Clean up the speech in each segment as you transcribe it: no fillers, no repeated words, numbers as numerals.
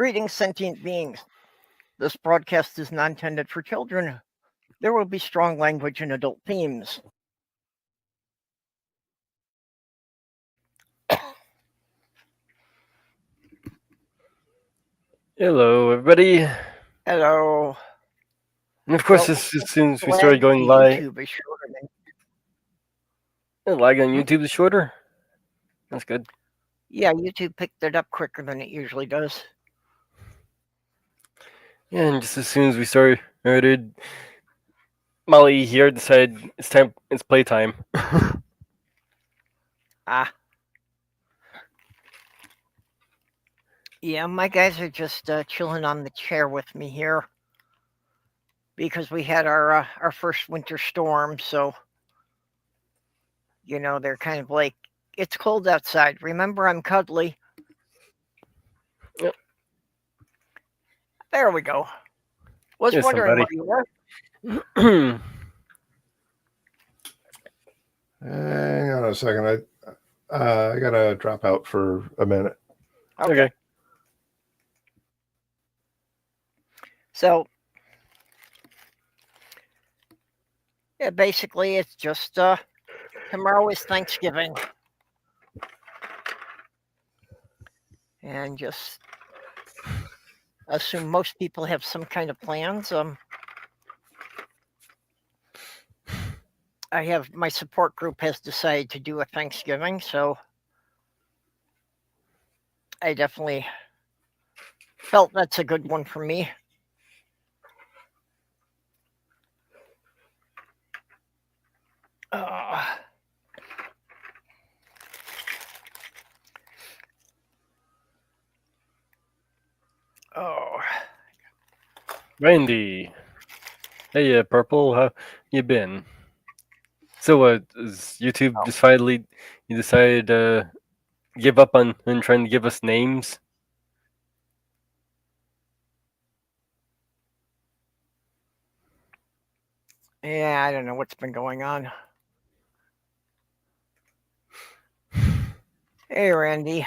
Greetings, sentient beings. This broadcast is not intended for children. There will be strong language and adult themes. Hello, everybody. Hello. And of course, Well, as soon as we lag started going to live, YouTube is shorter the lag on YouTube is shorter. That's good. Yeah, YouTube picked it up quicker than it usually does. Yeah, and just as soon as we started, Molly here decided it's playtime. Ah. Yeah, my guys are just chilling on the chair with me here because we had our first winter storm, so they're kind of like, it's cold outside. Remember, I'm cuddly. Yep. There we go. Was Here's wondering somebody. where you were. Hang on a second. I gotta drop out for a minute. Okay. So, yeah, basically, it's just tomorrow is Thanksgiving, and just assume most people have some kind of plans. I have my support group has decided to do a Thanksgiving, so I definitely felt that's a good one for me. Randy. Hey, Purple. How you been? So, is YouTube you decided to give up on trying to give us names? Yeah, I don't know what's been going on. Hey, Randy.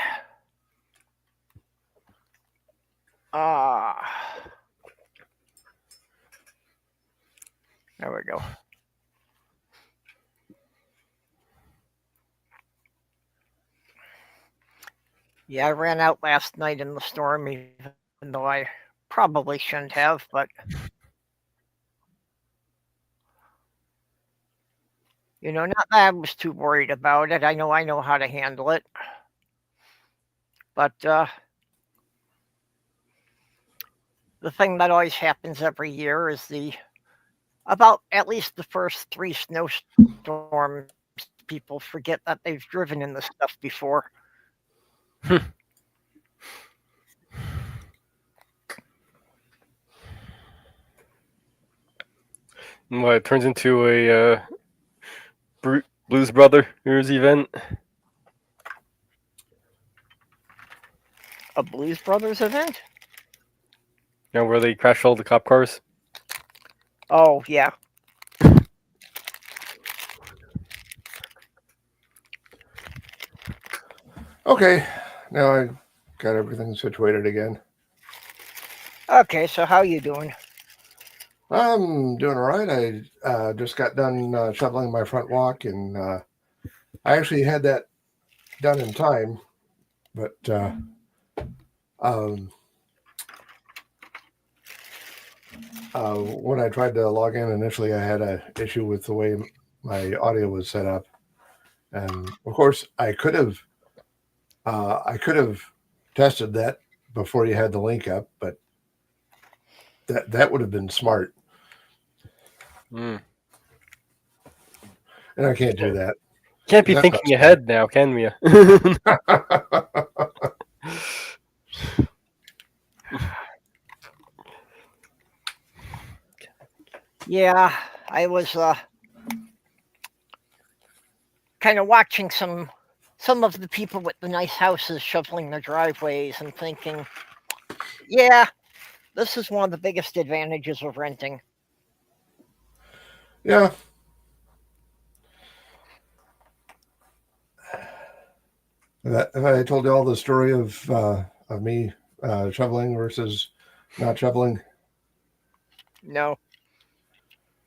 There we go. Yeah, I ran out last night in the storm, even though I probably shouldn't have, but not that I was too worried about it. I know how to handle it. But the thing that always happens every year is about at least the first 3 snowstorms, people forget that they've driven in this stuff before. What, it turns into a Blues Brothers event? A Blues Brothers event? Where they crash all the cop cars? Oh, yeah. Okay, now I got everything situated again. Okay, so how you doing? I'm doing all right. I just got done shoveling my front walk, and I actually had that done in time. But when I tried to log in initially, I had an issue with the way my audio was set up, and of course, I could have tested that before you had the link up, but that would have been smart. Mm. And I can't do that. Can't be thinking ahead now, can we? Yeah, I was kind of watching some of the people with the nice houses shoveling their driveways and thinking, yeah, this is one of the biggest advantages of renting. Yeah. Have I told you all the story of me shoveling versus not shoveling? No.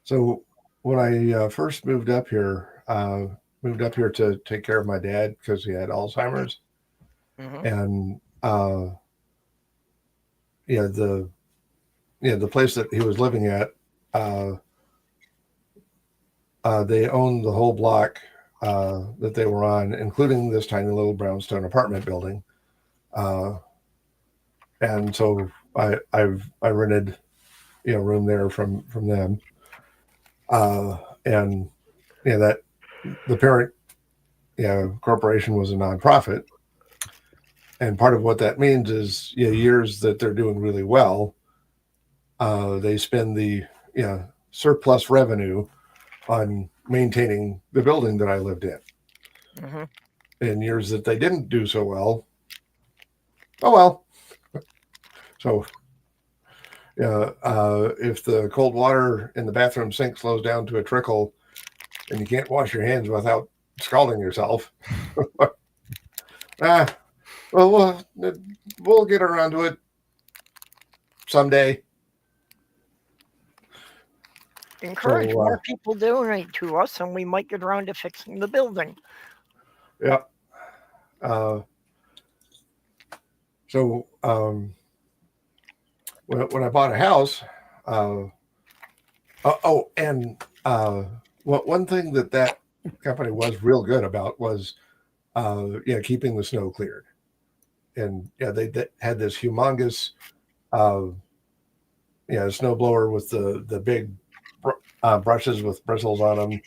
So when I first moved up here to take care of my dad because he had Alzheimer's, and the place that he was living at, they owned the whole block that they were on, including this tiny little brownstone apartment building, and so I rented room there from them, and that the parent corporation was a nonprofit, and part of what that means is years that they're doing really well, they spend the surplus revenue on maintaining the building that I lived in. In years that they didn't do so well, oh well. So if the cold water in the bathroom sink slows down to a trickle and you can't wash your hands without scalding yourself, well, we'll get around to it someday. Encourage more people donate to us, and we might get around to fixing the building. Yeah. So when I bought a house, one thing that company was real good about was keeping the snow cleared, and they had this humongous snowblower with the big brushes with bristles on them,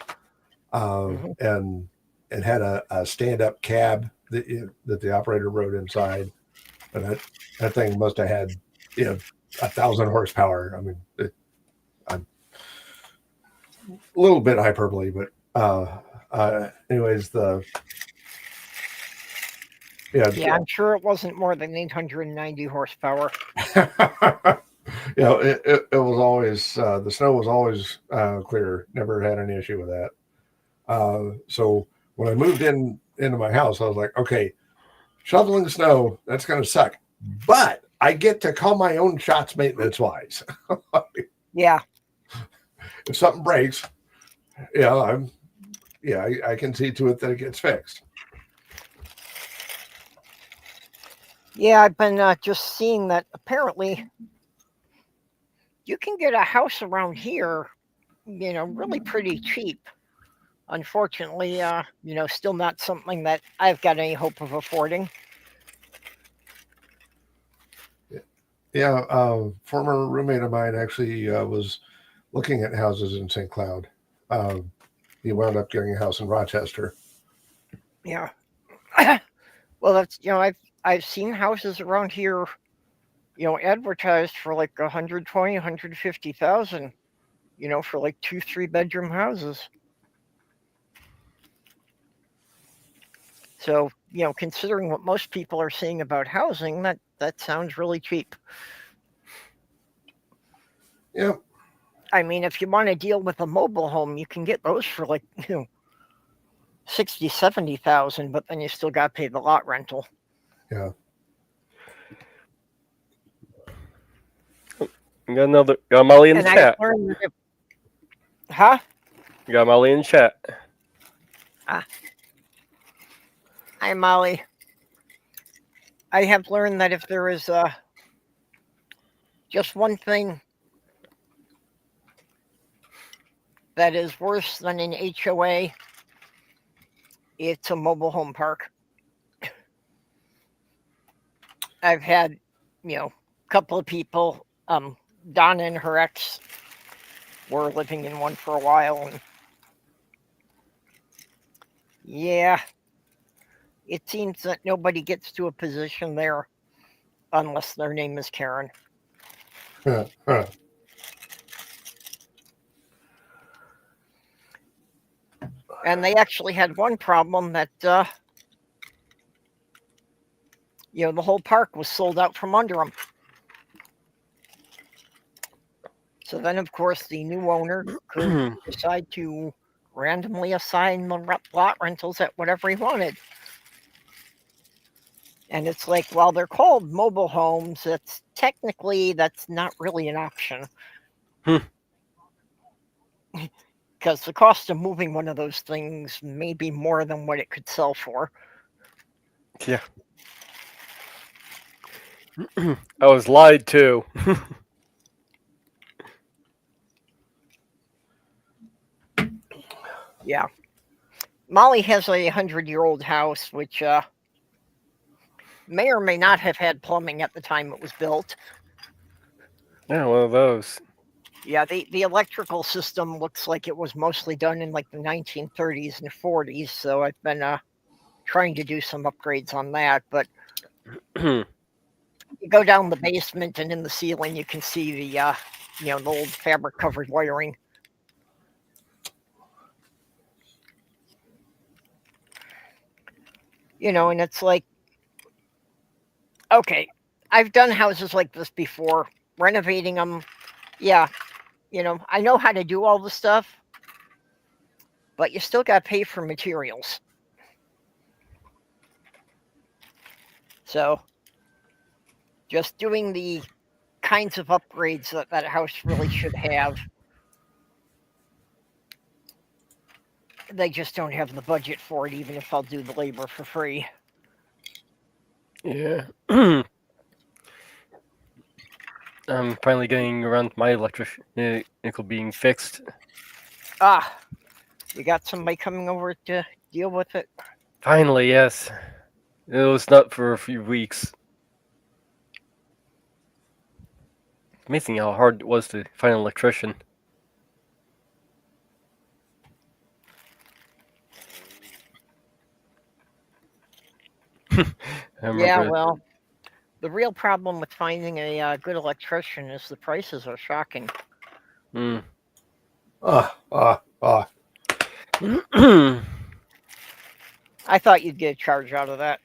and it had a stand-up cab that the operator rode inside, and that thing must have had 1,000 horsepower. I mean, I'm a little bit hyperbole, but anyways, I'm sure it wasn't more than 890 horsepower. It was always the snow was always clear. Never had any issue with that. So when I moved into my house, I was like, okay, shoveling snow, that's going to suck, but I get to call my own shots maintenance wise. Yeah. If something breaks, I can see to it that it gets fixed. Yeah, I've been just seeing that apparently you can get a house around here, really pretty cheap. Unfortunately, still not something that I've got any hope of affording. Yeah, former roommate of mine actually was looking at houses in St. Cloud. He wound up getting a house in Rochester. Yeah. Well, that's I've seen houses around here, advertised for like 120, 150,000, for like 2-3 bedroom houses. So, considering what most people are saying about housing, that sounds really cheap. Yeah. I mean, if you want to deal with a mobile home, you can get those for like, 60, 70,000, but then you still got to pay the lot rental. Yeah. Got Molly in the chat. Huh? Got Molly in chat. Hi, Molly. I have learned that if there is just one thing that is worse than an HOA, it's a mobile home park. I've had, a couple of people, Donna and her ex were living in one for a while, and yeah, it seems that nobody gets to a position there unless their name is Karen. And they actually had one problem that, the whole park was sold out from under them. So then, of course, the new owner could decide to randomly assign the lot rentals at whatever he wanted. And it's like, while they're called mobile homes, that's not really an option. Because the cost of moving one of those things may be more than what it could sell for. Yeah. I was lied to. Yeah. Molly has a 100-year-old house, which may or may not have had plumbing at the time it was built. Yeah, one of those. Yeah, the electrical system looks like it was mostly done in like the 1930s and 40s, so I've been trying to do some upgrades on that. But you go down the basement, and in the ceiling you can see the the old fabric covered wiring. And it's like, okay, I've done houses like this before, renovating them. Yeah, I know how to do all the stuff, but you still got to pay for materials. So just doing the kinds of upgrades that house really should have, they just don't have the budget for it, even if I'll do the labor for free. Yeah. I'm finally getting around my electrical being fixed. You got somebody coming over to deal with it? Finally, yes. It was not for a few weeks. Amazing how hard it was to find an electrician. I remember. Yeah, well, the real problem with finding a good electrician is the prices are shocking. Mm. I thought you'd get a charge out of that.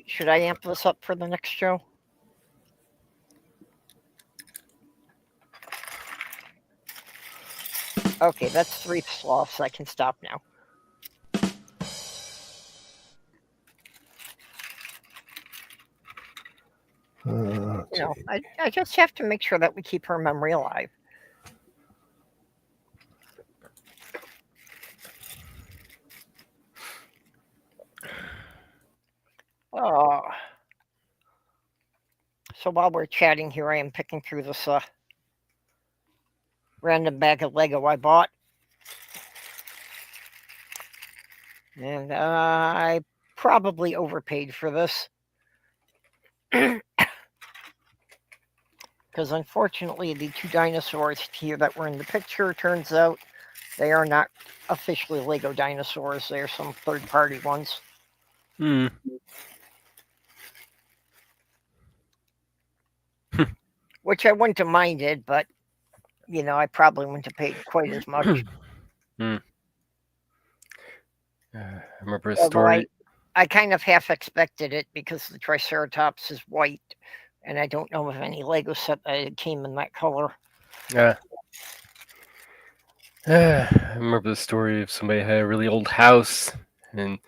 Should I amp this up for the next show? Okay, that's 3 sloths. I can stop now. I just have to make sure that we keep her memory alive. Oh. So while we're chatting here, I am picking through this random bag of Lego I bought. And I probably overpaid for this. Because unfortunately, the 2 dinosaurs here that were in the picture, turns out they are not officially Lego dinosaurs. They're some third-party ones. Which I wouldn't have minded, but, I probably wouldn't have paid quite as much. I remember a story. I kind of half expected it because the Triceratops is white, and I don't know of any Lego set that came in that color. Yeah. I remember the story of somebody had a really old house, and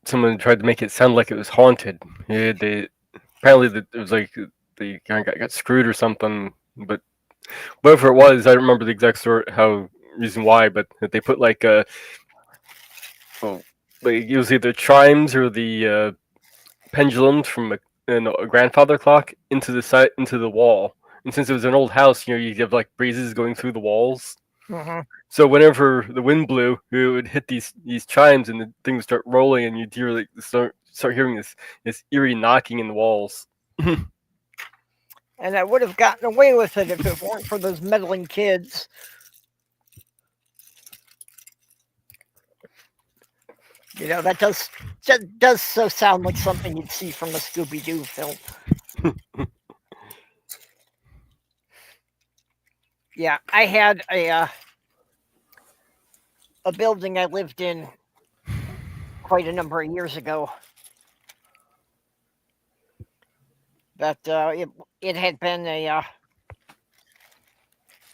someone tried to make it sound like it was haunted. Yeah, apparently it was like they kind of got screwed or something. But whatever it was, I don't remember the exact story, reason why. But they put like it was either chimes or the pendulums from a grandfather clock into the wall. And since it was an old house, you have like breezes going through the walls. Mm-hmm. So whenever the wind blew, it would hit these chimes, and the thing would start rolling, and you'd hear start hearing this eerie knocking in the walls. And I would have gotten away with it if it weren't for those meddling kids. That does so sound like something you'd see from a Scooby-Doo film. Yeah, I had a building I lived in quite a number of years ago that it had been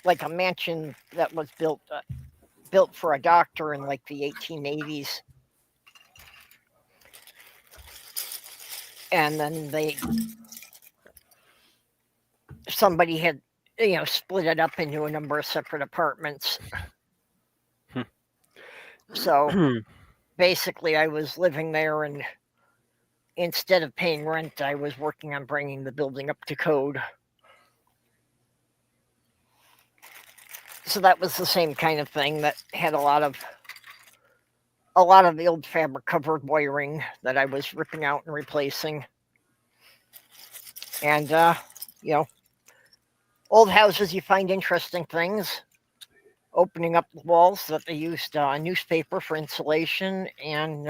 like a mansion that was built for a doctor in like the 1880s. And then somebody had, split it up into a number of separate apartments. So basically I was living there, and instead of paying rent, I was working on bringing the building up to code. So that was the same kind of thing that had a lot of the old fabric covered wiring that I was ripping out and replacing. And, old houses, you find interesting things. Opening up the walls that they used newspaper for insulation, and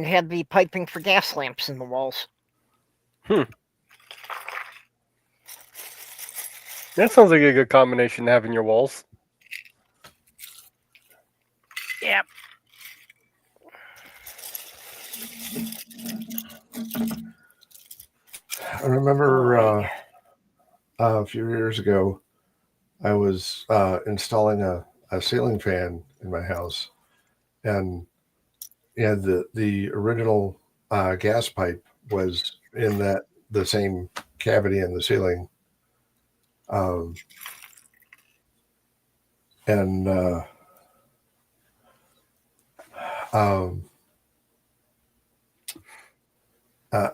had the piping for gas lamps in the walls. That sounds like a good combination to have in your walls. Yeah. I remember a few years ago, I was installing a ceiling fan in my house, and the original gas pipe was in the same cavity in the ceiling, and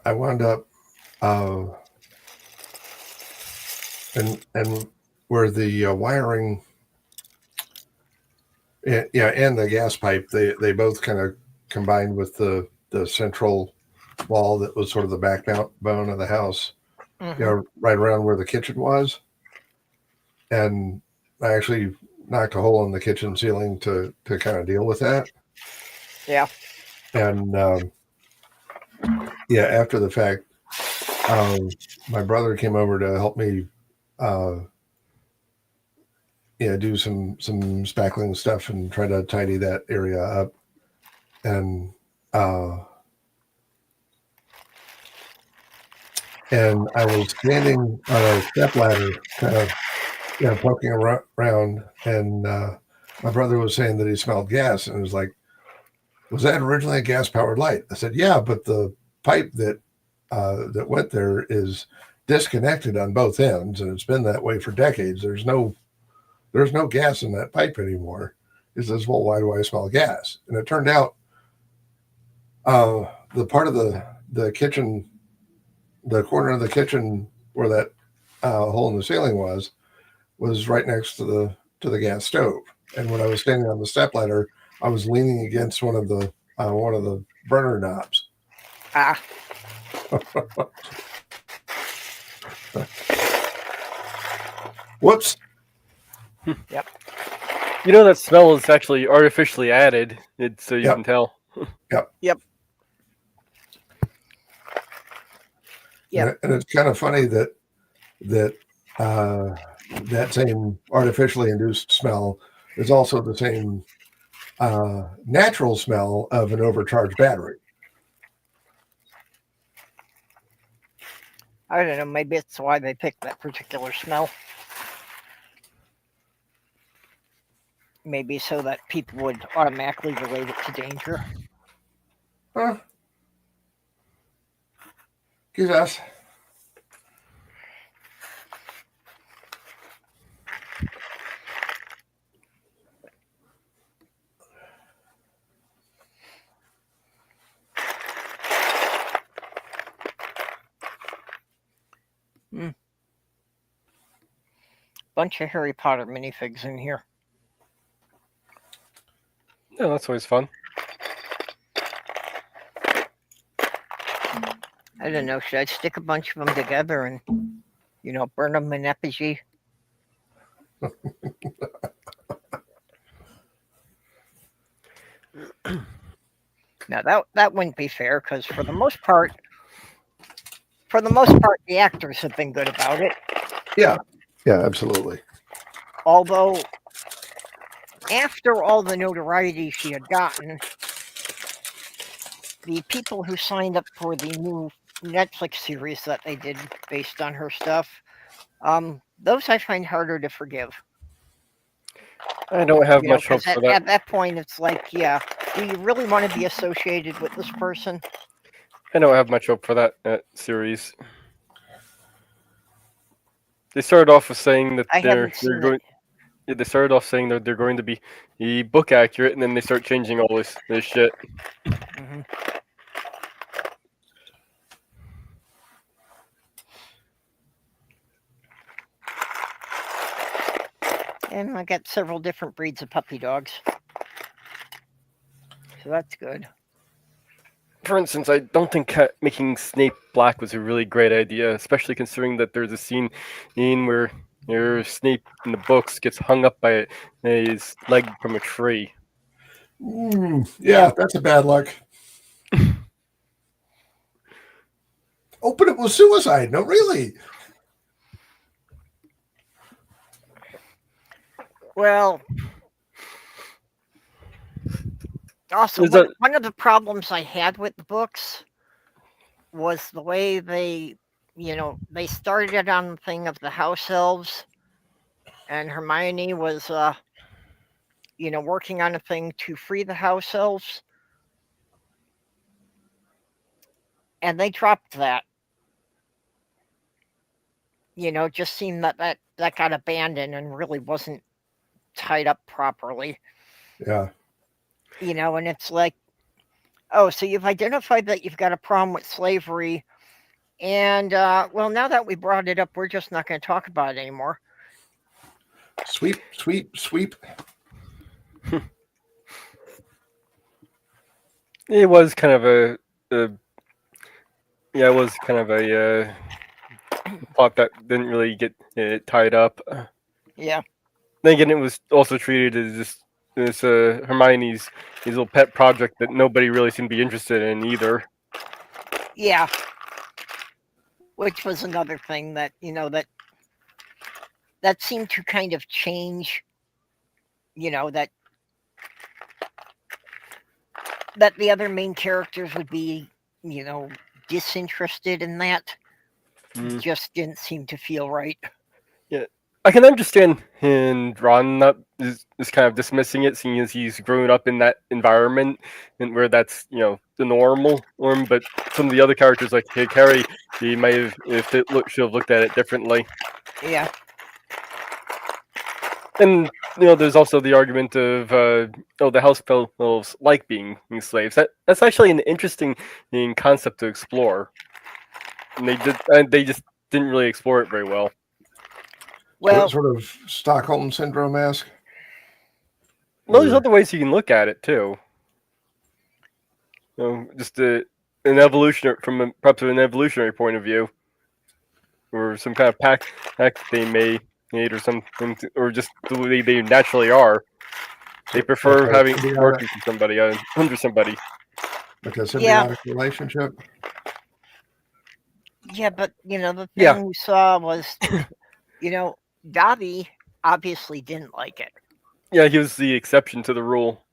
I wound up and where the wiring, and the gas pipe, they both kind of combined with the central wall that was sort of the backbone of the house, right around where the kitchen was. And I actually knocked a hole in the kitchen ceiling to kind of deal with that. Yeah. And after the fact, my brother came over to help me do some spackling stuff and try to tidy that area up. And I was standing on a stepladder, kind of poking around, and my brother was saying that he smelled gas, and it was like, was that originally a gas powered light? I said, yeah, but the pipe that went there is disconnected on both ends, and it's been that way for decades. There's no gas in that pipe anymore. He says, well, why do I smell gas? And it turned out the part of the kitchen, the corner of the kitchen where that hole in the ceiling was right next to the gas stove. And when I was standing on the stepladder, I was leaning against one of the burner knobs. Whoops. Yep. That smell is actually artificially added, so you can tell. Yep. And it's kind of funny that same artificially induced smell is also the same natural smell of an overcharged battery. I don't know. Maybe it's why they picked that particular smell. Maybe so that people would automatically relate it to danger. Huh? Jesus. Bunch of Harry Potter minifigs in here. Yeah, that's always fun. I don't know. Should I stick a bunch of them together and, burn them in effigy? Now that wouldn't be fair, because for the most part, the actors have been good about it. Yeah, absolutely. Although, after all the notoriety she had gotten, the people who signed up for the new Netflix series that they did based on her stuff. Those I find harder to forgive. I don't have You know, much hope because for that. at that point, it's like, yeah, do you really want to be associated with this person? I don't have much hope for that series. They started off with saying that I they're haven't seen going. Yeah, they started off saying that they're going to be book accurate, and then they start changing all this shit. hmm And I got several different breeds of puppy dogs, so that's good. For instance, I don't think making Snape black was a really great idea, especially considering that there's a scene in where your Snape in the books gets hung up by his leg from a tree. Yeah, that's a bad luck. Oh, but it was suicide. No, really. Well, also one of the problems I had with the books was the way they started it on the thing of the house elves, and Hermione was working on a thing to free the house elves, and they dropped that. It just seemed that got abandoned and really wasn't tied up properly. Yeah. And it's like, oh, so you've identified that you've got a problem with slavery, and well, now that we brought it up, we're just not going to talk about it anymore. Sweep, sweep, sweep. It was kind of a plot that didn't really get tied up. Yeah. Then again, it was also treated as this Hermione's little pet project that nobody really seemed to be interested in either. Yeah. Which was another thing that that seemed to kind of change. That the other main characters would be, disinterested in that. Just didn't seem to feel right. Yeah, I can understand Ron not is kind of dismissing it, seeing as he's grown up in that environment and where that's the normal norm. But some of the other characters, like Harry, he might have should have looked at it differently. Yeah. And there's also the argument of the house elves like being slaves. That's actually an interesting concept to explore. And they just didn't really explore it very well. Well, sort of Stockholm syndrome-esque. Well, there's other ways you can look at it too. Just an evolutionary perhaps an evolutionary point of view, or some kind of pact they made or something, or just the way they naturally are. They prefer working for somebody under somebody. Like a symbiotic relationship. Yeah, but the thing we saw was, Dobby obviously didn't like it. Yeah, he was the exception to the rule.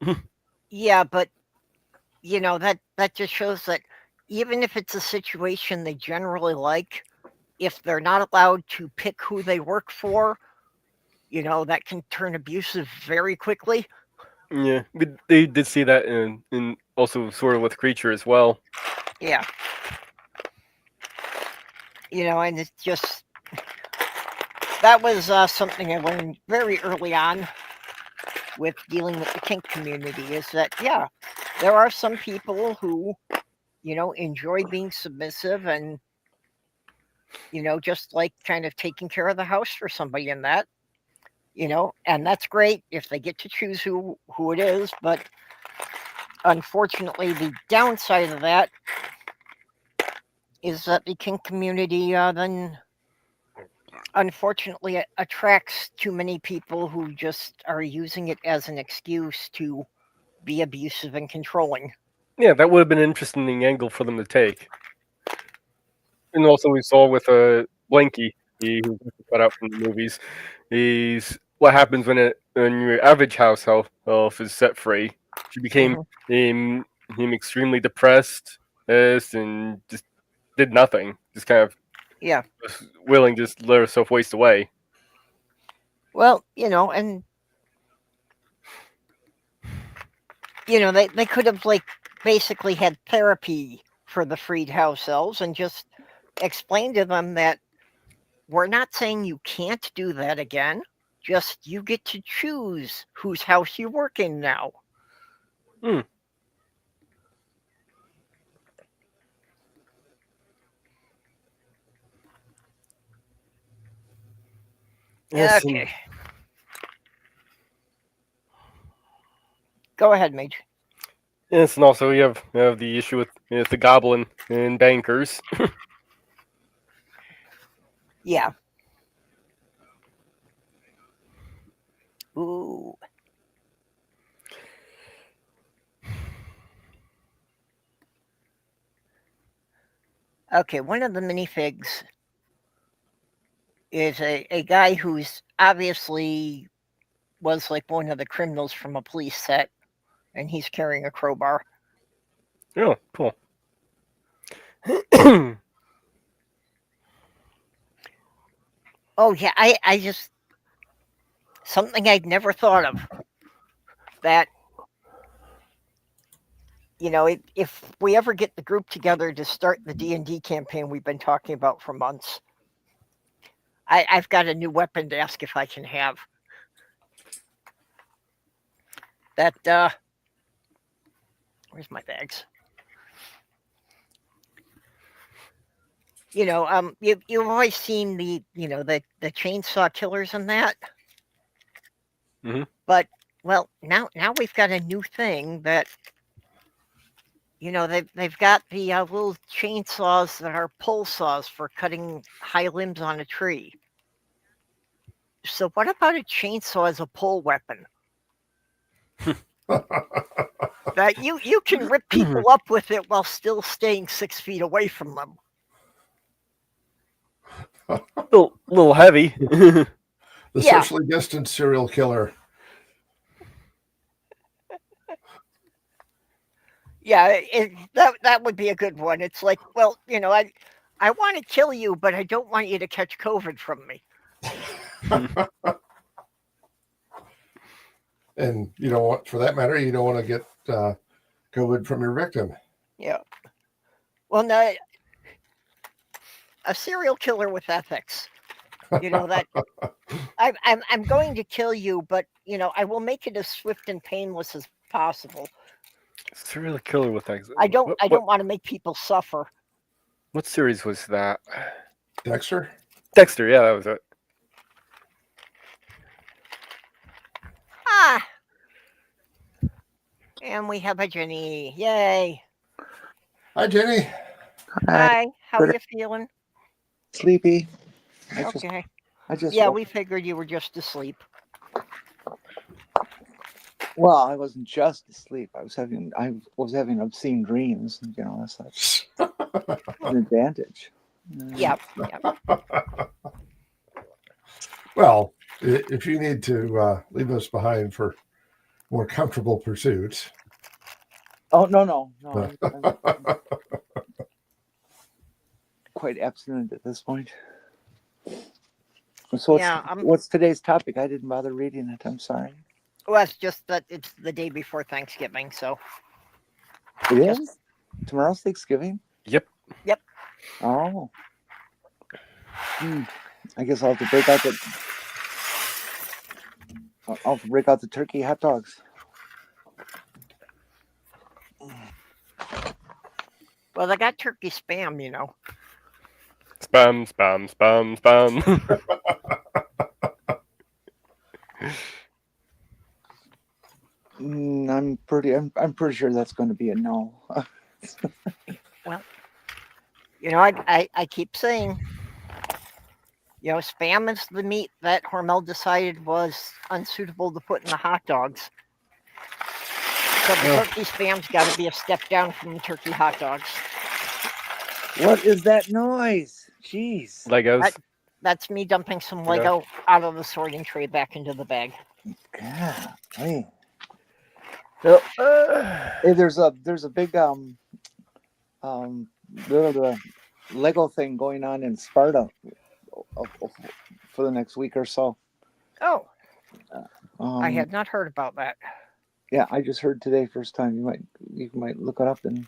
Yeah, but that just shows that even if it's a situation they generally like, if they're not allowed to pick who they work for, that can turn abusive very quickly. Yeah, they did see that in also sort of with Creature as well. Yeah. And it's just, that was something I learned very early on with dealing with the kink community, is that, there are some people who, enjoy being submissive and, just like kind of taking care of the house for somebody in that, and that's great if they get to choose who it is. But unfortunately, the downside of that is that the kink community then unfortunately attracts too many people who just are using it as an excuse to be abusive and controlling. Yeah, that would have been an interesting angle for them to take. And also we saw with Blanky, who cut out from the movies, is what happens when your average house elf is set free. She became him extremely depressed and just did nothing. Just kind of Yeah. was willing to just let herself waste away. Well, and they could have like basically had therapy for the freed house elves and just explained to them that we're not saying you can't do that again. Just you get to choose whose house you work in now. Yes, Okay. Go ahead, Mage. Yes, and also you have the issue with the goblin and bankers. Yeah. Ooh. Okay, one of the minifigs is a guy who's obviously was like one of the criminals from a police set, and he's carrying a crowbar. Oh, cool. Oh yeah, I just something I'd never thought of. That if we ever get the group together to start the D&D campaign we've been talking about for months, I've got a new weapon to ask if I can have. That where's my bags? You've always seen the chainsaw killers and that. Mhm. But well, now we've got a new thing that they've got the little chainsaws that are pole saws for cutting high limbs on a tree. So what about a chainsaw as a pole weapon? That you can rip people up with it while still staying 6 feet away from them. little heavy. The Yeah. socially distant serial killer. Yeah, that would be a good one. It's like, well, I want to kill you, but I don't want you to catch COVID from me. And you don't want, for that matter, you don't want to get COVID from your victim. Yeah. Well, no, a serial killer with ethics. That I'm going to kill you, but I will make it as swift and painless as possible. Serial killer with eggs. I don't want to make people suffer. What series was that? Dexter? Dexter, yeah, that was it. Ah. And we have a Jenny. Yay. Hi, Jenny. Hi. How are you feeling? Sleepy. Okay. Yeah, we figured you were just asleep. Well, I wasn't just asleep. I was having obscene dreams. That's an advantage. Yep. Well, if you need to leave us behind for more comfortable pursuits. Oh, no. I'm quite abstinent at this point. So what's today's topic? I didn't bother reading it. I'm sorry. Well, it's just that it's the day before Thanksgiving, so. It is? Tomorrow's Thanksgiving? Yep. Oh. I guess I'll have to break out the turkey hot dogs. Well, they got turkey spam, Spam, spam, spam, spam. I'm pretty sure that's going to be a no. Well, I keep saying, spam is the meat that Hormel decided was unsuitable to put in the hot dogs. So the turkey spam's got to be a step down from the turkey hot dogs. What is that noise? Jeez. Legos. That's me dumping some Lego out of the sorting tray back into the bag. God, hey. Well, Hey, there's a big Lego thing going on in Sparta for the next week or so. Oh, I Um, had not heard about that. Yeah, I just heard today, first time. You might look it up and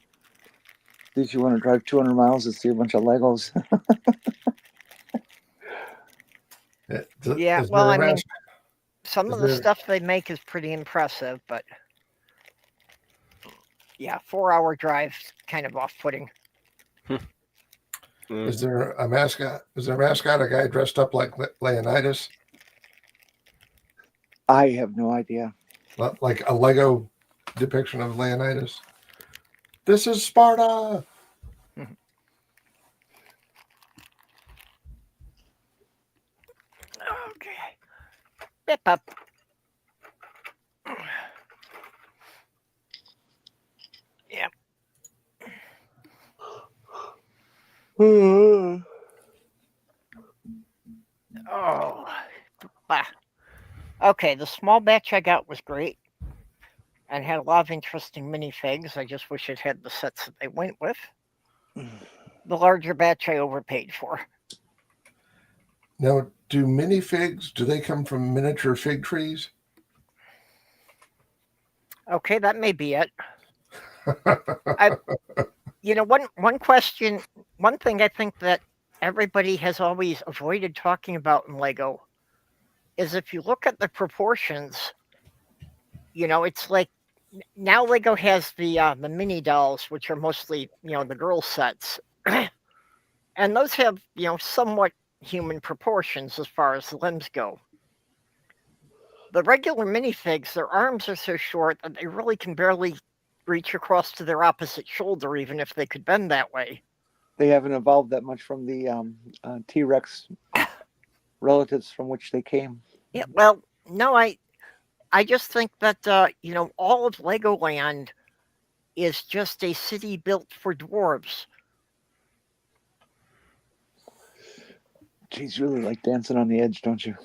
see if you want to drive 200 miles to see a bunch of Legos. Yeah, Is well, there a I mean, mask? some Is of the there- stuff they make is pretty impressive, but yeah, 4-hour drive kind of off-putting. Is there a mascot? Is there a mascot? A guy dressed up like Leonidas, I have no idea. like a Lego depiction of Leonidas. This is Sparta. Okay. Bip up. Yeah. Oh. Ah. Okay, the small batch I got was great and had a lot of interesting minifigs. I just wish it had the sets that they went with. The larger batch I overpaid for. Now, do minifigs, do they come from miniature fig trees? Okay, that may be it. One question, one thing I think that everybody has always avoided talking about in Lego is if you look at the proportions, it's like now Lego has the mini dolls, which are mostly, the girl sets. And those have, somewhat human proportions as far as the limbs go. The regular minifigs, their arms are so short that they really can barely reach across to their opposite shoulder, even if they could bend that way. They haven't evolved that much from the T-Rex relatives from which they came. Yeah, well, no, I just think that, all of Legoland is just a city built for dwarves. Geez, you really like dancing on the edge, don't you?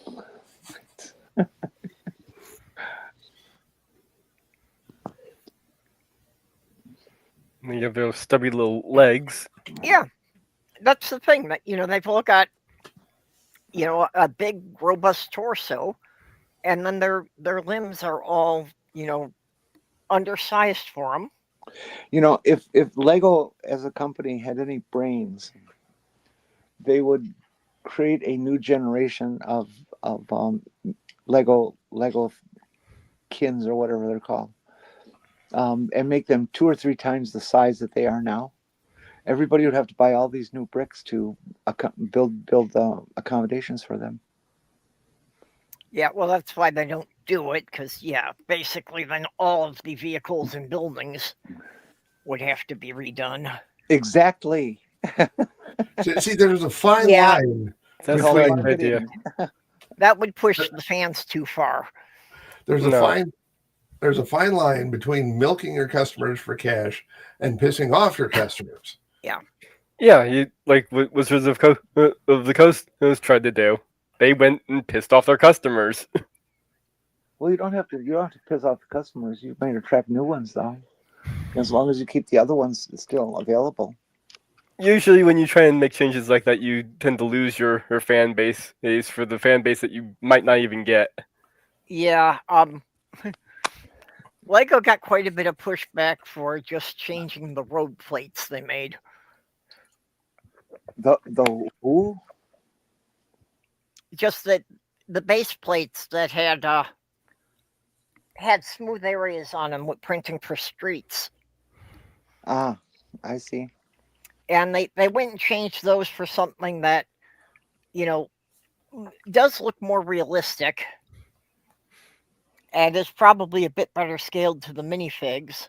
You have those stubby little legs. Yeah, that's the thing that, they've all got, a big, robust torso, and then their limbs are all, undersized for them. If Lego as a company had any brains, they would create a new generation of Lego kins or whatever they're called, and make them 2 or 3 times the size that they are now. Everybody would have to buy all these new bricks to build accommodations for them. Yeah, well, that's why they don't do it, because, basically then all of the vehicles and buildings would have to be redone. Exactly. See, there's a fine Yeah. line. That's Between- like the idea. That would push the fans too far. There's a No. fine line between milking your customers for cash and pissing off your customers. Yeah, you like what Wizards of the Coast has tried to do. They went and pissed off their customers. Well, you don't have to piss off the customers. You might attract new ones, though, as long as you keep the other ones still available. Usually, when you try and make changes like that, you tend to lose your fan base for the fan base that you might not even get. Yeah, Lego got quite a bit of pushback for just changing the road plates they made. The who? Just that the base plates that had smooth areas on them with printing for streets. Ah, I see. And they went and changed those for something that, does look more realistic and is probably a bit better scaled to the minifigs.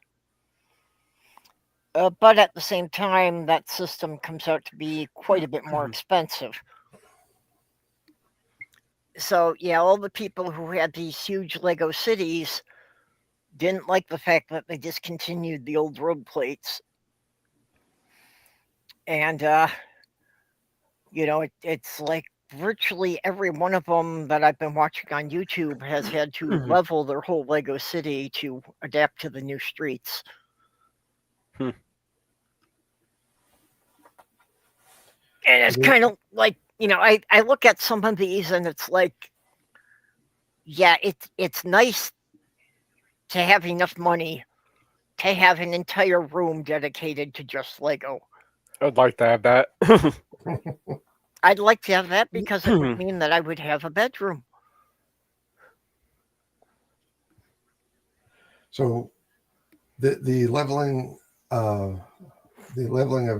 But at the same time, that system comes out to be quite a bit more expensive. So, all the people who had these huge Lego cities didn't like the fact that they discontinued the old road plates. And, it's like virtually every one of them that I've been watching on YouTube has had to level their whole Lego city to adapt to the new streets. And it's kind of like, I look at some of these and it's like, yeah, it's nice to have enough money to have an entire room dedicated to just Lego. I'd like to have that. I'd like to have that because it would mean that I would have a bedroom. So the leveling of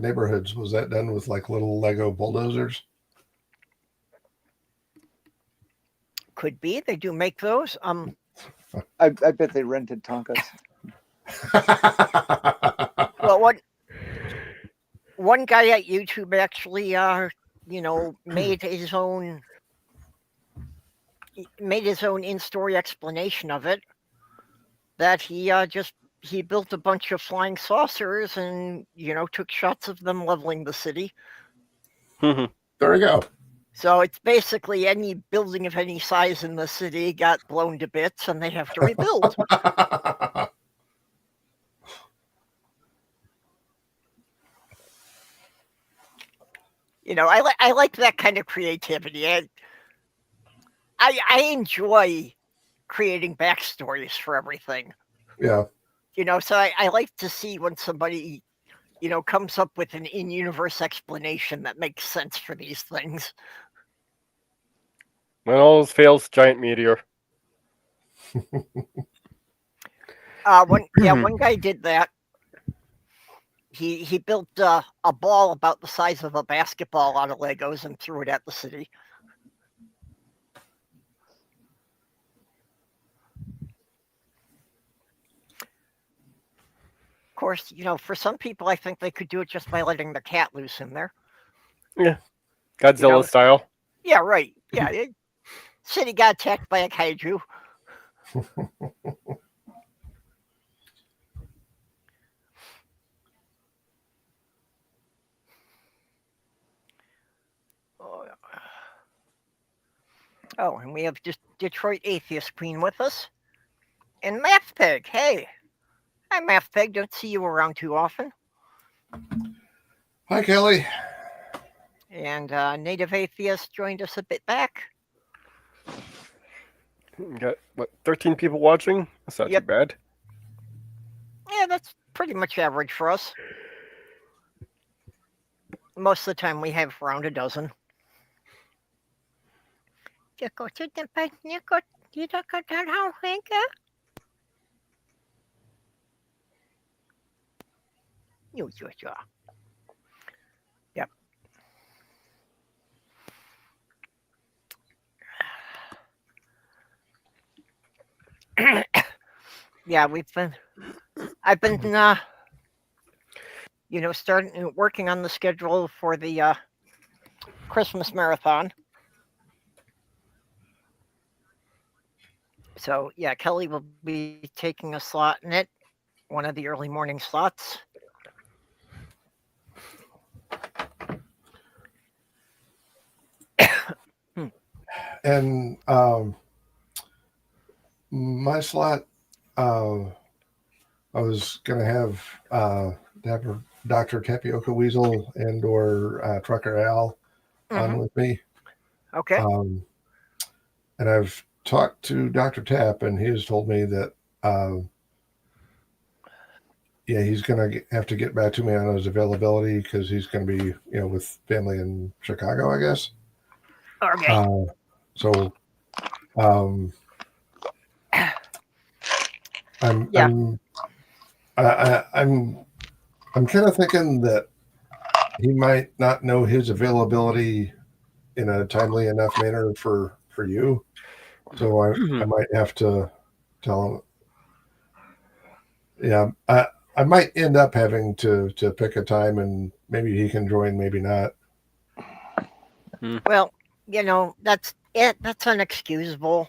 neighborhoods, was that done with like little Lego bulldozers? Could be. They do make those. I bet they rented Tonkas. Well, one guy at YouTube actually, made his own in-story explanation of it. That he built a bunch of flying saucers and took shots of them leveling the city. There we go. So it's basically any building of any size in the city got blown to bits and they have to rebuild. I like that kind of creativity. I enjoy creating backstories for everything. Yeah. So I like to see when somebody, comes up with an in-universe explanation that makes sense for these things. When all else fails, giant meteor. One guy did that. He built a ball about the size of a basketball out of Legos and threw it at the city. Of course, for some people, I think they could do it just by letting the cat loose in there. Yeah, Godzilla style. Yeah, right. Yeah, city got attacked by a kaiju. Oh, and we have just Detroit Atheist Queen with us. And Math Pig. Hey. Hi, Math Pig. Don't see you around too often. Hi, Kelly. And Native Atheist joined us a bit back. We got, 13 people watching? That's not too bad. Yeah, that's pretty much average for us. Most of the time we have around a dozen. Yep. Yeah, I've been working on the schedule for the Christmas marathon. So yeah, Kelly will be taking a slot in it, one of the early morning slots. And my slot, I was going to have Dr. Tapioca Weasel and or Trucker Al on with me. Okay. And I've talked to Dr. Tap, and he has told me that, he's going to have to get back to me on his availability because he's going to be, with family in Chicago, I guess. Okay. So, I'm kind of thinking that he might not know his availability in a timely enough manner for you. So I might have to tell him. Yeah, I might end up having to pick a time, and maybe he can join, maybe not. Well, that's it. That's unexcusable.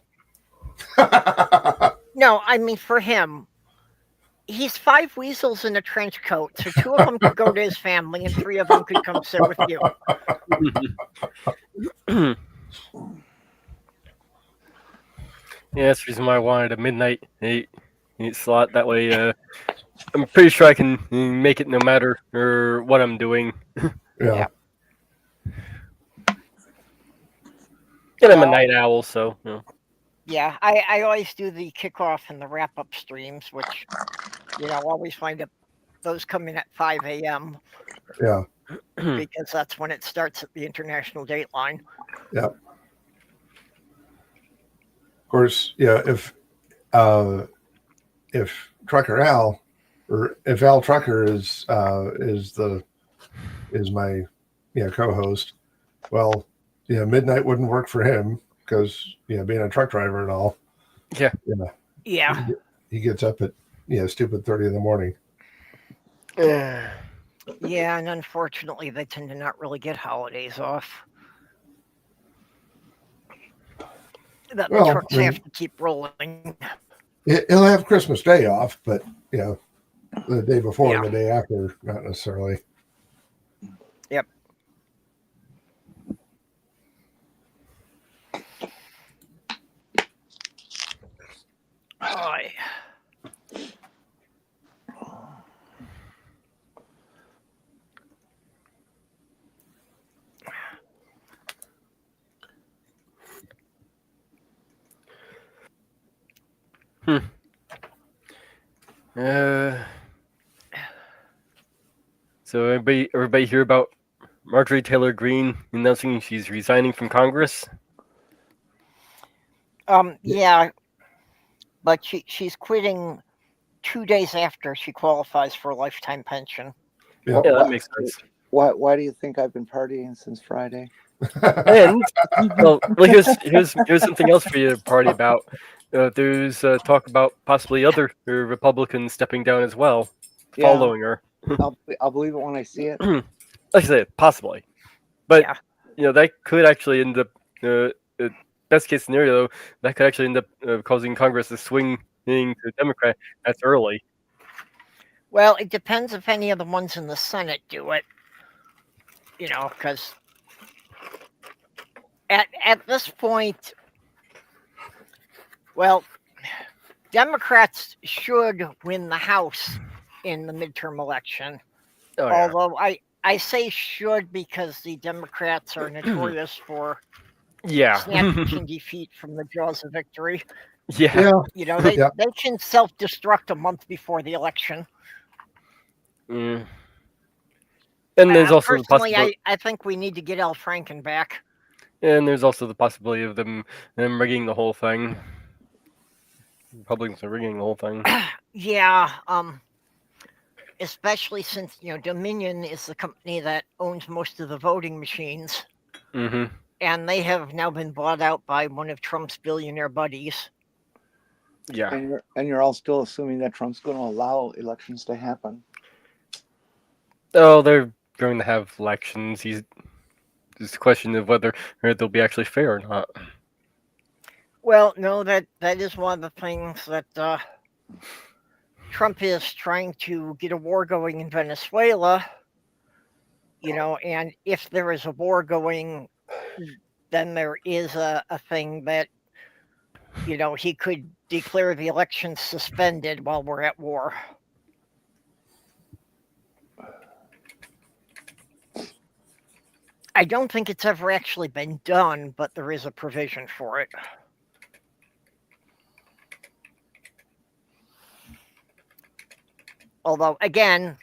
No, I mean, for him, he's 5 weasels in a trench coat, so 2 of them could go to his family, and 3 of them could come sit with you. Yeah, that's the reason why I wanted a midnight 8 slot. That way, I'm pretty sure I can make it no matter what I'm doing. Yeah. And I'm a Well, night owl, so yeah, I always do the kickoff and the wrap up streams, which always find up those come in at 5 a.m. Yeah. because that's when it starts at the international dateline. Yeah. Of course, yeah. If Trucker Al, or if Al Trucker is my co-host, well, midnight wouldn't work for him because being a truck driver and all. Yeah. Yeah. He gets up at stupid 30 in the morning. Yeah, and unfortunately, they tend to not really get holidays off. The trucks have to keep rolling. He'll have Christmas Day off, but the day before and the day after, not necessarily. Yep. Hi. So everybody hear about Marjorie Taylor Greene announcing she's resigning from Congress? Yeah, but she's quitting 2 days after she qualifies for a lifetime pension. Yeah, that makes sense. Why do you think I've been partying since Friday? And well, here's something else for you to party about. There's talk about possibly other Republicans stepping down as well, following her. I'll believe it when I see it. Like I said, possibly, but that could actually end up. Best case scenario, though, that could actually end up causing Congress to swing to Democrat. That's early. Well, it depends if any of the ones in the Senate do it. Because at this point, well, Democrats should win the House in the midterm election. Although I say should because the Democrats are notorious for snatching defeat from the jaws of victory. Yeah. They can self-destruct a month before the election. And there's also the possibility. I think we need to get Al Franken back. And there's also the possibility of them rigging the whole thing. Republicans are rigging the whole thing. Yeah. Especially since Dominion is the company that owns most of the voting machines. Mm-hmm. And they have now been bought out by one of Trump's billionaire buddies. Yeah. And you're all still assuming that Trump's going to allow elections to happen. Oh, they're going to have elections. It's a question of whether they'll be actually fair or not. Well, no, that is one of the things that Trump is trying to get a war going in Venezuela. And if there is a war going, then there is a thing that, he could declare the election suspended while we're at war. I don't think it's ever actually been done, but there is a provision for it. Although, again,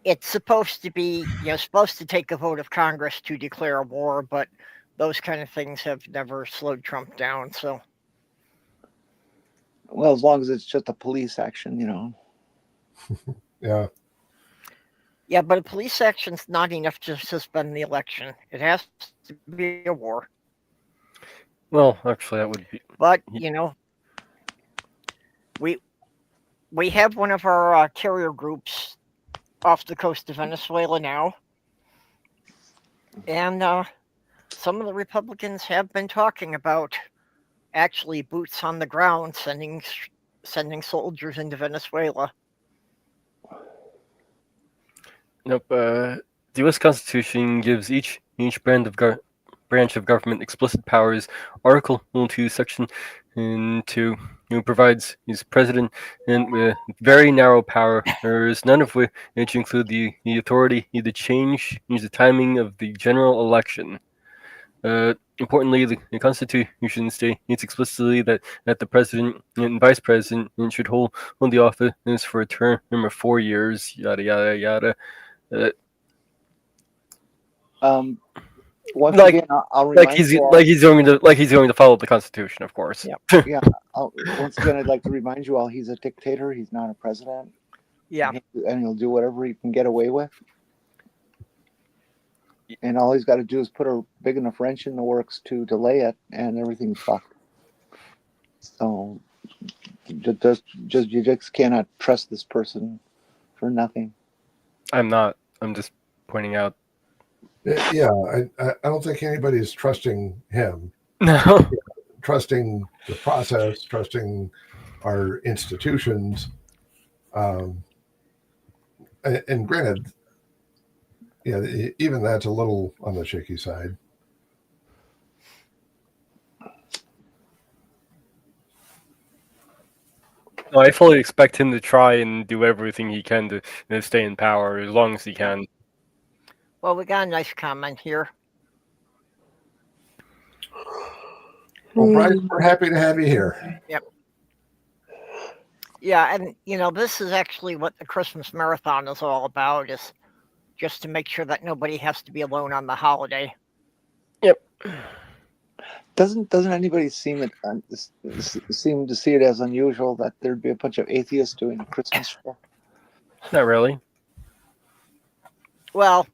it's supposed to be, supposed to take a vote of Congress to declare a war, but those kind of things have never slowed Trump down, so. Well, as long as it's just a police action, Yeah. Yeah, but a police action's not enough to suspend the election. It has to be a war. Well, actually, that would be. But, we have one of our carrier groups off the coast of Venezuela now. And some of the Republicans have been talking about actually boots on the ground sending soldiers into Venezuela. Nope. The U.S. Constitution gives each branch of government explicit powers. Article 2, Section 2, provides his president and with very narrow powers, none of which include the authority to change the timing of the general election. Importantly, the Constitution states explicitly that the President and Vice President should hold the office for a term of 4 years, yada, yada, yada. Once Like- again, I'll remind you all. he's going to follow the Constitution, of course. Yep. Yeah. Once again, I'd like to remind you all, he's a dictator. He's not a president. Yeah. And he'll do whatever he can get away with. And all he's got to do is put a big enough wrench in the works to delay it, and everything's fucked. So, you just cannot trust this person for nothing. I'm not. I'm just pointing out. Yeah, I don't think anybody's trusting him. No. Trusting the process, trusting our institutions. And granted, yeah, even that's a little on the shaky side. No, I fully expect him to try and do everything he can to stay in power as long as he can. Well, we got a nice comment here. Well, Bryce, we're happy to have you here. Yeah, and this is actually what the Christmas marathon is all about, is just to make sure that nobody has to be alone on the holiday. Yep. Doesn't anybody seem to see it as unusual that there'd be a bunch of atheists doing a Christmas show? Not really. Well,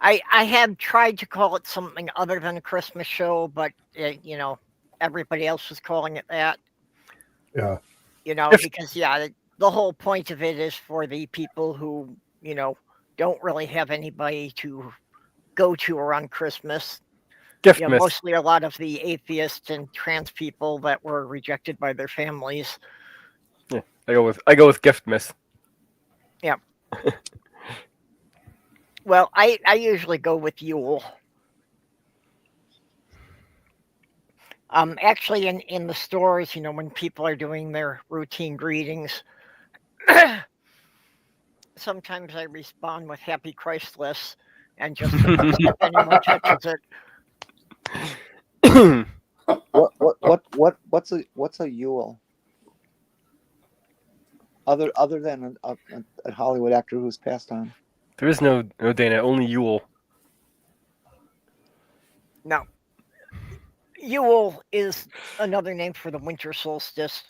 I have tried to call it something other than a Christmas show, but everybody else was calling it that. Yeah. Because the whole point of it is for the people who don't really have anybody to go to around Christmas. Giftmas. Mostly a lot of the atheists and trans people that were rejected by their families. Yeah, I go with Giftmas. Yeah. Well, I usually go with Yule. Actually, in the stores, when people are doing their routine greetings, sometimes I respond with Happy Christless, and just if anyone touches it. What's a Yule? Other than a Hollywood actor who's passed on. There is no Dana, only Yule. No. Yule is another name for the winter solstice,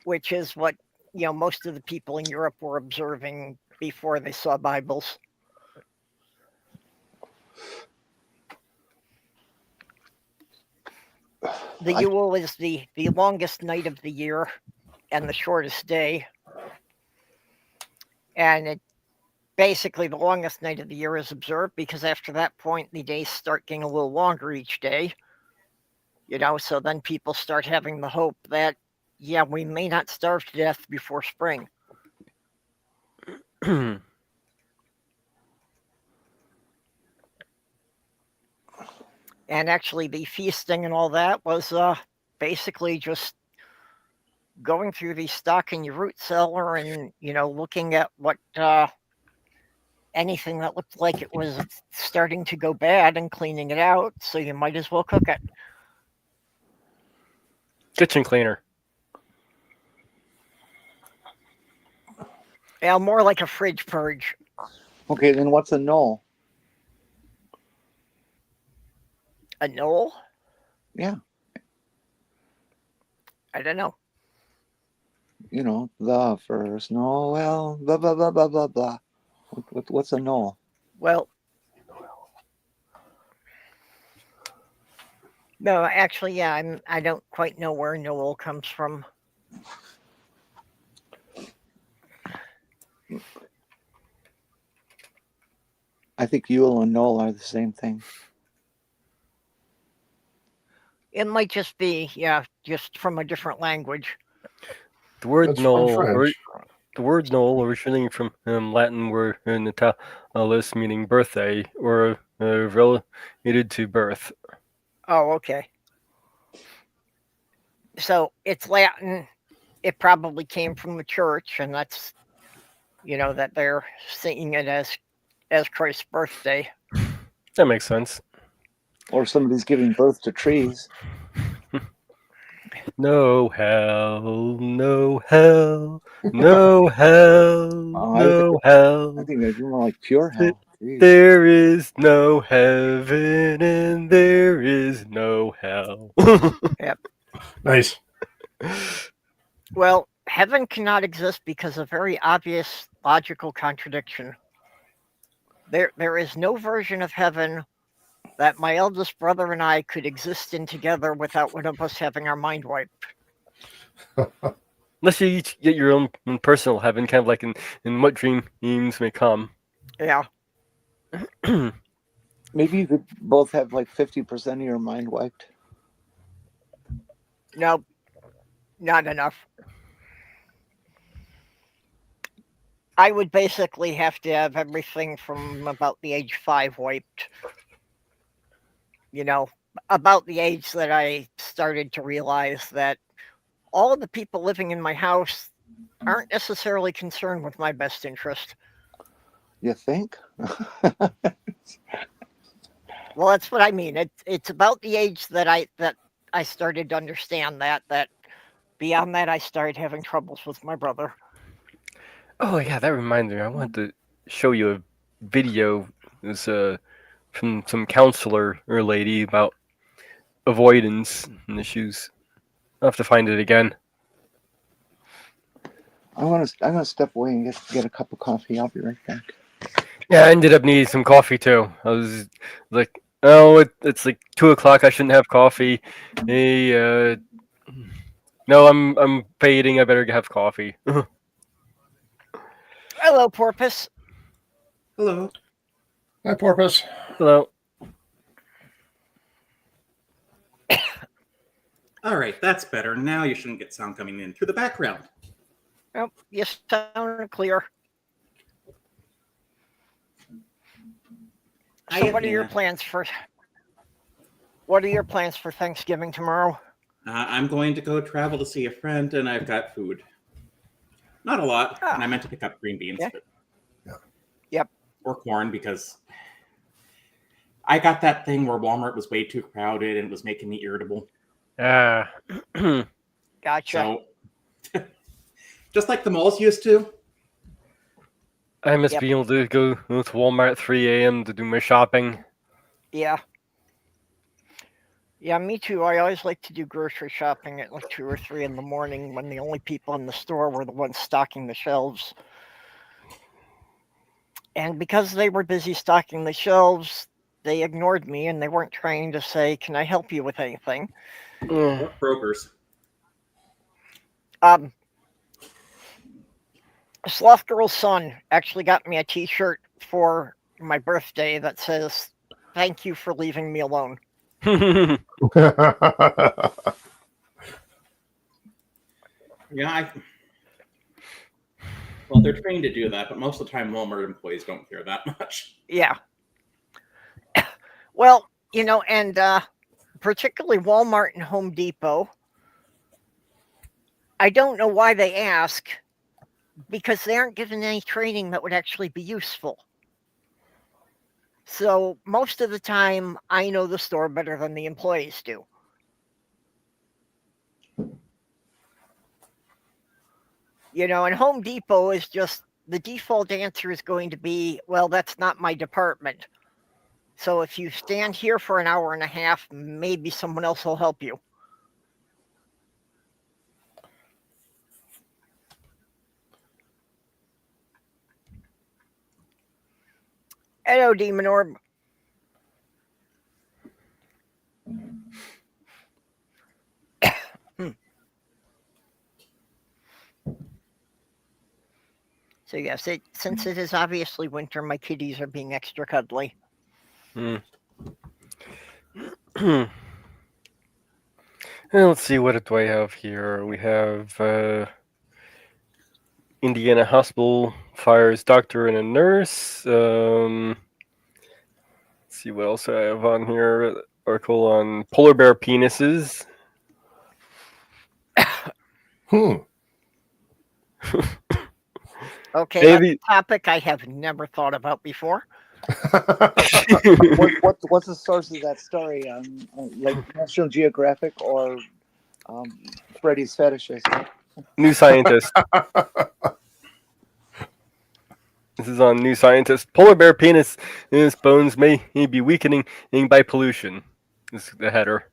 which is what most of the people in Europe were observing before they saw Bibles. The Yule is the longest night of the year and the shortest day. And basically the longest night of the year is observed because after that point, the days start getting a little longer each day. So then people start having the hope that, we may not starve to death before spring. And actually the feasting and all that was basically just going through the stock in your root cellar and, looking at what anything that looked like it was starting to go bad and cleaning it out. So you might as well cook it. Kitchen cleaner. Yeah, more like a fridge purge. Okay, then what's a knoll? A knoll? Yeah. I don't know. The first Noel, blah, blah, blah, blah, blah, blah. What's a knoll? Well, no, actually, I don't quite know where Noel comes from. I think Yule and knoll are the same thing. It might just be, just from a different language. The word That's from knoll, French. the word knoll, originating from Latin word natalis, meaning birthday, or related to birth. Oh, okay. So it's Latin. It probably came from the church, and that's, that they're seeing it as Christ's birthday. That makes sense. Or somebody's giving birth to trees. No hell, no hell, no hell, no I hell. think that'd be more like pure hell. Jeez. There is no heaven and there is no hell. Nice. Well, heaven cannot exist because of very obvious logical contradiction. There is no version of heaven that my eldest brother and I could exist in together without one of us having our mind wiped. Unless you each get your own personal heaven, kind of like in What Dreams May Come. Yeah. Maybe you could both have like 50% of your mind wiped. No, not enough. I would basically have to have everything from about the age 5 wiped. About the age that I started to realize that all of the people living in my house aren't necessarily concerned with my best interest. You think? Well, that's what I mean. It's about the age that I started to understand that beyond that I started having troubles with my brother. Oh yeah, that reminds me. I wanted to show you a video. It's from some counselor or lady about avoidance and issues. I'll have to find it again. I'm gonna step away and get a cup of coffee. I'll be right back. Yeah, I ended up needing some coffee too. I was like, oh, it's like 2:00. I shouldn't have coffee. Hey, no, I'm fading. I better have coffee. Hello, Porpoise. Hello. Hi, Porpoise. Hello. All right, that's better. Now you shouldn't get sound coming in through the background. Well, you sound clear. So what are your plans for Thanksgiving tomorrow? I'm going to go travel to see a friend, and I've got food. Not a lot, and I meant to pick up green beans. Yeah. But... Yep. Or corn, because I got that thing where Walmart was way too crowded and it was making me irritable. Gotcha. So, just like the malls used to. I must be able to go to Walmart at 3 a.m. to do my shopping. Yeah. Yeah, me too. I always like to do grocery shopping at like 2 or 3 in the morning when the only people in the store were the ones stocking the shelves. And because they were busy stocking the shelves, they ignored me and they weren't trying to say, "Can I help you with anything?" Or brokers. Sloth Girl's son actually got me a t-shirt for my birthday that says, "Thank you for leaving me alone." Yeah, well, they're trained to do that, but most of the time Walmart employees don't care that much. Yeah. Well, and particularly Walmart and Home Depot, I don't know why they ask, because they aren't given any training that would actually be useful. So most of the time, I know the store better than the employees do. And Home Depot is just, the default answer is going to be, well, that's not my department. So if you stand here for an hour and a half, maybe someone else will help you. Hello, Demon Orb. So yes, since it is obviously winter, my kitties are being extra cuddly. Let's see, what do I have here? We have Indiana Hospital fires doctor and a nurse. Let's see what else I have on here. Article on polar bear penises. Okay, Maybe. that's a topic I have never thought about before. What's the source of that story? Like National Geographic or Freddy's Fetishes? New Scientist. This is on New Scientist. Polar bear penis in its bones may be weakening by pollution. This is the header.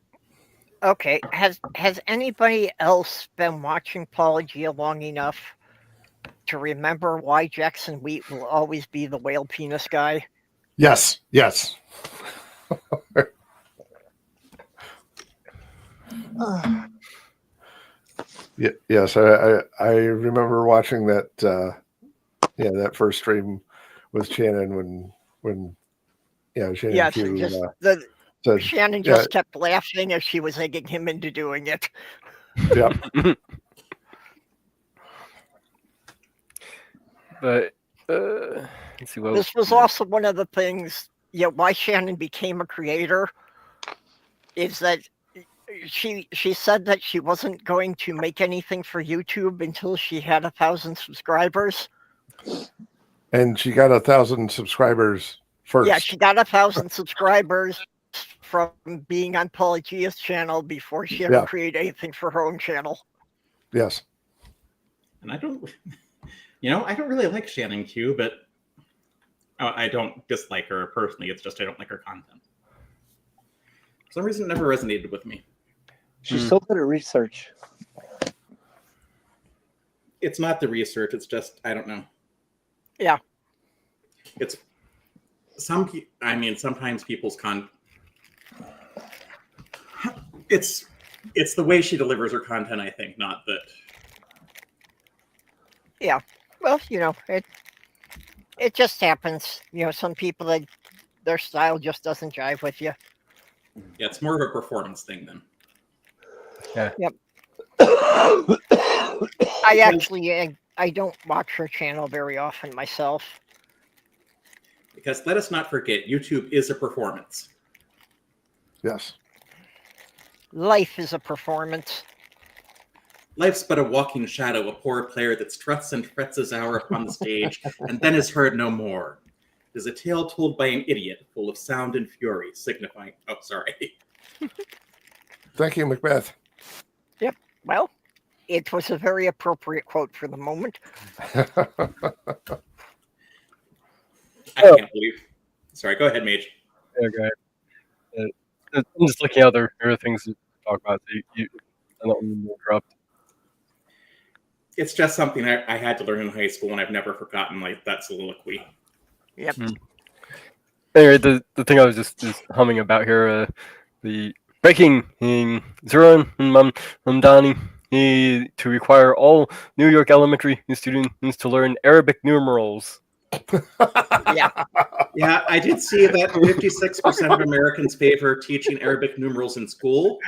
Okay, has anybody else been watching Apologia long enough to remember why Jackson Wheat will always be the whale penis guy? Yes. Yes, I remember watching that that first stream with Shannon when Shannon Yes, Q said, Shannon just kept laughing as she was egging him into doing it. Yep. But let's see what This was also one of the things, why Shannon became a creator is that she said that she wasn't going to make anything for YouTube until she had 1,000 subscribers. And she got 1,000 subscribers first. Yeah, she got 1,000 subscribers from being on Apologia's channel before she ever created anything for her own channel. Yes. And I don't really like Shannon Q, but I don't dislike her personally. It's just I don't like her content. For some reason, it never resonated with me. She's so good at research. It's not the research. It's just, I don't know. Yeah. It's sometimes people's it's the way she delivers her content, I think, not that. Yeah. Well, it just happens. Some people that their style just doesn't jive with you. Yeah, it's more of a performance thing then. Yeah. Yep. I don't watch her channel very often myself. Because let us not forget, YouTube is a performance. Yes. Life is a performance. Life's but a walking shadow, a poor player that struts and frets his hour upon the stage, and then is heard no more. It is a tale told by an idiot, full of sound and fury, signifying... Oh, sorry. Thank you, Macbeth. Yep. Well, it was a very appropriate quote for the moment. I can't believe... Sorry, go ahead, Mage. Okay. I'm just looking at other things to talk about. So I don't want to interrupt. It's just something I had to learn in high school, and I've never forgotten, like, that soliloquy. Yep. Anyway, the thing I was just humming about here, the breaking in Zura and Mamdani to require all New York elementary students to learn Arabic numerals. Yeah. Yeah, I did see that 56% of Americans favor teaching Arabic numerals in school,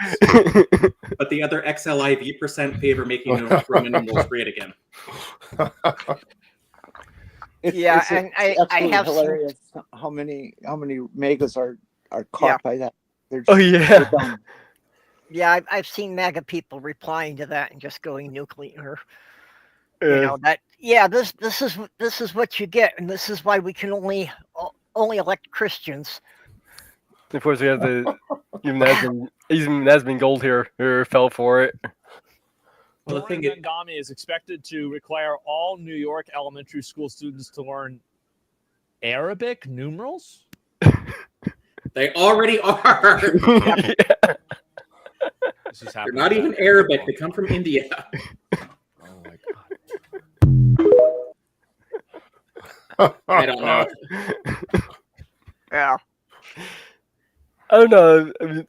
but the other XLIV% favor making Roman numerals great again. I have hilarious how many megas are caught by that. They're just, dumb. Yeah, I've seen MAGA people replying to that and just going nuclear. This is what you get, and this is why we can only elect Christians. Of course, we have even Nasbin Gold here fell for it. Well, the thing Gami is expected to require all New York elementary school students to learn Arabic numerals. They already are. They're not even Arabic. They come from India. Oh my god. I don't know. Yeah. I don't know. I mean, the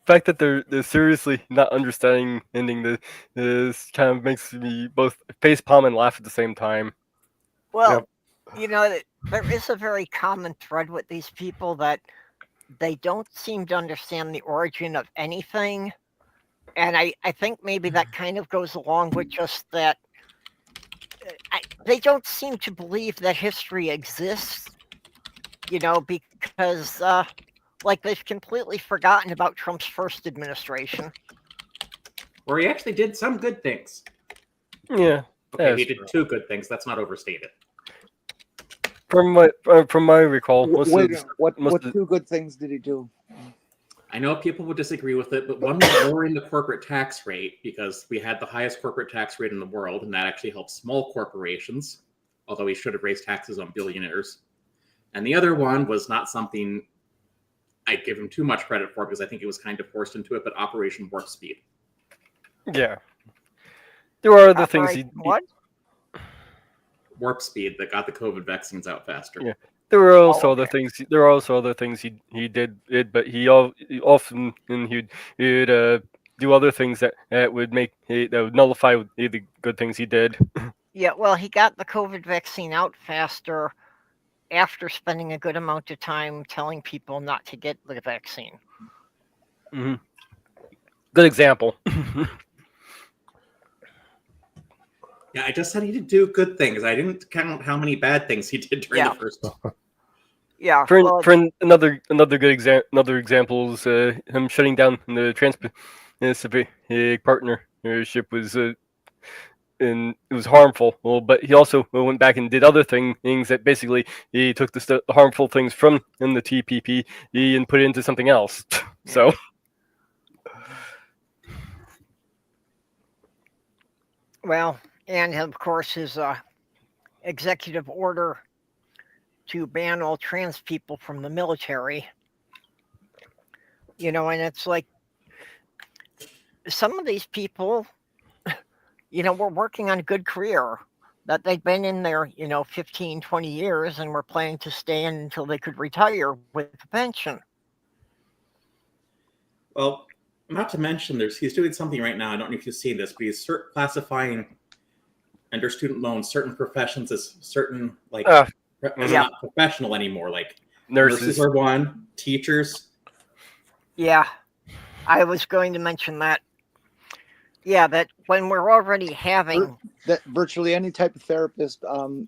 fact that they're seriously not understanding this kind of makes me both facepalm and laugh at the same time. Well, there is a very common thread with these people that they don't seem to understand the origin of anything. And I think maybe that kind of goes along with just that they don't seem to believe that history exists, because they've completely forgotten about Trump's first administration. Where he actually did some good things. Yeah. Okay, he did two good things. That's not overstated. from my recall, What two good things did he do? I know people would disagree with it, but one was lowering the corporate tax rate because we had the highest corporate tax rate in the world, and that actually helps small corporations, although he should have raised taxes on billionaires. And the other one was not something I give him too much credit for because I think he was kind of forced into it, but Operation Warp Speed. Yeah. There are other things he... What? Warp Speed that got the COVID vaccines out faster. Yeah. There were also other things. There are also other things he did, but he often he'd do other things that would nullify the good things he did. Yeah, well, he got the COVID vaccine out faster after spending a good amount of time telling people not to get the vaccine. Mm-hmm. Good example. Yeah, I just said he did do good things. I didn't count how many bad things he did during the first one. Yeah. Another good example is him shutting down the Trans-Pacific partnership was and it was harmful. Well, but he also went back and did other things that basically he took the harmful things from in the TPP and put it into something else. So. Well, and of course his executive order to ban all trans people from the military. And it's like some of these people, were working on a good career that they'd been in there, 15, 20 years and were planning to stay in until they could retire with a pension. Well, not to mention he's doing something right now. I don't know if you've seen this, but he's classifying under student loans certain professions as certain as not professional anymore. Like nurses are one, teachers. Yeah, I was going to mention that. Yeah, that when we're already having that virtually any type of therapist,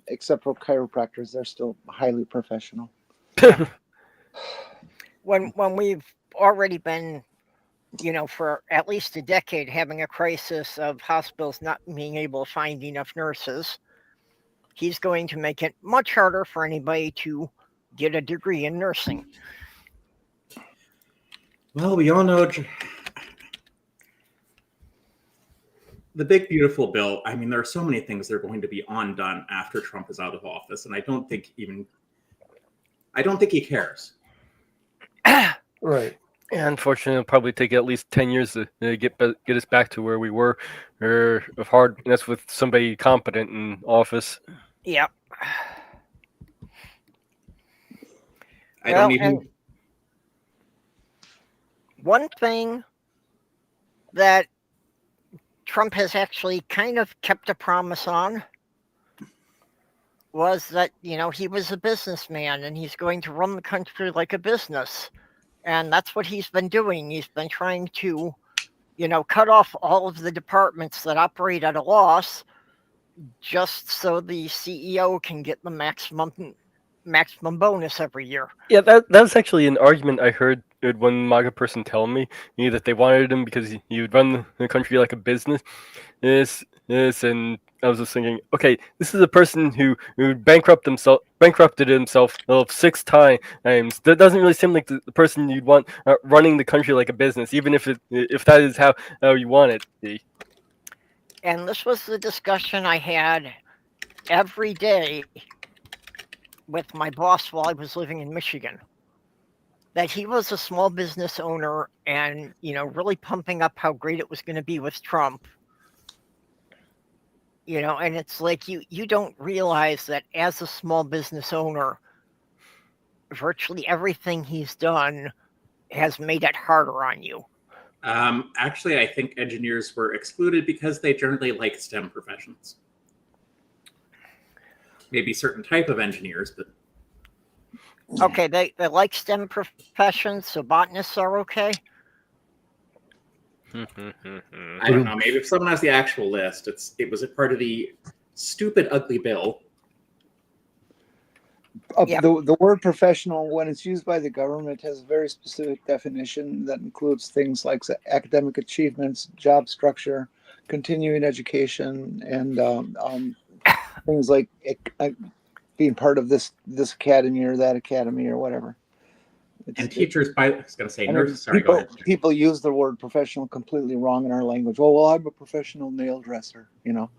except for chiropractors, they're still highly professional. When we've already been, for at least a decade having a crisis of hospitals not being able to find enough nurses, he's going to make it much harder for anybody to get a degree in nursing. Well, we all know the big, beautiful bill. I mean, there are so many things that are going to be undone after Trump is out of office, and I don't think he cares. Right. Unfortunately, it'll probably take at least 10 years to get us back to where we were, and that's with somebody competent in office. Yep. I don't even. One thing that Trump has actually kind of kept a promise on was that, he was a businessman and he's going to run the country like a business. And that's what he's been doing. He's been trying to, cut off all of the departments that operate at a loss just so the CEO can get the maximum bonus every year. Yeah, that was actually an argument I heard one MAGA person tell me that they wanted him because he would run the country like a business. Yes, and I was just thinking, okay, this is a person who bankrupted himself 6 times. That doesn't really seem like the person you'd want running the country like a business, even if that is how you want it to be. And this was the discussion I had every day with my boss while I was living in Michigan. That he was a small business owner and, really pumping up how great it was going to be with Trump. And it's like you don't realize that as a small business owner, virtually everything he's done has made it harder on you. Actually, I think engineers were excluded because they generally like STEM professions. Maybe certain type of engineers, but... Okay, they like STEM professions, so botanists are okay? I don't know. Maybe if someone has the actual list, it was a part of the stupid, ugly bill. The word professional, when it's used by the government, has a very specific definition that includes things like academic achievements, job structure, continuing education, and things like being part of this academy or that academy or whatever. And teachers, I was going to say, I mean, nurses. Sorry, go ahead. people use the word professional completely wrong in our language. Oh, well, I'm a professional nail dresser, you know.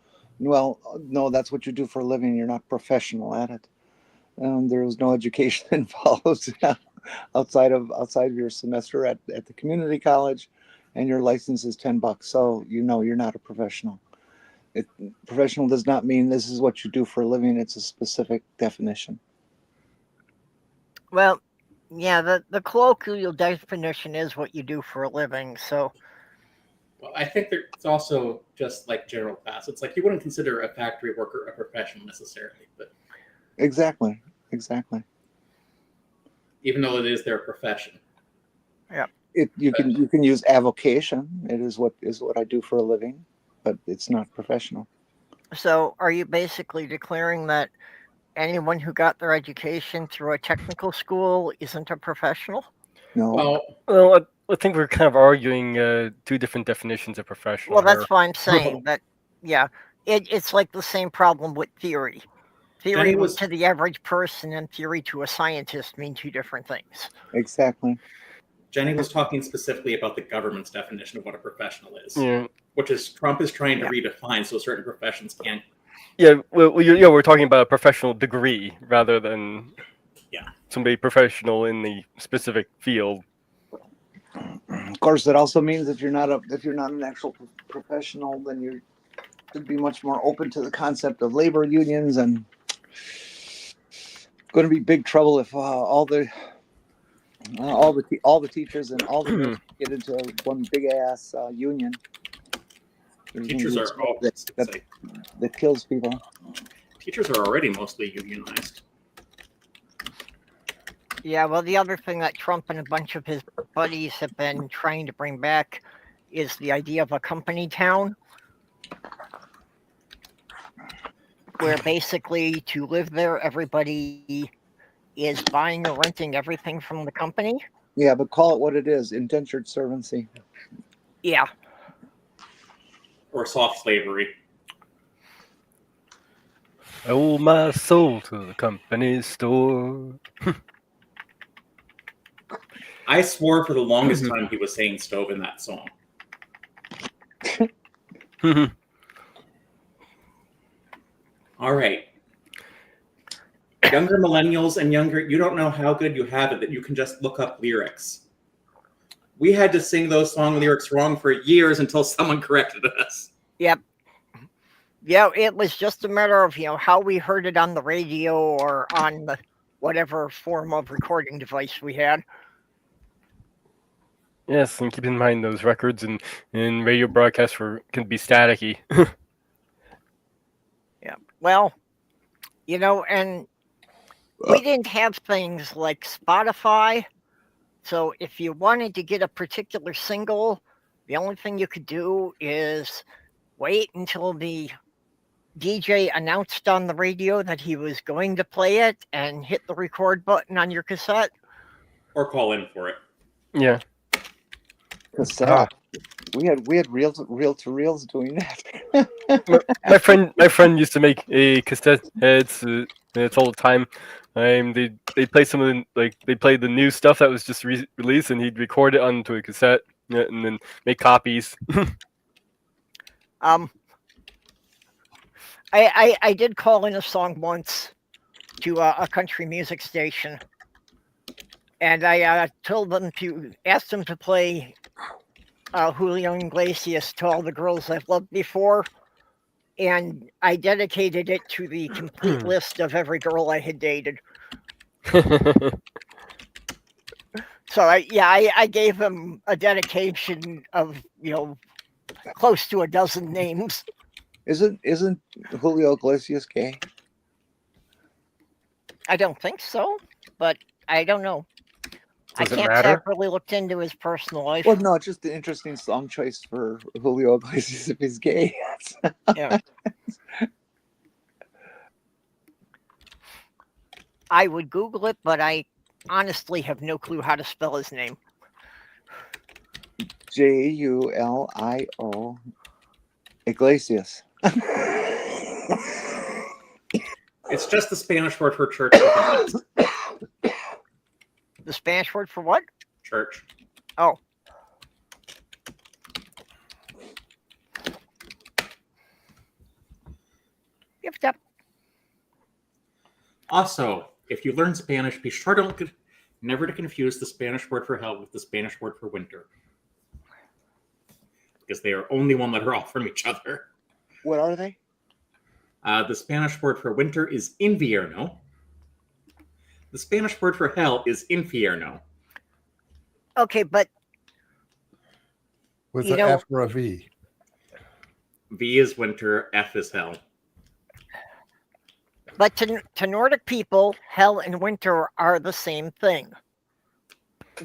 Well, no, that's what you do for a living. You're not professional at it. There was no education involved outside of your semester at the community college, and your license is $10. So you know you're not a professional. Professional does not mean this is what you do for a living. It's a specific definition. Well, yeah, the colloquial definition is what you do for a living. So, well, I think it's also just like general class. It's like you wouldn't consider a factory worker a professional necessarily, but Exactly. even though it is their profession. yeah. You can use avocation. It is what I do for a living, but it's not professional. So, are you basically declaring that anyone who got their education through a technical school isn't a professional? No. Well, I think we're kind of arguing two different definitions of professional. Well, that's here. why I'm saying that. Yeah, it's like the same problem with theory. Theory to the average person and theory to a scientist mean two different things. Exactly. Jenny was talking specifically about the government's definition of what a professional is, which is Trump is trying to redefine so certain professions can't. Yeah, we're talking about a professional degree rather than somebody professional in the specific field. Of course, that also means if you're not an actual professional, then you could be much more open to the concept of labor unions, and going to be big trouble if all the teachers and all the nurses get into one big ass union. Teachers are that kills people. Teachers are already mostly unionized. Yeah, well, the other thing that Trump and a bunch of his buddies have been trying to bring back is the idea of a company town, where basically to live there, everybody is buying or renting everything from the company. Yeah, but call it what it is, indentured servancy. Yeah. Or soft slavery. I owe my soul to the company store. I swore for the longest time he was saying stove in that song. All right. Younger millennials and younger, you don't know how good you have it that you can just look up lyrics. We had to sing those song lyrics wrong for years until someone corrected us. Yep. Yeah, it was just a matter of, how we heard it on the radio or on the whatever form of recording device we had. Yes, and keep in mind those records and radio broadcasts can be staticky. Yeah, well, and we didn't have things like Spotify. So if you wanted to get a particular single, the only thing you could do is wait until the DJ announced on the radio that he was going to play it and hit the record button on your cassette. Or call in for it. Yeah. Cassette. We had reel to reels doing that. my friend used to make a cassette heads. It's all the time. They play some of they played the new stuff that was just released, and he'd record it onto a cassette and then make copies. I did call in a song once to a country music station, and I asked them to play Julio Iglesias, To All the Girls I've Loved Before, and I dedicated it to the complete list of every girl I had dated. So I gave him a dedication of close to a dozen names. Isn't Julio Iglesias gay? I don't think so, but I don't know. Does I can't say I've really looked into his personal life. Well, no, it's just an interesting song choice for Julio Iglesias if he's gay. Yeah. I would Google it, but I honestly have no clue how to spell his name. Julio Iglesias. It's just the Spanish word for church. The Spanish word for what? Church. Oh. Yep. Also, if you learn Spanish, be sure never to confuse the Spanish word for hell with the Spanish word for winter. Because they are only one letter off from each other. What are they? The Spanish word for winter is invierno. The Spanish word for hell is infierno. Okay, but With You an know- F or a V. V is winter, F is hell. But to Nordic people, hell and winter are the same thing.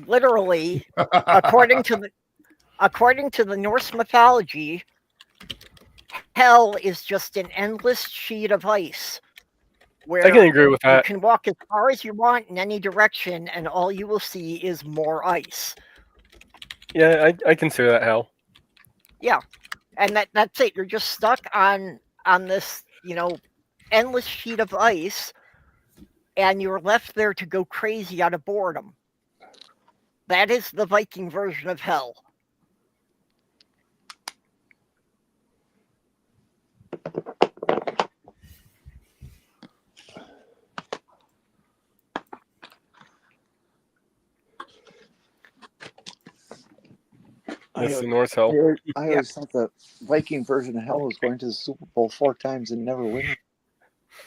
Literally, according to the Norse mythology, hell is just an endless sheet of ice where I can agree with you that. can walk as far as you want in any direction, and all you will see is more ice. Yeah, I consider that hell. Yeah, and that's it. You're just stuck on this, endless sheet of ice, and you're left there to go crazy out of boredom. That is the Viking version of hell. That's the Norse hell. I always thought the Viking version of hell was going to the Super Bowl 4 times and never winning.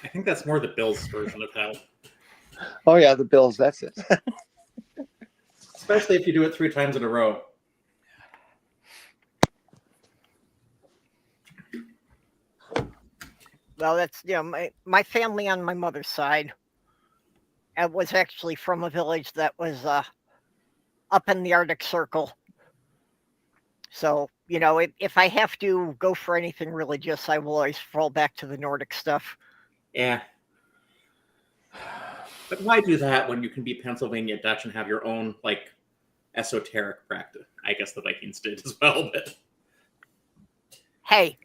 I think that's more the Bills' version of hell. Oh yeah, the Bills. That's it. Especially if you do it 3 times in a row. Well, that's my family on my mother's side. It was actually from a village that was up in the Arctic Circle. So, if I have to go for anything religious, I will always fall back to the Nordic stuff. Yeah. But why do that when you can be Pennsylvania Dutch and have your own, esoteric practice? I guess the Vikings did as well, but... Hey,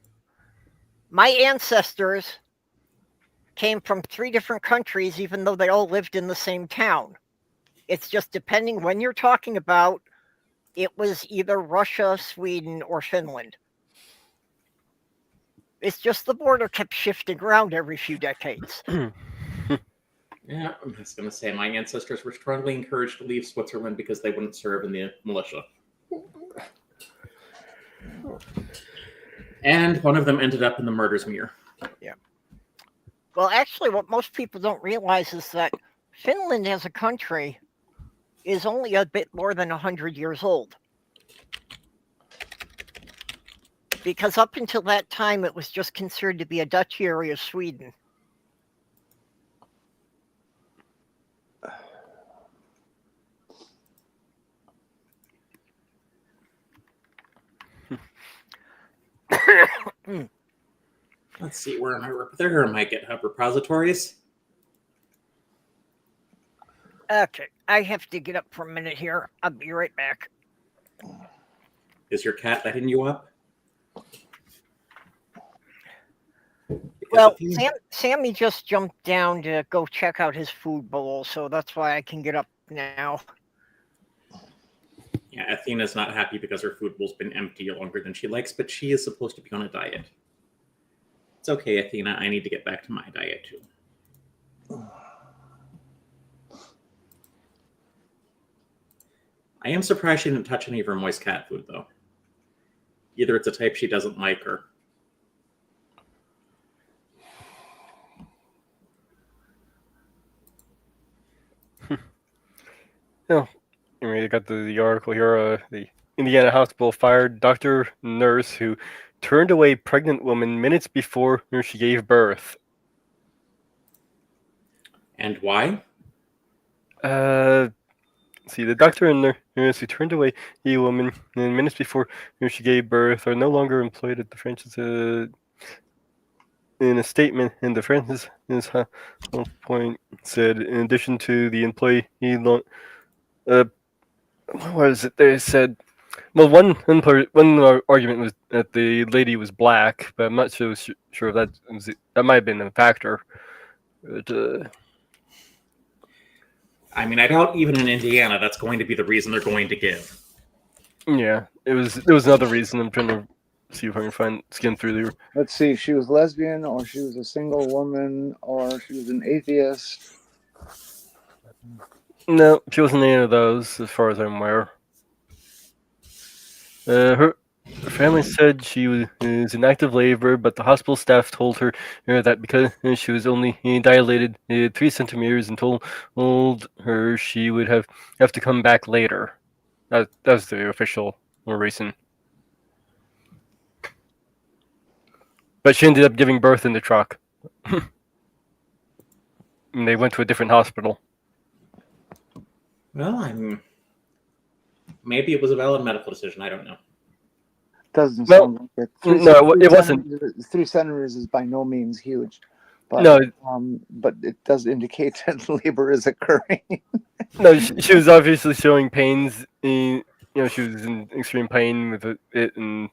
my ancestors came from 3 different countries, even though they all lived in the same town. It's just depending when you're talking about, it was either Russia, Sweden, or Finland. It's just the border kept shifting around every few decades. Yeah, I was going to say, my ancestors were strongly encouraged to leave Switzerland because they wouldn't serve in the militia. And one of them ended up in the Murdersmere. Yeah. Well, actually, what most people don't realize is that Finland as a country is only a bit more than 100 years old. Because up until that time, it was just considered to be a Dutch area of Sweden. Let's see, where am I? There are my GitHub repositories. Okay, I have to get up for a minute here. I'll be right back. Is your cat letting you up? Well, Sammy just jumped down to go check out his food bowl, so that's why I can get up now. Yeah, Athena's not happy because her food bowl's been empty longer than she likes, but she is supposed to be on a diet. It's okay, Athena. I need to get back to my diet, too. I am surprised she didn't touch any of her moist cat food, though. Either it's a type she doesn't like, or... No. Anyway, I got the article here. The Indiana hospital fired doctor nurse who turned away pregnant woman minutes before she gave birth. And why? See, the doctor and nurse who turned away the woman minutes before she gave birth are no longer employed at the Francis. In a statement, the Francis Point said, in addition to the employee, what was it? They said, well, one argument was that the lady was black, but I'm not sure if that might have been a factor. But, I mean, I doubt even in Indiana that's going to be the reason they're going to give. yeah, there was another reason. I'm trying to see if I can skim through there. Let's see. She was lesbian, or she was a single woman, or she was an atheist. No, she wasn't any of those, as far as I'm aware. Her family said she was in active labor, but the hospital staff told her that because she was only dilated 3 centimeters and told her she would have to come back later. That's the official reason. But she ended up giving birth in the truck. And they went to a different hospital. Well, maybe it was a valid medical decision. I don't know. Doesn't Well, sound like it. no, it wasn't. 3 centimeters is by no means huge, but No, but it does indicate that labor is occurring. no, she was obviously showing pains. She was in extreme pain with it, and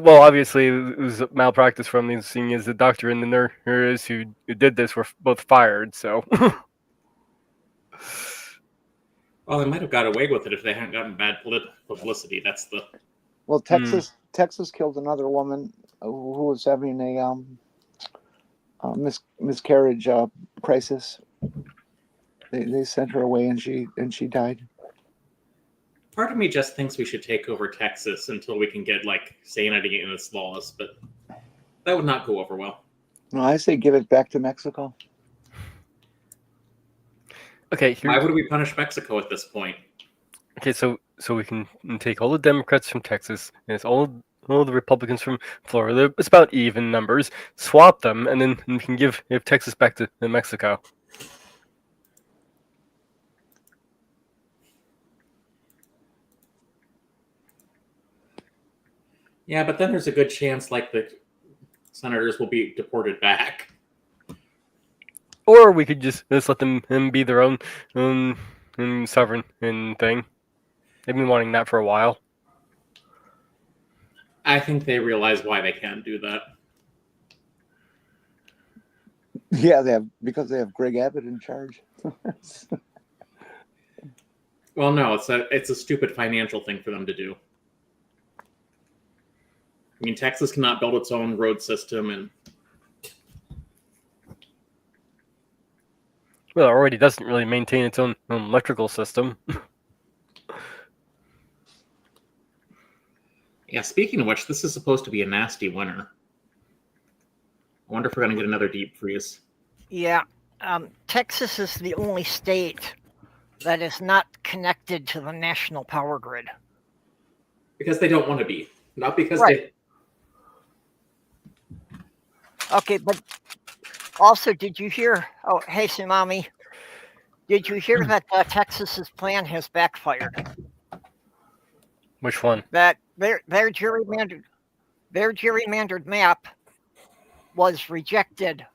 well, obviously it was malpractice from the seeing as the doctor and the nurse who did this were both fired. So. Well, they might have got away with it if they hadn't gotten bad publicity. That's the. Well, Texas killed another woman who was having a miscarriage crisis. They sent her away, and she died. Part of me just thinks we should take over Texas until we can get sanity in its laws, but that would not go over well. No, I say give it back to Mexico. Okay. Why would we punish Mexico at this point? Okay, so we can take all the Democrats from Texas and it's all the Republicans from Florida. It's about even numbers. Swap them, and then we can give Texas back to Mexico. Yeah, but then there's a good chance the senators will be deported back. Or we could just let them be their own sovereign thing. They've been wanting that for a while. I think they realize why they can't do that. Yeah, because they have Greg Abbott in charge. Well, no, it's a stupid financial thing for them to do. I mean, Texas cannot build its own road system, and Well, it already doesn't really maintain its own electrical system. yeah. Speaking of which, this is supposed to be a nasty winter. I wonder if we're going to get another deep freeze. Yeah, Texas is the only state that is not connected to the national power grid. Because they don't want to be. Not because Right. Okay, but also, did you hear? Oh, hey, Tsunami. Did you hear that Texas's plan has backfired? Which one? That their gerrymandered map was rejected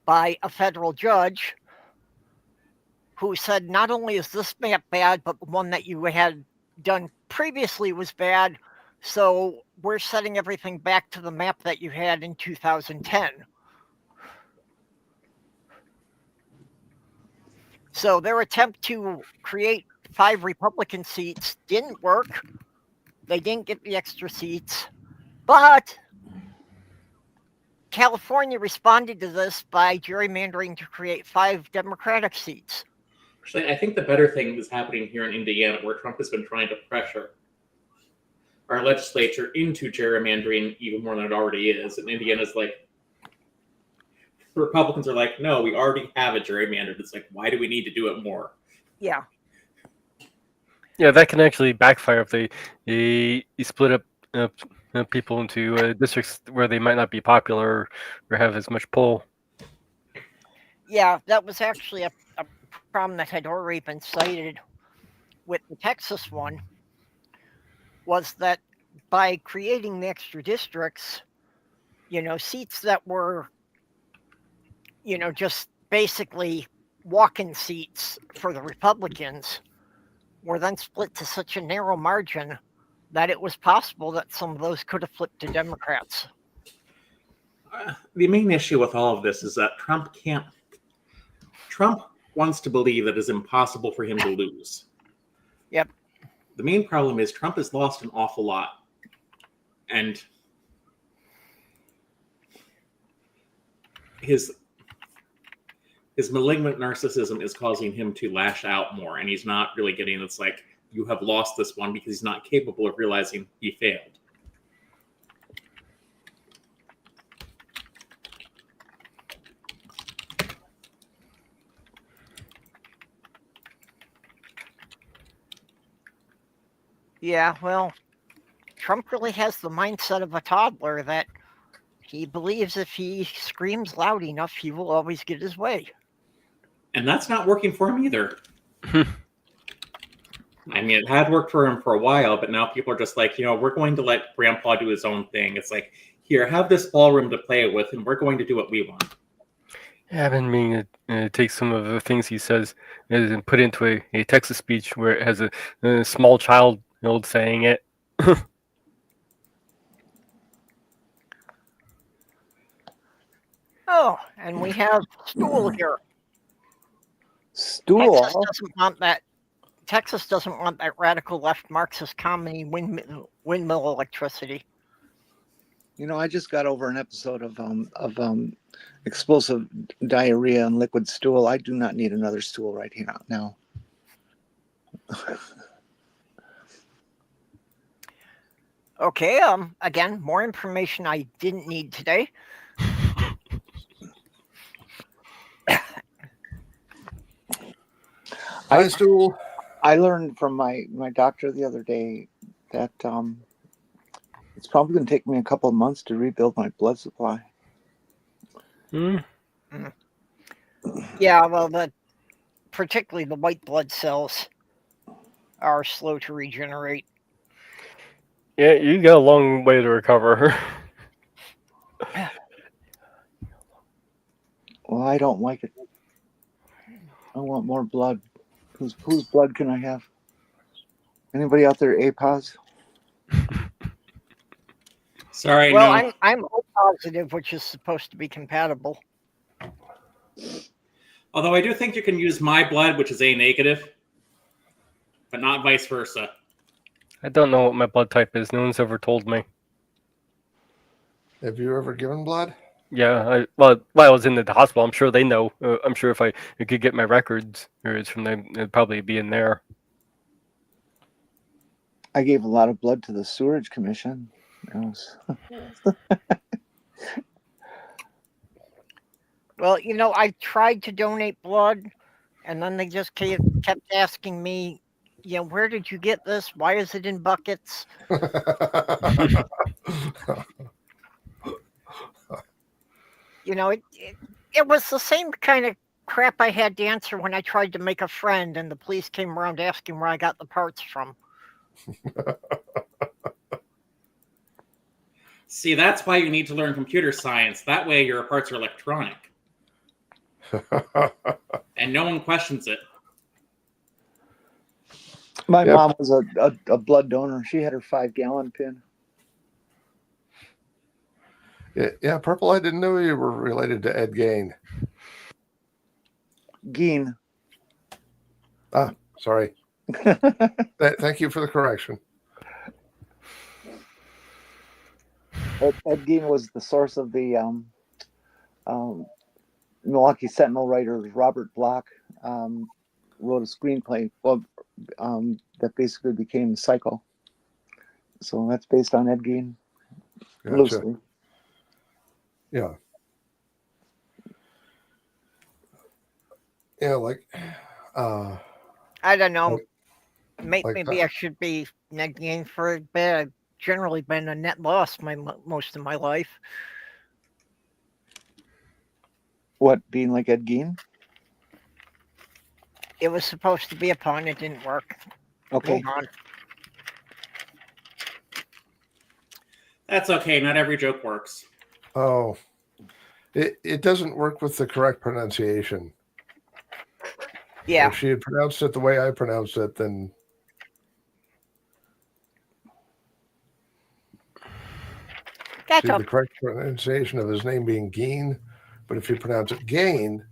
by a federal judge who said not only is this map bad, but the one that you had done previously was bad, so we're setting everything back to the map that you had in 2010. So their attempt to create 5 Republican seats didn't work. They didn't get the extra seats, but California responded to this by gerrymandering to create 5 Democratic seats. Actually, I think the better thing is happening here in Indiana, where Trump has been trying to pressure our legislature into gerrymandering even more than it already is. And Indiana's the Republicans are no, we already have a gerrymandered. It's why do we need to do it more? Yeah. Yeah, that can actually backfire if they split up people into districts where they might not be popular or have as much pull. Yeah, that was actually a problem that had already been cited with the Texas one, was that by creating the extra districts, seats that were, just basically walk-in seats for the Republicans were then split to such a narrow margin that it was possible that some of those could have flipped to Democrats. the main issue with all of this is that Trump wants to believe that it's impossible for him to lose. Yep. The main problem is Trump has lost an awful lot. And his malignant narcissism is causing him to lash out more, and he's not really getting it's like, you have lost this one, because he's not capable of realizing he failed. Yeah, well, Trump really has the mindset of a toddler that he believes if he screams loud enough, he will always get his way. And that's not working for him either. I mean, it had worked for him for a while, but now people are just like, we're going to let Grandpa do his own thing. It's like, here, have this ballroom to play with, and we're going to do what we want. Yeah, I've been meaning to take some of the things he says and put into a Texas speech where it has a small child saying it. Oh, and we have Stool here. Stool. Texas doesn't want that radical left Marxist comedy windmill electricity. I just got over an episode of explosive diarrhea and liquid stool. I do not need another stool right here now. Okay, again, more information I didn't need today. Hi, Stool. I learned from my doctor the other day that it's probably going to take me a couple of months to rebuild my blood supply. Yeah, well, particularly the white blood cells are slow to regenerate. Yeah, you got a long way to recover. Well, I don't like it. I want more blood. Whose blood can I have? Anybody out there APOS? Sorry, well, no. I'm O positive, which is supposed to be compatible. Although I do think you can use my blood, which is A negative, but not vice versa. I don't know what my blood type is. No one's ever told me. Have you ever given blood? Yeah, while I was in the hospital, I'm sure they know. I'm sure if I could get my records from them, it'd probably be in there. I gave a lot of blood to the Sewerage Commission. Well, I tried to donate blood, and then they just kept asking me, where did you get this? Why is it in buckets? It was the same kind of crap I had to answer when I tried to make a friend and the police came around asking where I got the parts from. See, that's why you need to learn computer science. That way your parts are electronic. And no one questions it. My mom was a blood donor. She had her 5-gallon pin. Yeah, Purple, I didn't know you were related to Ed Gain. Geen. Ah, sorry. Thank you for the correction. Ed Gein was the source of the Milwaukee Sentinel writer Robert Bloch wrote a screenplay that basically became Psycho. So that's based on Ed Gein, loosely. Yeah. Yeah, I don't know. Maybe I should be net gain for it, but I've generally been a net loss most of my life. What, being like Ed Gein? It was supposed to be a pun. It didn't work. Okay. Move on. That's okay. Not every joke works. Oh, it doesn't work with the correct pronunciation. Yeah. If she had pronounced it the way I pronounced it, then. That's See, a the correct pronunciation of his name being Geen, but if you pronounce it Gain,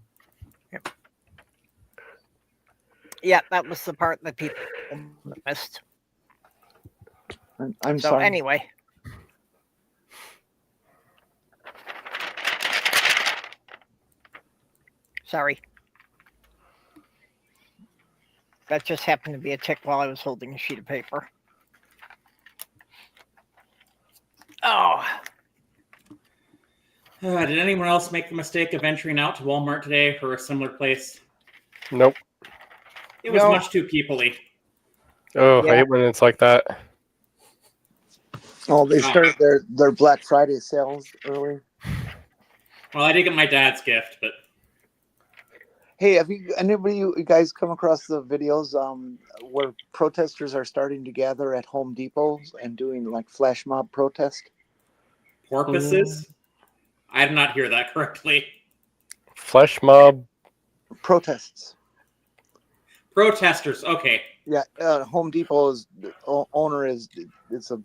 yeah. That was the part that people missed. I'm So sorry. anyway, sorry. That just happened to be a tick while I was holding a sheet of paper. Oh, Did anyone else make the mistake of venturing out to Walmart today or a similar place? Nope. It was No. much too people-y. Oh, Yeah. I hate when it's like that. Oh, they started their Black Friday sales early. Well, I did get my dad's gift, but Hey, have you guys come across the videos where protesters are starting to gather at Home Depot and doing like flash mob protest? porpoises? I did not hear that correctly. Flesh mob. Protests. Protesters, okay. Yeah, Home Depot's owner is a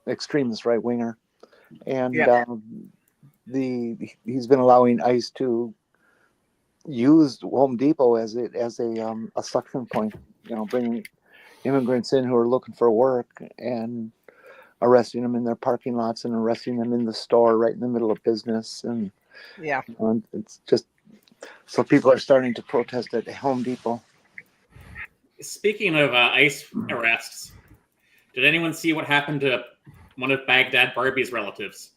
extremist right winger, and Yeah. He's been allowing ICE to use Home Depot as a suction point. You know, bringing immigrants in who are looking for work and arresting them in their parking lots and arresting them in the store right in the middle of business, and yeah. it's just so people are starting to protest at Home Depot. Speaking of ICE arrests, did anyone see what happened to one of Baghdad Barbie's relatives?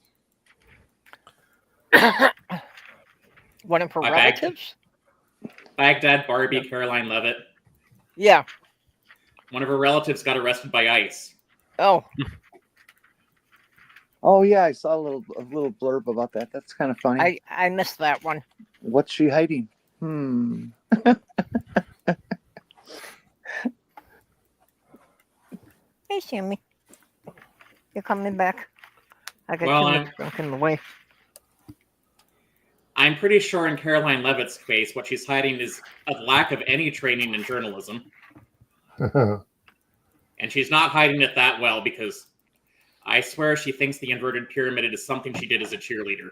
One of her My relatives? Baghdad Barbie, Caroline Levitt. Yeah. One of her relatives got arrested by ICE. Oh, Oh yeah, I saw a little blurb about that. That's kind of funny. I missed that one. What's she hiding? Hey, Sammy. You're coming back. I got Well, too much junk in the way. I'm pretty sure in Caroline Levitt's case, what she's hiding is a lack of any training in journalism. And she's not hiding it that well because I swear she thinks the inverted pyramid is something she did as a cheerleader.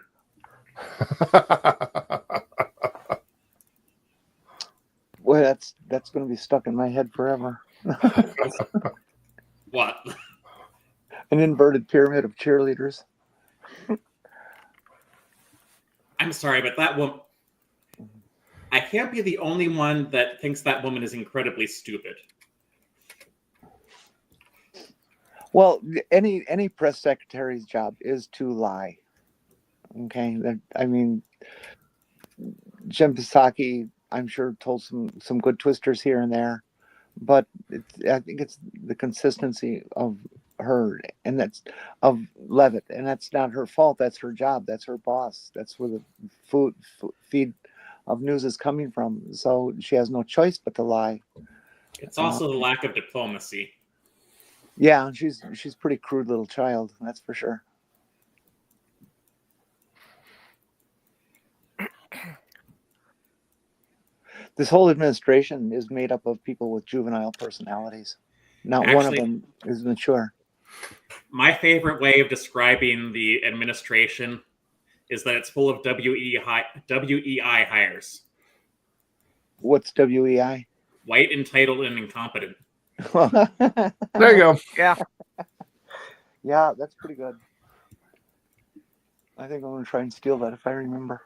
Boy, that's going to be stuck in my head forever. What? An inverted pyramid of cheerleaders. I'm sorry, but that woman... I can't be the only one that thinks that woman is incredibly stupid. Well, any press secretary's job is to lie. Okay, I mean, Jen Psaki, I'm sure, told some good twisters here and there, but I think it's the consistency of her, and that's of Levitt, and that's not her fault. That's her job. That's her boss. That's where the feed of news is coming from. So she has no choice but to lie. It's also the lack of diplomacy. Yeah, she's a pretty crude little child. That's for sure. This whole administration is made up of people with juvenile personalities. Not one of them is mature. My favorite way of describing the administration is that it's full of WEI hires. What's WEI? White, entitled, and incompetent. There you go. Yeah. Yeah, that's pretty good. I think I'm going to try and steal that if I remember.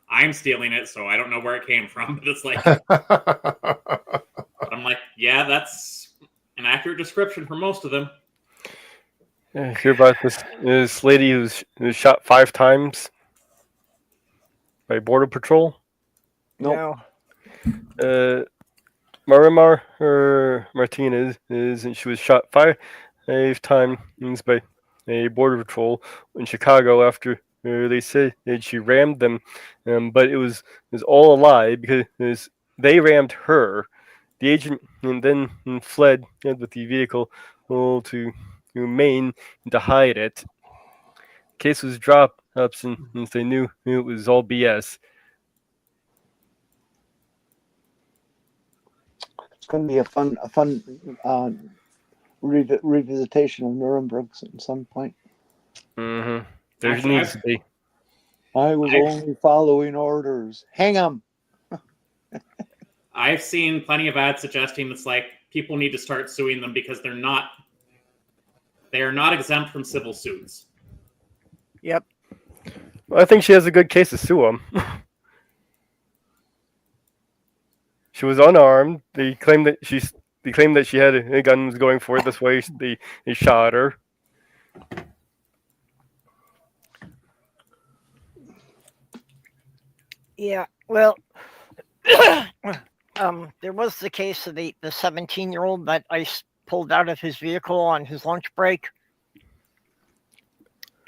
I'm stealing it, so I don't know where it came from, but it's like... I'm like, yeah, that's an accurate description for most of them. Hear about this lady who's shot 5 times by Border Patrol? Nope. No. Marimar Martinez and she was shot 5 times by a Border Patrol in Chicago after they said that she rammed them, but it was all a lie because they rammed her. The agent and then fled with the vehicle to Maine to hide it. The case was dropped since they knew it was all BS. It's going to be a fun revisitation of Nuremberg at some point. Mm-hmm. There Actually, needs to be. I was only following orders. Hang 'em. I've seen plenty of ads suggesting it's like people need to start suing them because they are not exempt from civil suits. Yep. Well, I think she has a good case to sue him. She was unarmed. They claimed that she had a gun and was going for it. This way, they shot her. Yeah. Well, there was the case of the 17-year-old that ICE pulled out of his vehicle on his lunch break,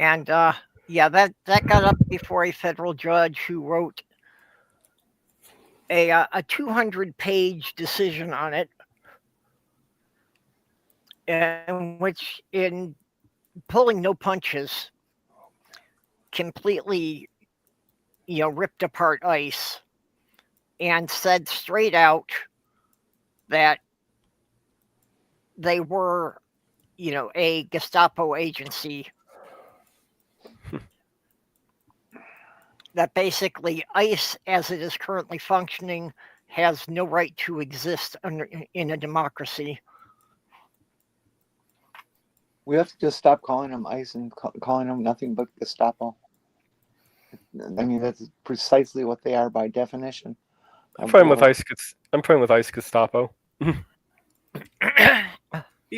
and yeah, that got up before a federal judge who wrote a 200-page decision on it, in which, in pulling no punches, completely, ripped apart ICE and said straight out that they were, a Gestapo agency. That basically ICE, as it is currently functioning, has no right to exist in a democracy. We have to just stop calling them ICE and calling them nothing but Gestapo. I mean, that's precisely what they are by definition. I'm fine with ICE. I'm fine with ICE Gestapo. Be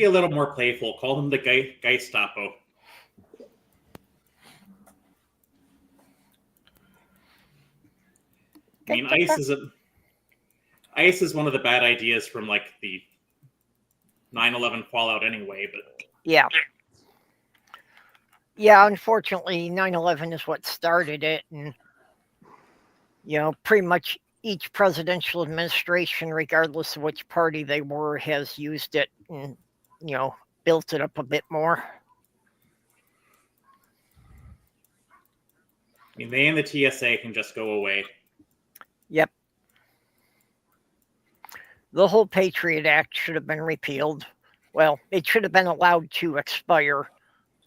a little more playful. Call them the Gestapo. I mean, ICE is one of the bad ideas from like the 9/11 fallout anyway, but yeah, unfortunately 9/11 is what started it, and pretty much each presidential administration, regardless of which party they were, has used it and built it up a bit more. I mean, they and the TSA can just go away. Yep. The whole Patriot Act should have been repealed. Well, it should have been allowed to expire,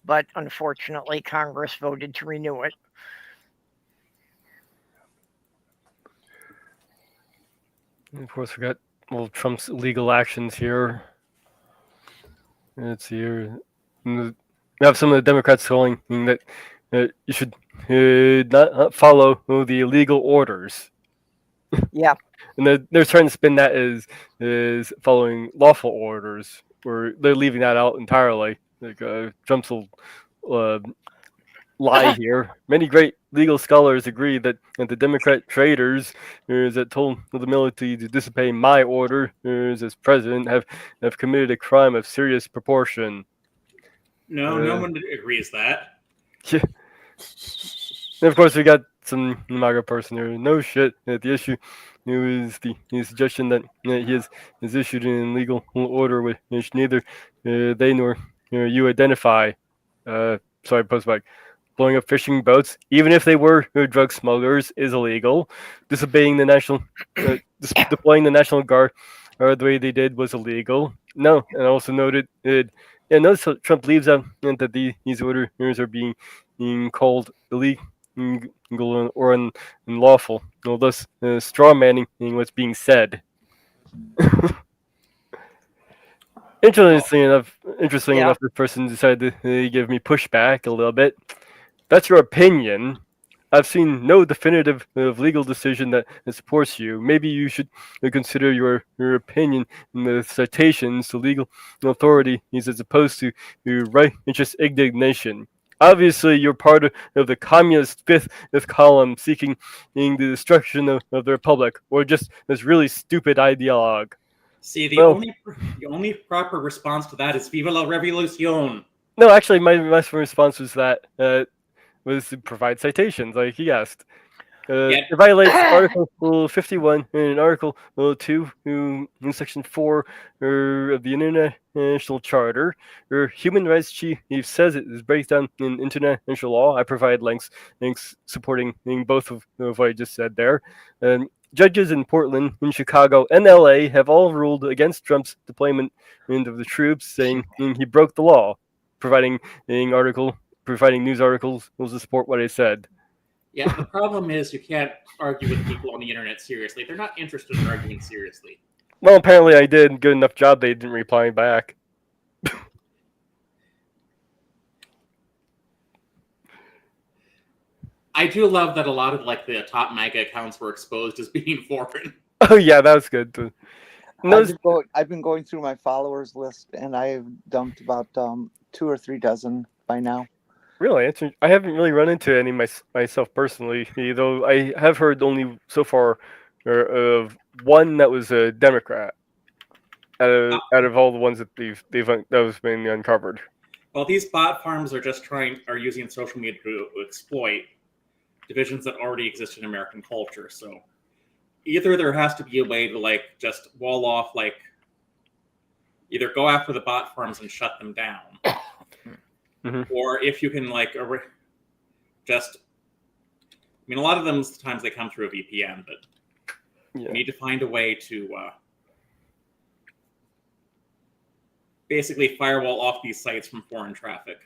but unfortunately, Congress voted to renew it. And of course, we got Trump's legal actions here. Let's see here. We have some of the Democrats calling that you should not follow the illegal orders. Yeah. And they're trying to spin that as following lawful orders, or they're leaving that out entirely. Like Trump's will lie here. Many great legal scholars agree that the Democrat traitors that told the military to disobey my order as president have committed a crime of serious proportion. No, no one agrees that. Yeah. And of course, we got some MAGA person here. No shit. The issue is the suggestion that he has issued an illegal order which neither they nor you identify. So I post back. Blowing up fishing boats, even if they were drug smugglers, is illegal. Disobeying the national, deploying the National Guard, the way they did was illegal. No, and I also noted notice Trump leaves out that these orders are being called illegal or unlawful, thus straw manning what's being said. Interestingly enough, this person decided to give me pushback a little bit. That's your opinion. I've seen no definitive legal decision that supports you. Maybe you should consider your opinion in the citations to legal authority as opposed to your righteous indignation. Obviously, you're part of the communist fifth column seeking the destruction of the republic, or just this really stupid ideologue. See, the only proper response to that is "Viva la Revolución." No, actually, my response was that was to provide citations, like he asked. It violates Article 51 and Article 2 in Section 4 of the International Charter. Human Rights Chief says it is based on international law. I provide links supporting both of what I just said there. Judges in Portland, in Chicago, and LA have all ruled against Trump's deployment of the troops, saying he broke the law, providing news articles to support what I said. Yeah, the problem is you can't argue with people on the internet seriously. They're not interested in arguing seriously. Well, apparently I did a good enough job they didn't reply back. I do love that a lot of like the top MAGA accounts were exposed as being foreign. Oh yeah, that was good. And those, I've been going through my followers list, and I've dumped about 2 or 3 dozen by now. really, I haven't really run into any myself personally, though I have heard only so far of one that was a Democrat out of all the ones that that was been uncovered. Well, these bot farms are using social media to exploit divisions that already exist in American culture. So either there has to be a way to like just wall off, like either go after the bot farms and shut them down, or if you can like just, I mean, a lot of them times they come through a VPN, but you need to find a way to basically firewall off these sites from foreign traffic.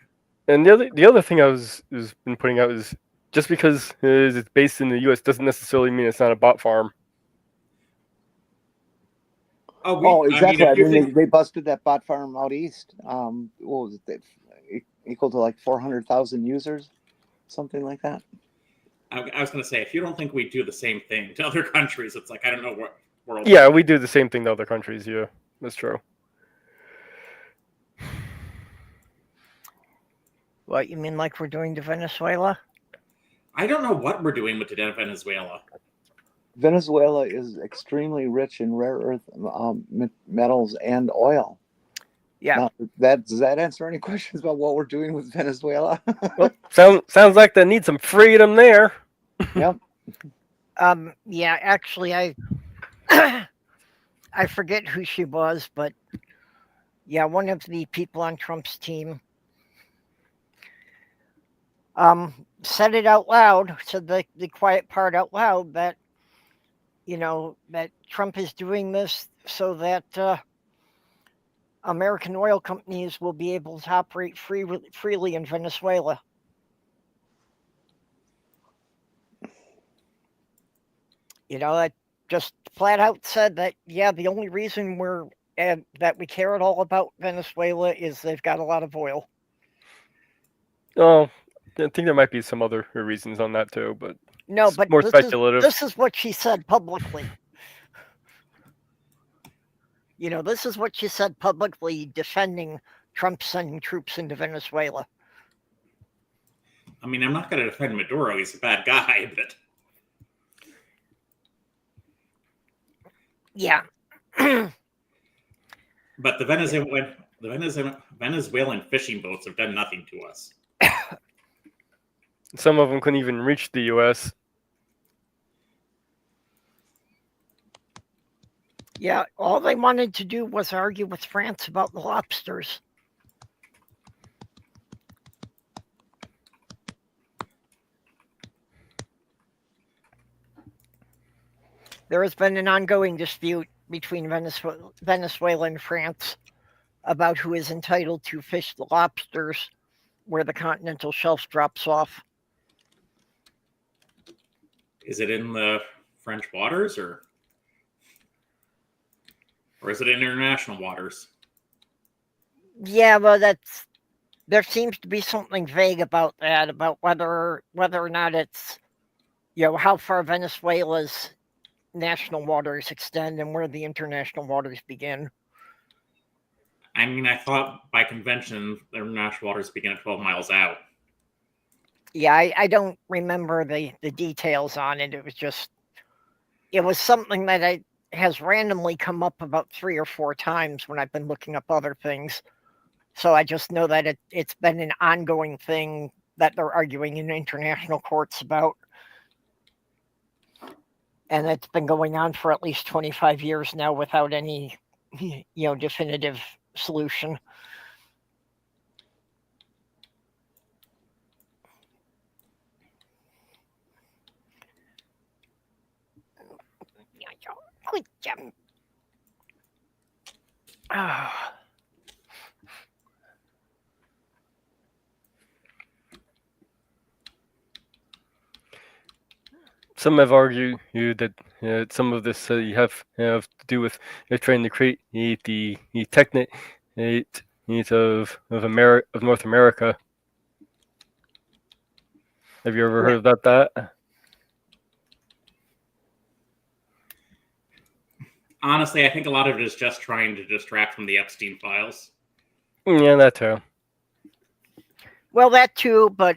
And the other thing I was been putting out is just because it's based in the U.S. doesn't necessarily mean it's not a bot farm. Exactly. I mean, they busted that bot farm out east. What was it? Equal to like 400,000 users, something like that. I was going to say, if you don't think we do the same thing to other countries, it's like I don't know what world. Yeah, we do the same thing to other countries. Yeah, that's true. What, you mean like we're doing to Venezuela? I don't know what we're doing with Venezuela. Venezuela is extremely rich in rare earth metals and oil. Yeah. Now, does that answer any questions about what we're doing with Venezuela? Well, sounds like they need some freedom there. Yep. Yeah, actually, I forget who she was, but yeah, one of the people on Trump's team said it out loud, said the quiet part out loud, that, you know, that Trump is doing this so that American oil companies will be able to operate freely in Venezuela. You know, that just flat out said that, yeah, the only reason that we care at all about Venezuela is they've got a lot of oil. Oh, I think there might be some other reasons on that too, but no, but more speculative. This is what she said publicly. You know, this is what she said publicly, defending Trump sending troops into Venezuela. I mean, I'm not going to defend Maduro; he's a bad guy, but yeah. But the Venezuelan fishing boats have done nothing to us. Some of them couldn't even reach the U.S. Yeah, all they wanted to do was argue with France about the lobsters. There has been an ongoing dispute between Venezuela and France about who is entitled to fish the lobsters where the continental shelf drops off. Is it in the French waters or is it in international waters? Yeah, well, there seems to be something vague about that, about whether or not it's, you know, how far Venezuela's national waters extend and where the international waters begin. I mean, I thought by convention, the international waters begin at 12 miles out. Yeah, I don't remember the details on it. It was something that has randomly come up about 3 or 4 times when I've been looking up other things. So I just know that it's been an ongoing thing that they're arguing in international courts about. And it's been going on for at least 25 years now without any, you know, definitive solution. Quit jumping. Ah. Some have argued that some of this have to do with trying to create the technate of North America. Have you ever heard about that? Honestly, I think a lot of it is just trying to distract from the Epstein files. Yeah, that too. Well, that too, but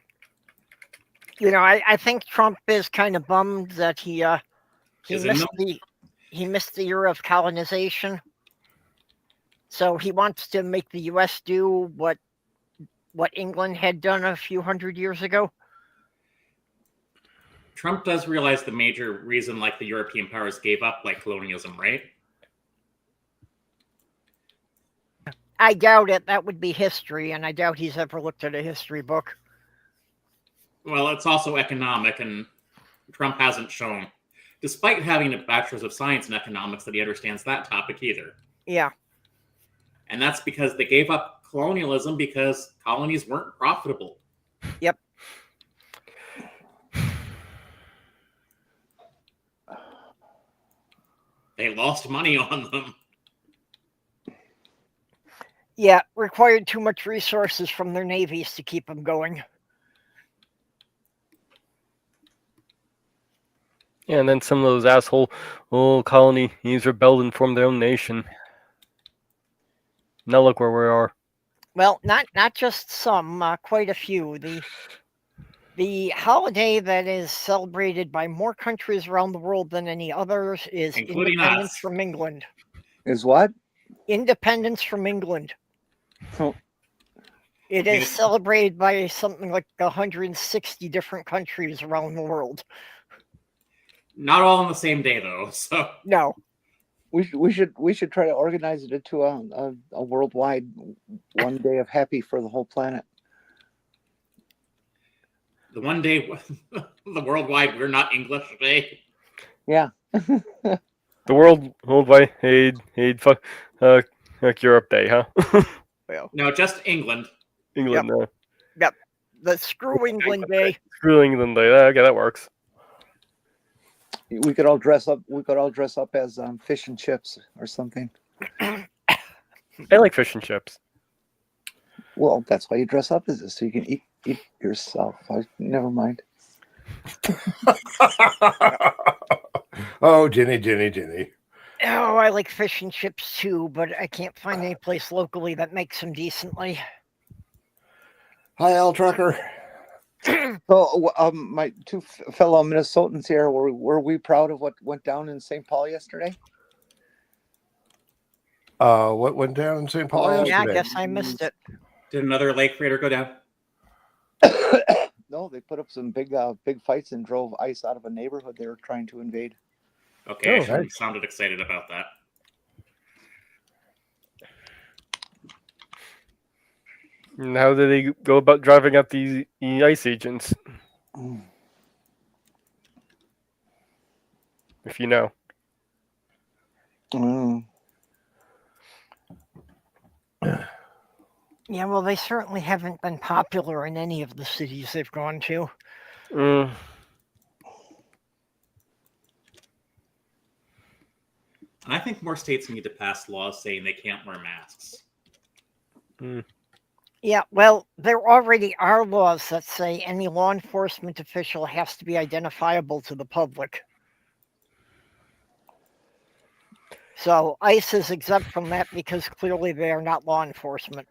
I think Trump is kind of bummed that he Is in them? missed the era of colonization. So he wants to make the U.S. do what England had done a few hundred years ago. Trump does realize the major reason, like, the European powers gave up, like, colonialism, right? I doubt it. That would be history, and I doubt he's ever looked at a history book. Well, it's also economic, and Trump hasn't shown, despite having a bachelor's of science in economics, that he understands that topic either. Yeah. And that's because they gave up colonialism because colonies weren't profitable. Yep. They lost money on them. Yeah, required too much resources from their navies to keep them going. Yeah, and then some of those asshole colonies rebelled and formed their own nation. Now look where we are. Well, not just some, quite a few. The holiday that is celebrated by more countries around the world than any others is Including Independence us. from England. Is what? Independence from England. Oh. It is celebrated by something like 160 different countries around the world. Not all on the same day, though. So No. We should try to organize it into a worldwide one day of happy for the whole planet. the one day, the worldwide, we're not English Day. Yeah. The worldwide fuck Europe Day, huh? Well, No, just England. England, yep. The Screw England Day. Screw England Day. Okay, that works. We could all dress up. We could all dress up as fish and chips or something. I like fish and chips. Well, that's why you dress up as this, so you can eat yourself. Never mind. Oh, Jenny. Oh, I like fish and chips too, but I can't find any place locally that makes them decently. Hi, Al Trucker. So, my two fellow Minnesotans here, were we proud of what went down in St. Paul yesterday? What went down in St. Paul yesterday? Yeah, I guess I missed it. Did another lake crater go down? No, they put up some big fights and drove ice out of a neighborhood they were trying to invade. Okay, I Oh, shouldn't have nice. sounded excited about that. And how did they go about driving out the ice agents? If you know. Mm. Yeah, well, they certainly haven't been popular in any of the cities they've gone to. Mm. And I think more states need to pass laws saying they can't wear masks. Mm. Yeah, well, there already are laws that say any law enforcement official has to be identifiable to the public. So ICE is exempt from that because clearly they are not law enforcement.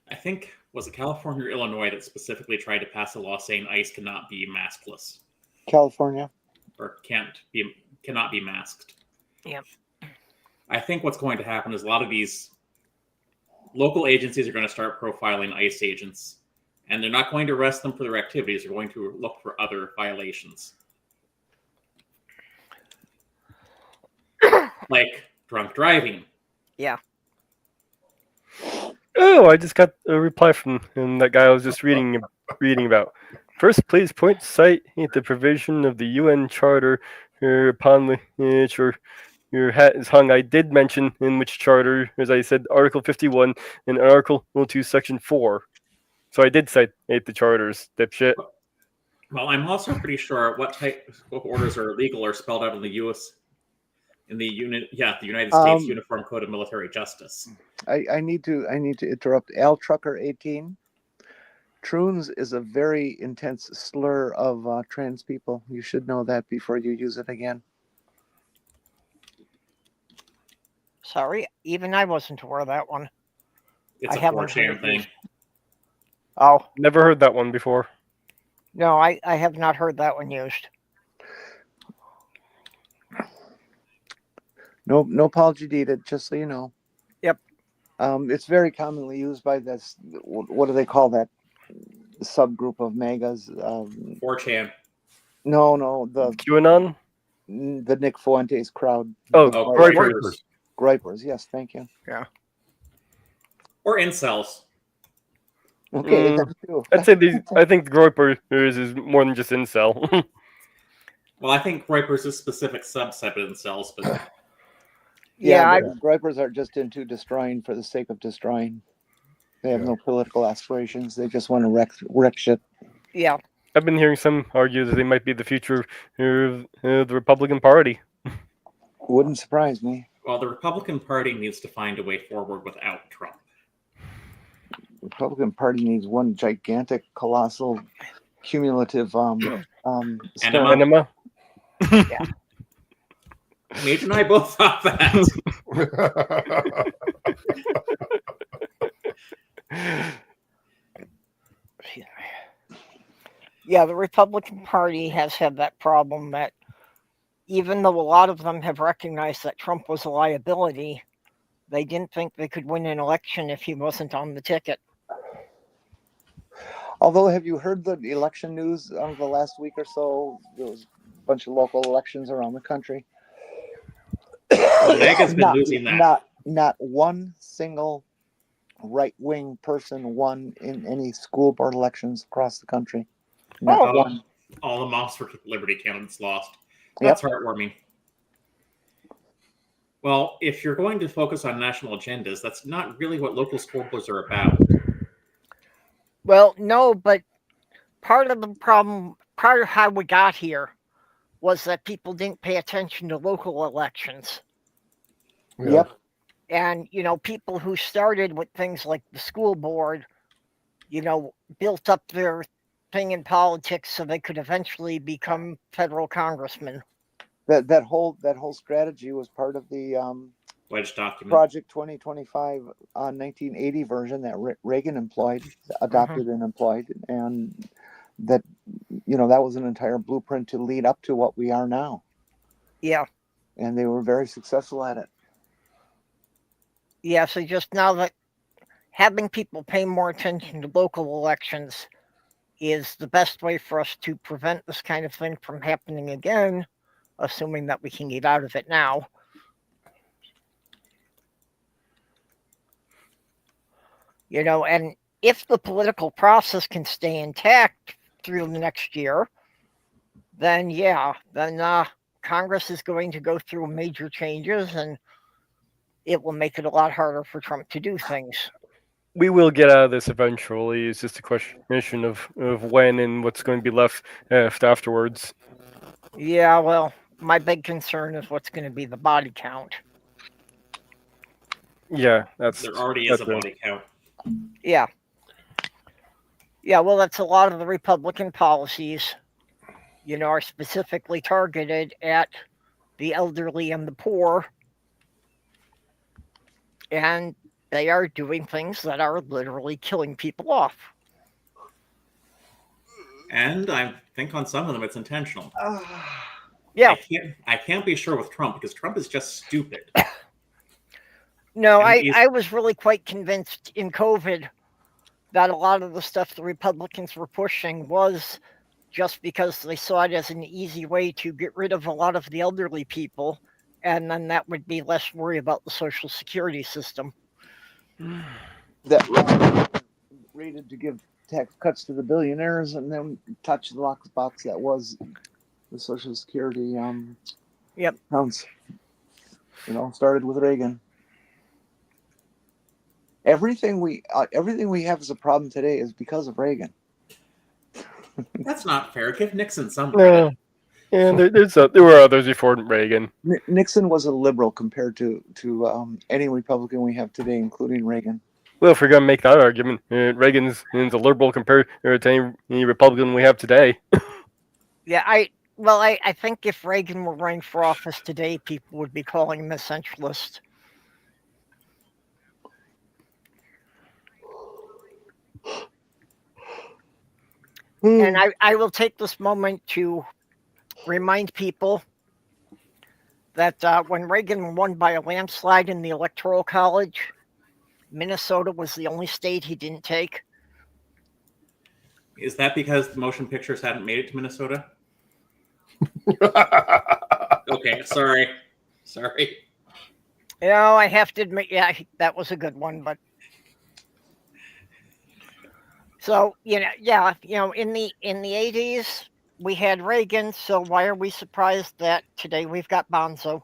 I think, was it California or Illinois that specifically tried to pass a law saying ICE cannot be maskless? California. Or cannot be masked. Yep. I think what's going to happen is a lot of these local agencies are going to start profiling ICE agents, and they're not going to arrest them for their activities. They're going to look for other violations. Like drunk driving. Yeah. Oh, No, I just got a reply from that guy I was just reading about. First, please point cite the provision of the UN Charter upon which your hat is hung. I did mention in which charter, as I said, Article 51 and Article 2, Section 4. So I did cite the charters, dipshit. Well, I'm also pretty sure what type of orders are illegal are spelled out in the the United States Uniform Code of Military Justice. I need to interrupt. Al Trucker 18. Troons is a very intense slur of trans people. You should know that before you use it again. Sorry, even I wasn't aware of that one. It's I a haven't 4chan heard it thing. used. Oh, Never heard that one before. no, I have not heard that one used. No apology needed, just so you know. Yep. It's very commonly used by this, what do they call that subgroup of megas? 4chan. No, QAnon? the Nick Fuentes crowd. Oh, Oh, Gripers. gripers. Gripers, yes, thank you. Or incels. Okay, that too. I'd say I think Gripers is more than just incel. Well, I think gripers is a specific subset of incels, but Yeah, Gripers are just into destroying for the sake of destroying. They have no political aspirations. They just want to wreck shit. yeah. I've been hearing some argue that they might be the future of the Republican Party. Wouldn't surprise me. well, the Republican Party needs to find a way forward without Trump. Republican Party needs one gigantic, colossal, cumulative Enema. Enema? Mage and I both thought that. Yeah, the Republican Party has had that problem that even though a lot of them have recognized that Trump was a liability, they didn't think they could win an election if he wasn't on the ticket. Although, have you heard the election news of the last week or so? There was a bunch of local elections around the country. MAGA's been losing that. Not one single right-wing person won in any school board elections across the country. Not one. All the Moms for Liberty candidates lost. That's heartwarming. Well, if you're going to focus on national agendas, that's not really what local school boards are about. Well, no, but part of the problem, part of how we got here, was that people didn't pay attention to local elections. Yeah. And, people who started with things like the school board, built up their thing in politics so they could eventually become federal congressmen. That whole strategy was part of the Wedge document. Project 2025 1980 version that Reagan adopted and employed, and that that was an entire blueprint to lead up to what we are now. Yeah. And they were very successful at it. Yeah, so just now that having people pay more attention to local elections is the best way for us to prevent this kind of thing from happening again, assuming that we can get out of it now. And if the political process can stay intact through the next year, then Congress is going to go through major changes, and it will make it a lot harder for Trump to do things. We will get out of this eventually. It's just a question of when and what's going to be left afterwards. Yeah, well, my big concern is what's going to be the body count. Yeah, There already is a body count. Yeah. Yeah, well, that's a lot of the Republican policies, are specifically targeted at the elderly and the poor. And they are doing things that are literally killing people off. And I think on some of them it's intentional. Yeah. I can't be sure with Trump because Trump is just stupid. No, I was really quite convinced in COVID that a lot of the stuff the Republicans were pushing was just because they saw it as an easy way to get rid of a lot of the elderly people, and then that would be less worry about the Social Security system. that rated to give tax cuts to the billionaires, and then touch the lockbox that was the Social Security Yep. accounts. Started with Reagan. Everything we have as a problem today is because of Reagan. That's not fair. Give Nixon some credit. Yeah, there were others before Reagan. Nixon was a liberal compared to any Republican we have today, including Reagan. Well, if we're gonna make that argument, Reagan's a liberal compared to any Republican we have today. Yeah, I think if Reagan were running for office today, people would be calling him a centralist. And I will take this moment to remind people that when Reagan won by a landslide in the Electoral College, Minnesota was the only state he didn't take. Is that because the motion pictures hadn't made it to Minnesota? Okay, sorry. I have to admit, yeah, that was a good one, but so in the 80s we had Reagan, so why are we surprised that today we've got Bonzo?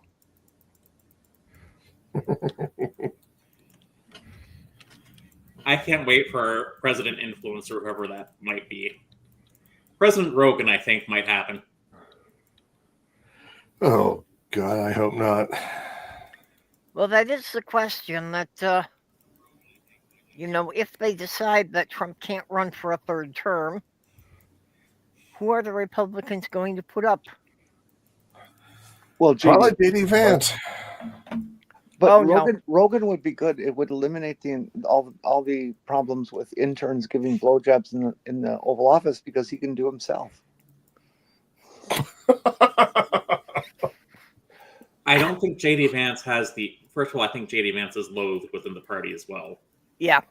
I can't wait for President Influencer, whoever that might be. President Rogan, I think, might happen. Oh, God, I hope not. Well, that is the question that, if they decide that Trump can't run for a third term, who are the Republicans going to put up? Well, Probably J.D. Vance. But Rogan would be good. It would eliminate all the problems with interns giving blowjobs in the Oval Office because he can do himself. I don't think J.D. Vance has the... First of all, I think J.D. Vance is loathed within the party as well. Yeah.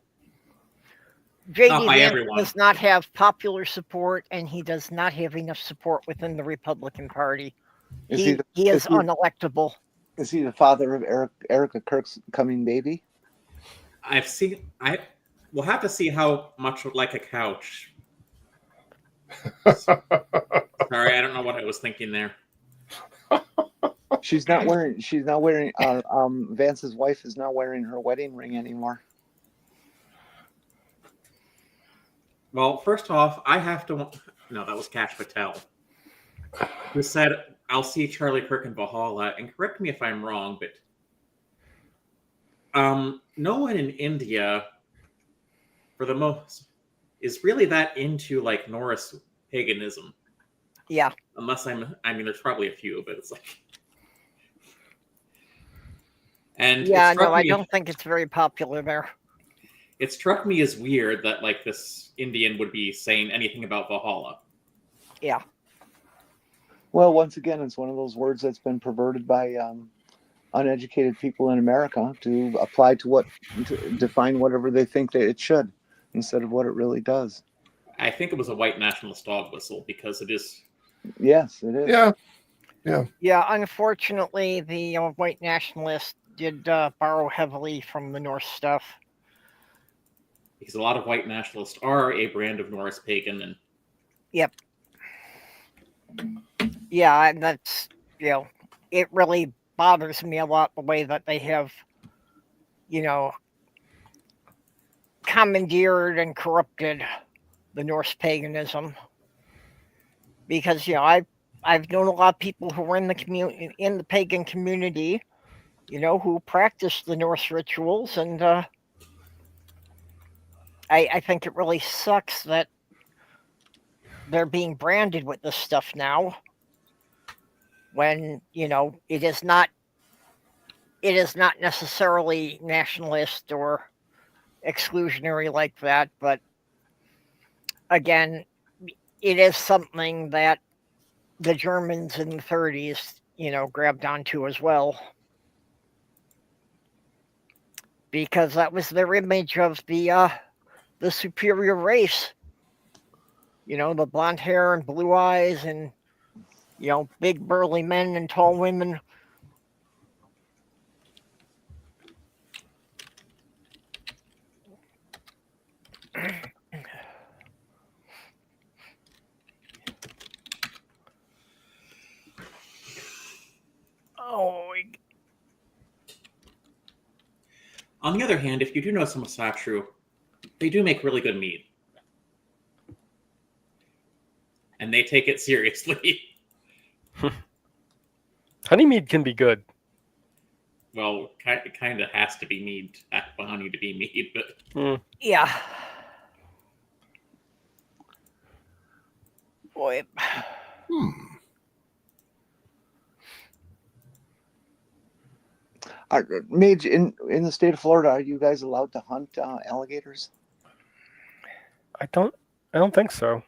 J.D. Not by Vance everyone. does not have popular support, and he does not have enough support within the Republican Party. He is unelectable. Is he the father of Erica Kirk's coming baby? We'll have to see how much like a couch. Sorry, I don't know what I was thinking there. She's not wearing. Vance's wife is not wearing her wedding ring anymore. Well, first off, I have to. No, that was Kash Patel, who said, "I'll see Charlie Kirk in Valhalla." And correct me if I'm wrong, but no one in India, for the most, is really that into like Norse paganism. Yeah. Unless there's probably a few, but it's like. And yeah, no, I don't think it's very popular there. It struck me as weird that like this Indian would be saying anything about Valhalla. Yeah. Well, once again, it's one of those words that's been perverted by uneducated people in America to apply to define whatever they think that it should, instead of what it really does. I think it was a white nationalist dog whistle because it is. Yes, it is. Yeah. Unfortunately, the white nationalists did borrow heavily from the Norse stuff. Because a lot of white nationalists are a brand of Norse pagan, and. Yep. Yeah, and that's it really bothers me a lot the way that they have, commandeered and corrupted the Norse paganism. Because I've known a lot of people who were in the pagan community, who practice the Norse rituals, and I think it really sucks that they're being branded with this stuff now, when it is not necessarily nationalist or exclusionary like that, but again, it is something that the Germans in the 30s, grabbed onto as well. Because that was their image of the superior race. The blonde hair and blue eyes and, big burly men and tall women. On the other hand, if you do know some Masatru, they do make really good mead. And they take it seriously. Honey mead can be good. Well, it kind of has to be mead, honey to be mead, but Yeah. Boy. Mage, in the state of Florida, are you guys allowed to hunt alligators? I don't think so.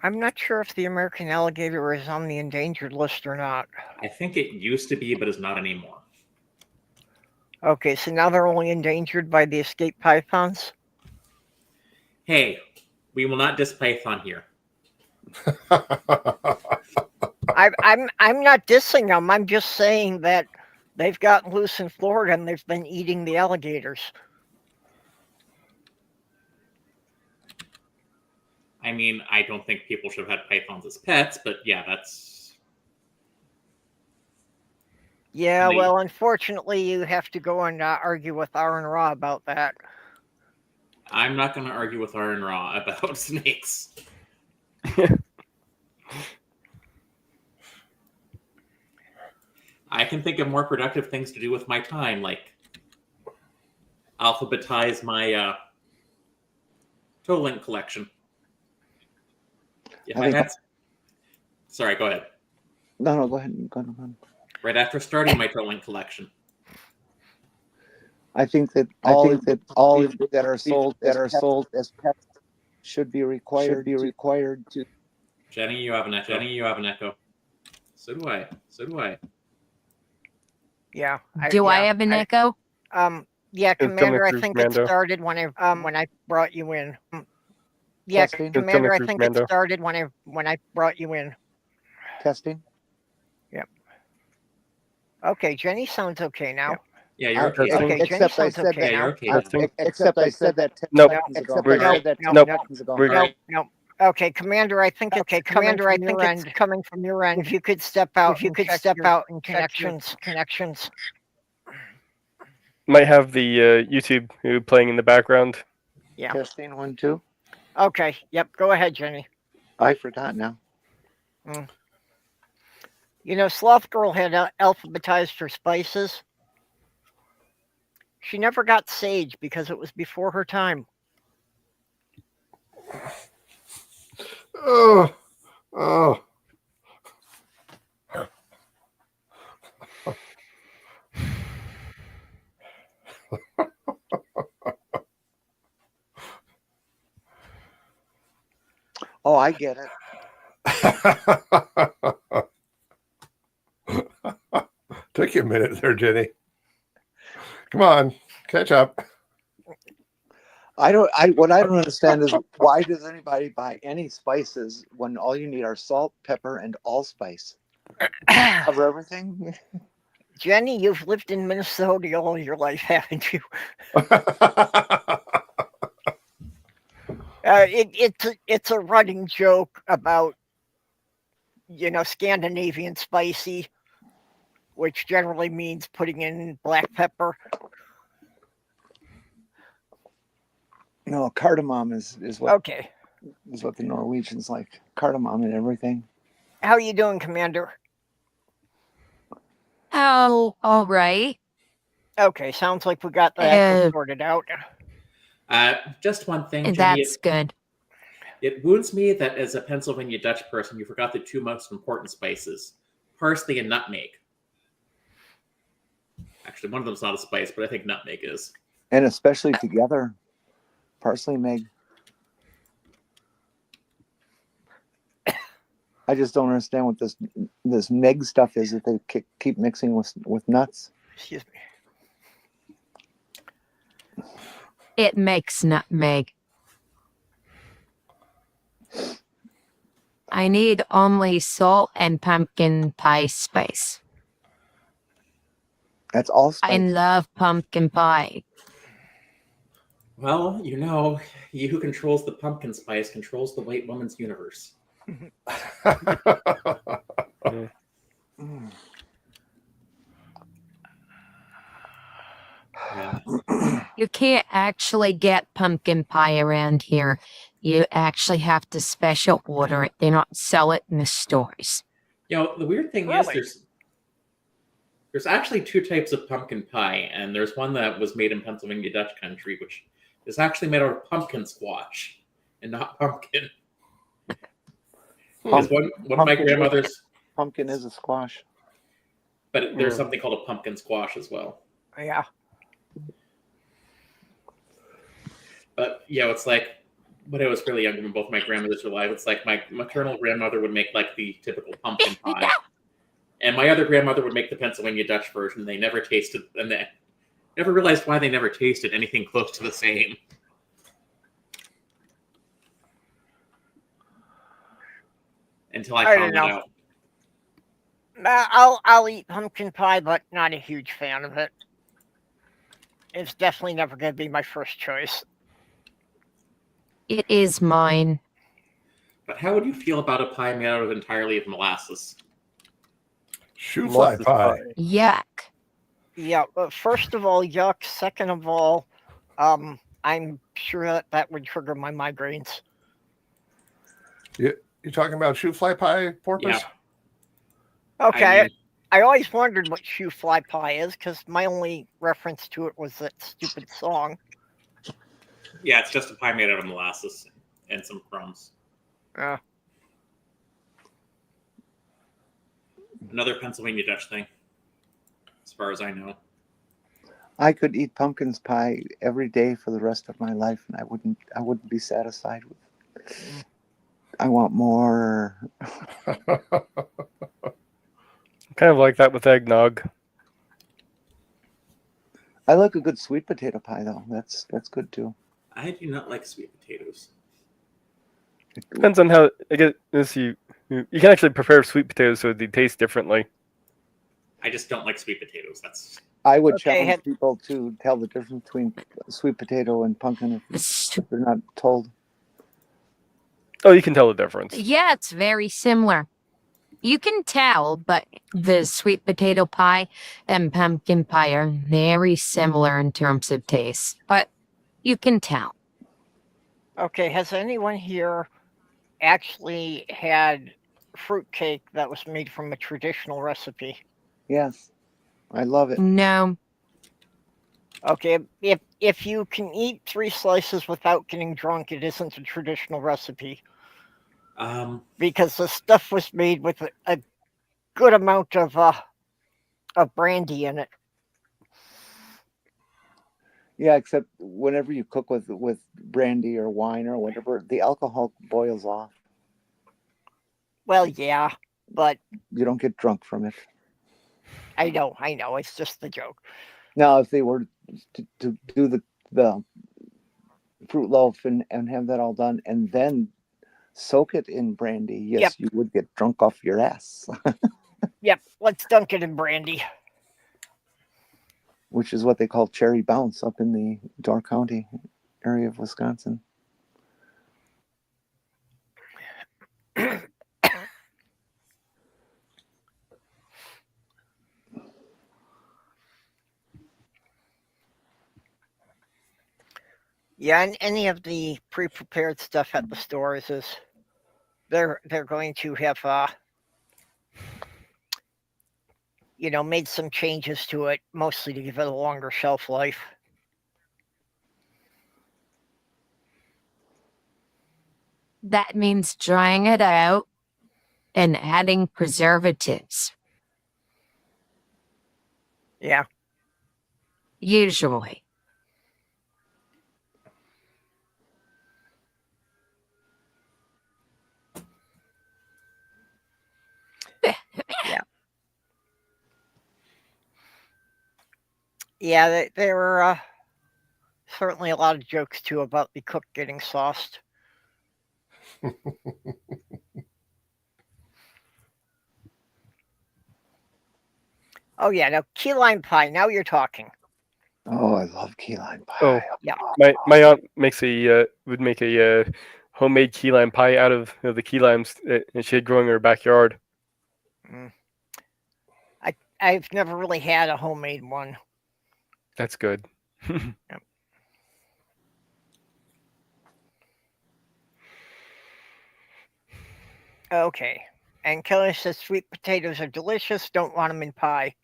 I'm not sure if the American alligator is on the endangered list or not. I think it used to be, but is not anymore. Okay, so now they're only endangered by the escaped pythons? Hey, we will not diss Python here. I'm not dissing them. I'm just saying that they've gotten loose in Florida and they've been eating the alligators. I mean, I don't think people should have had pythons as pets, but yeah, that's... Yeah, well, unfortunately, you have to go and argue with Aaron Raw about that. I'm not going to argue with Aaron Raw about snakes. I can think of more productive things to do with my time, like alphabetize my Totalink collection. If I had... Sorry, go ahead. No, go ahead. Go ahead. Right after starting my Totalink collection. I think that all that are sold as pets should be required to. Jenny, you have an echo. So do I. Yeah. I have an echo? Yeah, Commander, I through think Mando. it started when I brought you in. Yeah, Testing. Commander, I through think Mando. it started when I brought you in. Testing. Yep. Okay, Jenny sounds okay now. Yeah, you're okay. Testing. Okay, Jenny Except I sounds said okay that. Yeah, you're now. okay. now. Testing. Except I said that 10 Nope. seconds ago. We're- I said that 10 Nope. seconds ago. We're- No. Okay, Commander, I think it's coming from your end. If you could step out, and connections. Might have the YouTube playing in the background. Yeah. Testing 1, 2. Okay. Yep. Go ahead, Jenny. I forgot now. You know, Sloth Girl had alphabetized her spices. She never got sage because it was before her time. Oh. Oh, I get it. Took you a minute there, Jenny. Come on, catch up. What I don't understand is why does anybody buy any spices when all you need are salt, pepper, and allspice? Cover everything. Jenny, you've lived in Minnesota all your life, haven't you? It's a running joke about, you know, Scandinavian spicy, which generally means putting in black pepper. No, cardamom is what Okay. is what the Norwegians like. Cardamom and everything. How you doing, Commander? Oh, all right. Okay, sounds like we got that sorted out. Just one thing, Jenny. That's good. It wounds me that as a Pennsylvania Dutch person, you forgot the two most important spices, parsley and nutmeg. Actually, one of them's not a spice, but I think nutmeg is. And especially together. Parsley, meg. I just don't understand what this meg stuff is that they keep mixing with nuts. Excuse me. It makes nutmeg. I need only salt and pumpkin pie spice. That's all spice. I love pumpkin pie. Well, you know, he who controls the pumpkin spice controls the white woman's universe. Yeah. You can't actually get pumpkin pie around here. You actually have to special order it. They don't sell it in the stores. You know, the weird thing is Really? there's actually two types of pumpkin pie, and there's one that was made in Pennsylvania Dutch country, which is actually made out of pumpkin squash and not pumpkin. Because one of my grandmother's, Pumpkin is a squash. but there's something called a pumpkin squash as well. Yeah. But yeah, it's like when I was really young, when both my grandmothers were alive, it's like my maternal grandmother would make like the typical pumpkin pie, and my other grandmother would make the Pennsylvania Dutch version. They never tasted, and they never realized why they never tasted anything close to the same. Until I I found don't that know. out. I'll eat pumpkin pie, but not a huge fan of it. It's definitely never going to be my first choice. It is mine. But how would you feel about a pie made out of entirely of molasses? Shoe fly Molasses pie. Yuck. Yeah, but first of all, yuck. Second of all, I'm sure that would trigger my migraines. You talking about shoe fly pie, Porpoise? Yeah. Okay, I always wondered what shoe fly pie is because my only reference to it was that stupid song. Yeah, it's just a pie made out of molasses and some crumbs. Another Pennsylvania Dutch thing, as far as I know. I could eat pumpkin pie every day for the rest of my life, and I wouldn't be satisfied with it. I want more. Kind of like that with eggnog. I like a good sweet potato pie, though. That's good too. I do not like sweet potatoes. Depends on how. I guess you can actually prepare sweet potatoes so they taste differently. I just don't like sweet potatoes. That's I would Okay, challenge people to tell the difference between sweet potato and pumpkin if they're not told. Oh, you can tell the difference. Yeah, it's very similar. You can tell, but the sweet potato pie and pumpkin pie are very similar in terms of taste. But you can tell. Okay, has anyone here actually had fruitcake that was made from a traditional recipe? Yes, I love it. No. Okay, if you can eat 3 slices without getting drunk, it isn't a traditional recipe because the stuff was made with a good amount of brandy in it. Yeah, except whenever you cook with brandy or wine or whatever, the alcohol boils off. Well, yeah, but You don't get drunk from it. I know, it's just the joke. Now, if they were to do the fruit loaf and have that all done and then soak it in brandy, yes, Yep. you would get drunk off your ass. Yep, let's dunk it in brandy. Which is what they call cherry bounce up in the Door County area of Wisconsin. Yeah, and any of the pre-prepared stuff at the stores is they're going to have made some changes to it, mostly to give it a longer shelf life. That means drying it out and adding preservatives. Yeah. Usually. Yeah, there were certainly a lot of jokes too about the cook getting sauced. Oh yeah, now key lime pie. Now you're talking. Oh, I love key lime pie. Oh, yeah. My aunt would make a homemade key lime pie out of the key limes that she had growing in her backyard. I've never really had a homemade one. That's good. Okay. And Kelly says sweet potatoes are delicious. Don't want them in pie.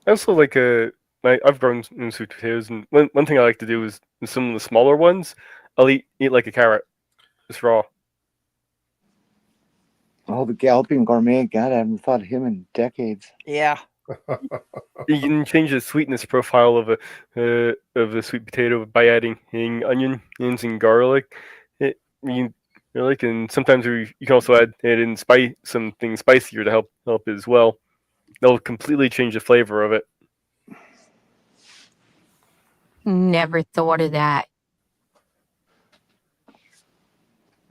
I also like I've grown some sweet potatoes, and one thing I like to do is some of the smaller ones. I'll eat like a carrot, just raw. Oh, the Galloping Gourmet. God, I haven't thought of him in decades. Yeah. You can change the sweetness profile of a sweet potato by adding onions and garlic. You like, and sometimes you can also add in something spicier to help as well. They'll completely change the flavor of it. Never thought of that.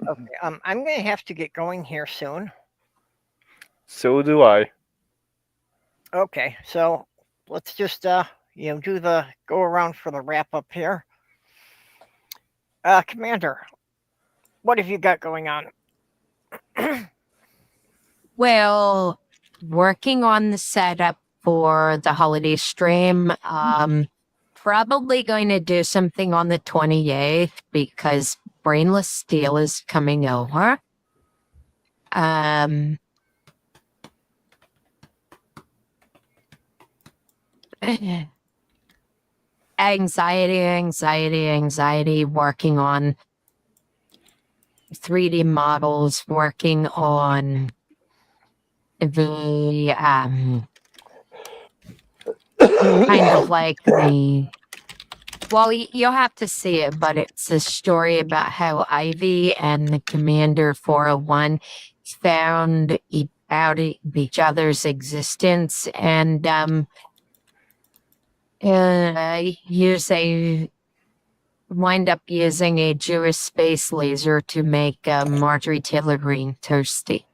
Okay. I'm going to have to get going here soon. So do I. Okay. So let's just do the go around for the wrap up here. Commander, what have you got going on? Well, working on the setup for the holiday stream. Probably going to do something on the 28th because Brainless Steel is coming over. Anxiety, working on 3D models, working on the kind of like the, well, you'll have to see it, but it's a story about how Ivy and the Commander 401 found out each other's existence and wind up using a Jewish space laser to make Marjorie Taylor Greene thirsty.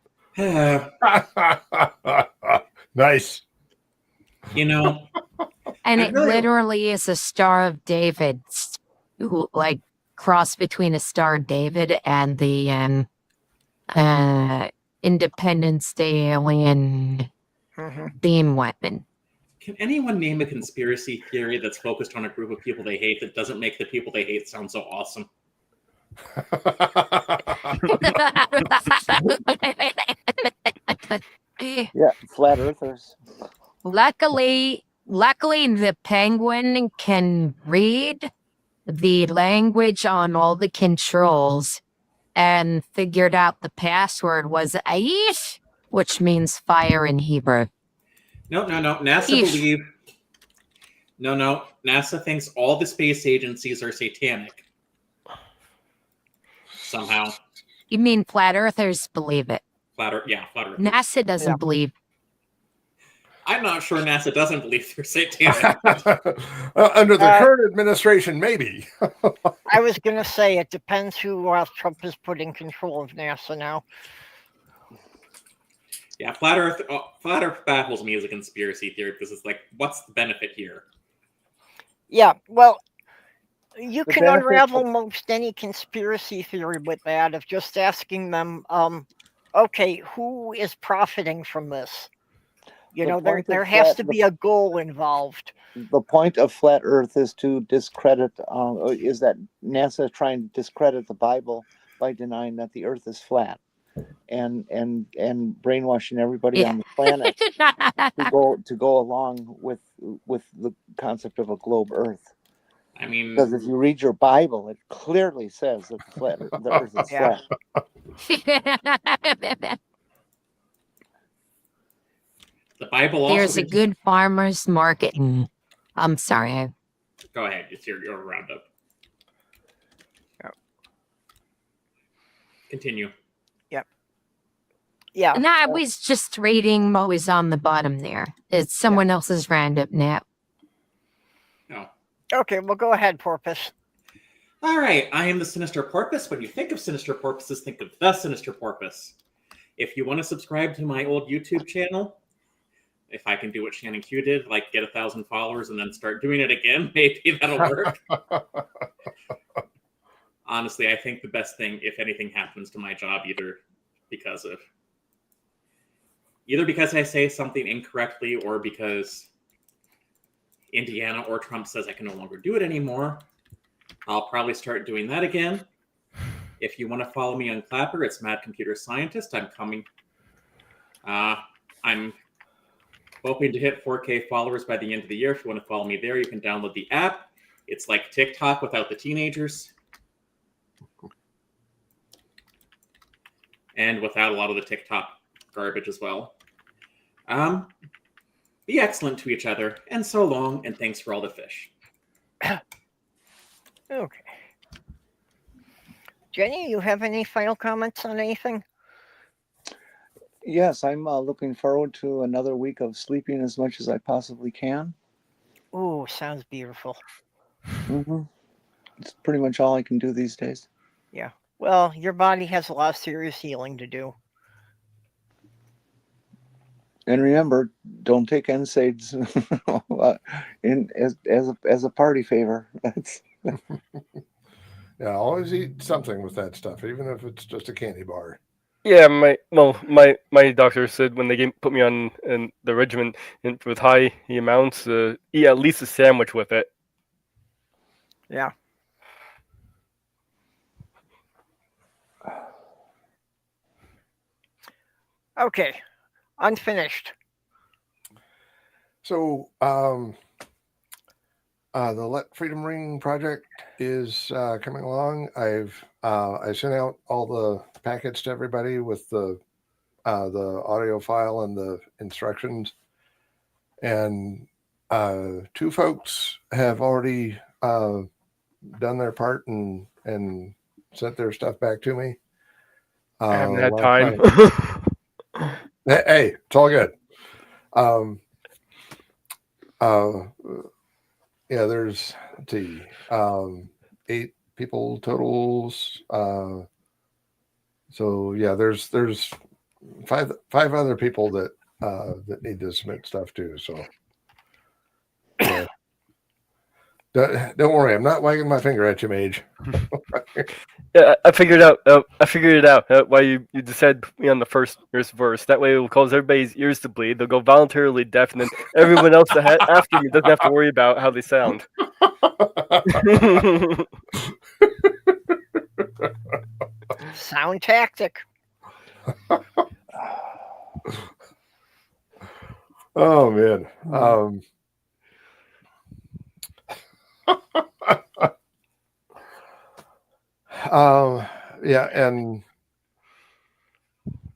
Nice. You know, And I it really- literally is a Star of David, like cross between a Star of David and the Independence Day alien beam weapon. can anyone name a conspiracy theory that's focused on a group of people they hate that doesn't make the people they hate sound so awesome? Yeah, flat earthers. Luckily, the penguin can read the language on all the controls and figured out the password was Aish, which means fire in Hebrew. No. NASA Eesh. believe. No. NASA thinks all the space agencies are satanic. Somehow. You mean flat earthers believe it? Flat Earth. NASA doesn't Yeah. believe. I'm not sure NASA doesn't believe they're satanic. Under the current administration, maybe. I was going to say it depends who Trump has put in control of NASA now. Yeah, Flat Earth baffles me as a conspiracy theory because it's like, what's the benefit here? Yeah, well, you The can benefit unravel of- most any conspiracy theory with that of just asking them, okay, who is profiting from this? You The know, point of there has flat- to be a goal involved. The point of flat Earth is to discredit. Is that NASA trying to discredit the Bible by denying that the Earth is flat, and brainwashing everybody on the planet to go along with the concept of a globe Earth. I mean, Because if you read your Bible, it clearly says that the Earth is Yeah. flat. the Bible also. There's a good farmer's market. I'm sorry. Go ahead, it's your roundup. Continue. Yeah. No, I was just reading what was on the bottom there. It's someone else's roundup now. No. Okay, well, go ahead, Porpoise. All right, I am the Sinister Porpoise. When you think of Sinister Porpoises, think of the Sinister Porpoise. If you want to subscribe to my old YouTube channel, if I can do what Shannon Q did, like get 1,000 followers and then start doing it again, maybe that'll work. Honestly, I think the best thing, if anything happens to my job, either because I say something incorrectly or because Indiana or Trump says I can no longer do it anymore, I'll probably start doing that again. If you want to follow me on Clapper, it's Mad Computer Scientist. I'm coming. I'm hoping to hit 4K followers by the end of the year. If you want to follow me there, you can download the app. It's like TikTok without the teenagers. And without a lot of the TikTok garbage as well. Be excellent to each other, and so long, and thanks for all the fish. Okay. Jenny, you have any final comments on anything? Yes, I'm looking forward to another week of sleeping as much as I possibly can. Ooh, sounds beautiful. Mm-hmm. It's pretty much all I can do these days. Yeah. Well, your body has a lot of serious healing to do. And remember, don't take NSAIDs as a party favor. That's Yeah, always eat something with that stuff, even if it's just a candy bar. Yeah, my doctor said when they put me on the regimen with high amounts, eat at least a sandwich with it. Yeah. Okay. Unfinished. So, the Let Freedom Ring project is coming along. I sent out all the packets to everybody with the audio file and the instructions, and 2 folks have already done their part and sent their stuff back to me. I haven't had time. Hey, it's all good. Yeah, there's, let's see, 8 people totals. So yeah, there's 5 other people that need to submit stuff too. So yeah. Don't worry, I'm not wagging my finger at you, Mage. Yeah, I figured it out. Why you decided to put me on the first verse. That way it will cause everybody's ears to bleed. They'll go voluntarily deaf, and then everyone else that after me doesn't have to worry about how they sound. Sound tactic. Oh man. Yeah, and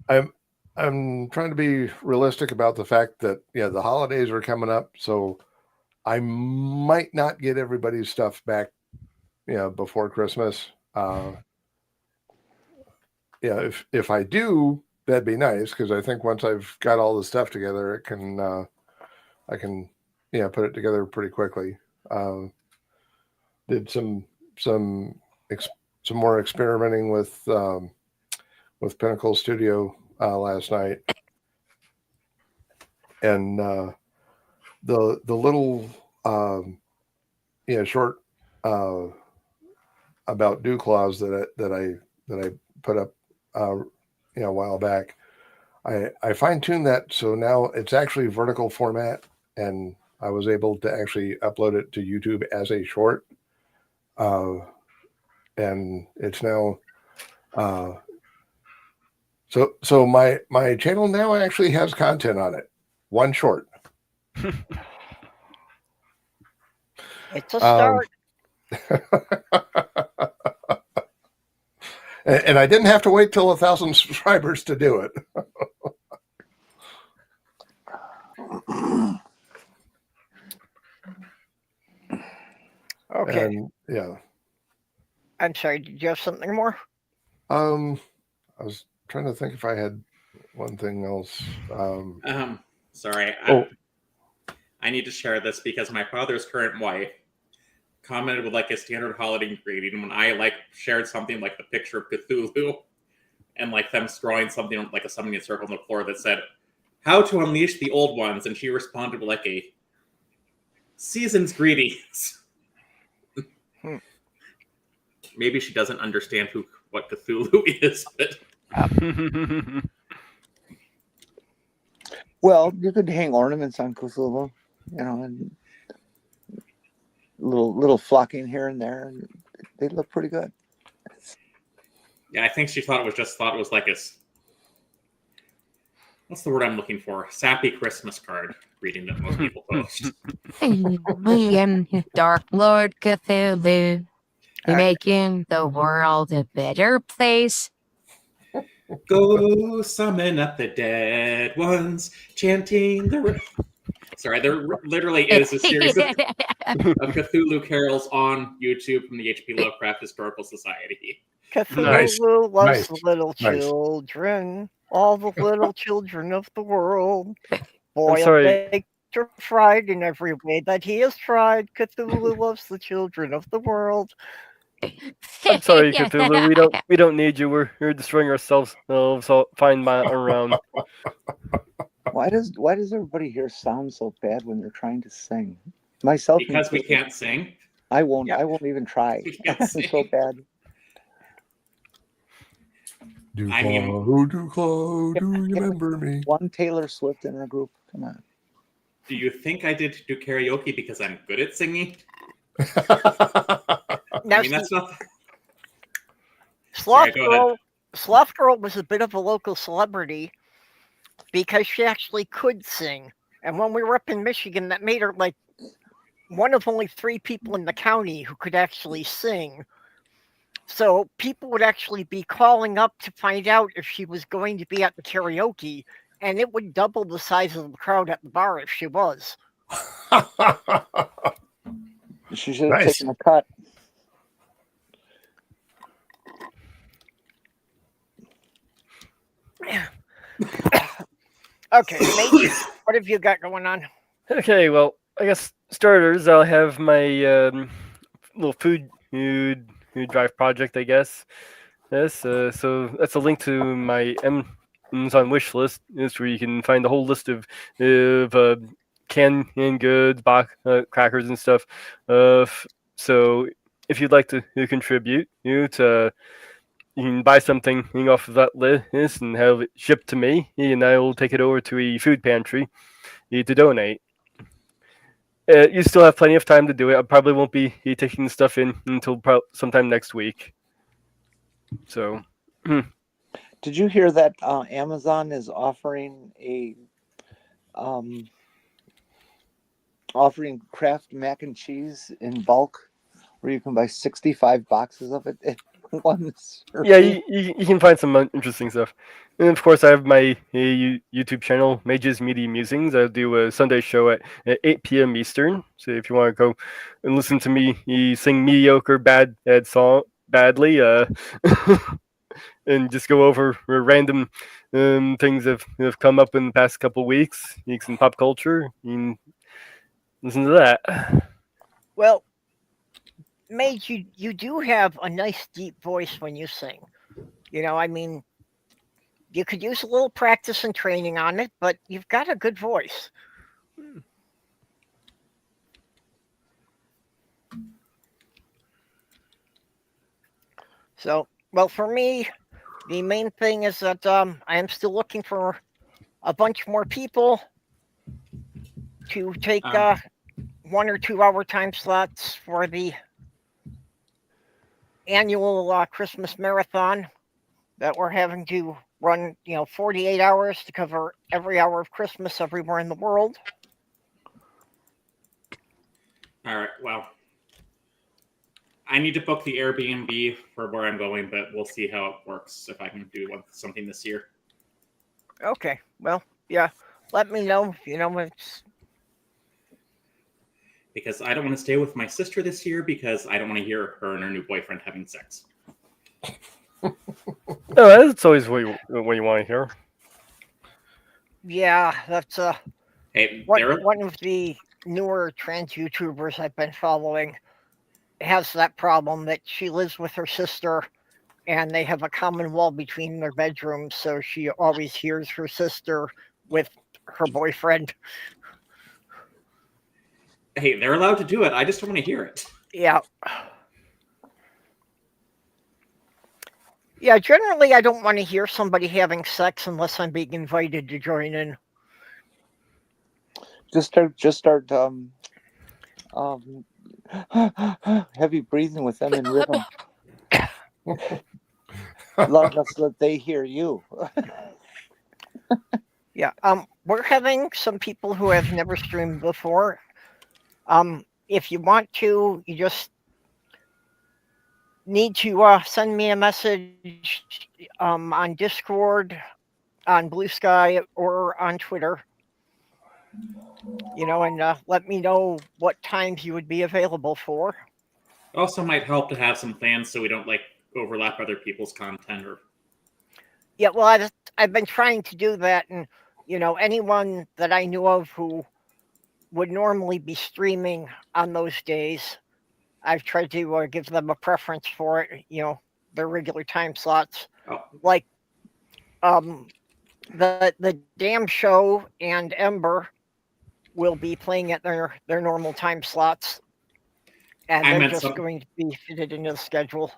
I'm trying to be realistic about the fact that the holidays are coming up, so I might not get everybody's stuff back before Christmas. If I do, that'd be nice, because I think once I've got all the stuff together, I can put it together pretty quickly. Did some more experimenting with Pinnacle Studio last night, and the little short about dew claws that I put up a while back. I fine-tuned that, so now it's actually vertical format, and I was able to actually upload it to YouTube as a short. And it's now so my channel now actually has content on it. One short. It's a start. And I didn't have to wait till 1,000 subscribers to do it. Okay. And, yeah. I'm sorry, did you have something more? I was trying to think if I had one thing else. Sorry. I need to share this because my father's current wife commented with like a standard holiday greeting when I shared something like the picture of Cthulhu and them drawing something like a summoning circle on the floor that said, "How to unleash the old ones," and she responded with a season's greetings. Maybe she doesn't understand what Cthulhu is, but well, you could hang ornaments on Cthulhu, and little flocking here and there, and they look pretty good. Yeah, I think she thought it was like a, what's the word I'm looking for? Sappy Christmas card reading that most people post. We am Dark Lord Cthulhu, making the world a better place. Go summon up the dead ones, chanting the. Sorry, there literally is a series of Cthulhu carols on YouTube from the H.P. Lovecraft Historical Society. Cthulhu loves Nice. the little Nice. children, all the little children of the world. Boiled, sorry. baked, or fried in every way that he has tried. Cthulhu loves the children of the world. I'm sorry, Cthulhu. We don't need you. We're destroying ourselves. So find my around. Why does everybody here sound so bad when they're trying to sing? Myself, Because we included. can't sing. I won't. Yeah. I won't even try. We can't I'm sing. so bad. Do I mean- you remember me? One Taylor Swift in our group. Come on. Do you think I did do karaoke because I'm good at singing? Now, I mean, that's not. Sloth Sorry, go ahead. Girl was a bit of a local celebrity because she actually could sing. And when we were up in Michigan, that made her like one of only 3 people in the county who could actually sing. So people would actually be calling up to find out if she was going to be at the karaoke, and it would double the size of the crowd at the bar if she was. She should have Nice. taken a cut. Okay, Nate, what have you got going on? Okay, well, I guess starters, I'll have my little food drive project, I guess. Yes, so that's a link to my Amazon wish list. It's where you can find the whole list of canned goods, crackers, and stuff. So if you'd like to contribute, you can buy something off of that list and have it shipped to me, and I will take it over to a food pantry to donate. You still have plenty of time to do it. I probably won't be taking the stuff in until sometime next week. So, Did you hear that Amazon is offering offering Kraft mac and cheese in bulk, where you can buy 65 boxes of it at one serving? yeah, you can find some interesting stuff. And of course, I have my YouTube channel, Mage's Media Musings. I do a Sunday show at 8 p.m. Eastern. So if you want to go and listen to me sing mediocre, bad song, badly, and just go over random things that have come up in the past couple weeks in pop culture, you can listen to that. Well, Mage, you do have a nice deep voice when you sing. You know, I mean, you could use a little practice and training on it, but you've got a good voice. So, well, for me, the main thing is that I am still looking for a bunch more people to take 1 or 2 hour time slots for the annual Christmas marathon that we're having to run, 48 hours to cover every hour of Christmas everywhere in the world. All right, well, I need to book the Airbnb for where I'm going, but we'll see how it works if I can do something this year. Okay, well, yeah, let me know. It's Because I don't want to stay with my sister this year because I don't want to hear her and her new boyfriend having sex. No, that's always what you want to hear. yeah, that's Hey, one of the newer trans YouTubers I've been following has that problem that she lives with her sister and they have a common wall between their bedrooms, so she always hears her sister with her boyfriend. hey, they're allowed to do it. I just don't want to hear it. Yeah. Yeah, generally I don't want to hear somebody having sex unless I'm being invited to join in. Just start Heavy breathing with them in rhythm. Love us that they hear you. Yeah. We're having some people who have never streamed before. If you want to, you just need to send me a message on Discord, on Blue Sky, or on Twitter. And let me know what times you would be available for. It also might help to have some plans so we don't overlap other people's content. Or Yeah, well, I've been trying to do that, and anyone that I knew of who would normally be streaming on those days, I've tried to give them a preference for it. Their regular time slots, like the Damn Show and Ember will be playing at their normal time slots, and they're just going to be fitted into the schedule.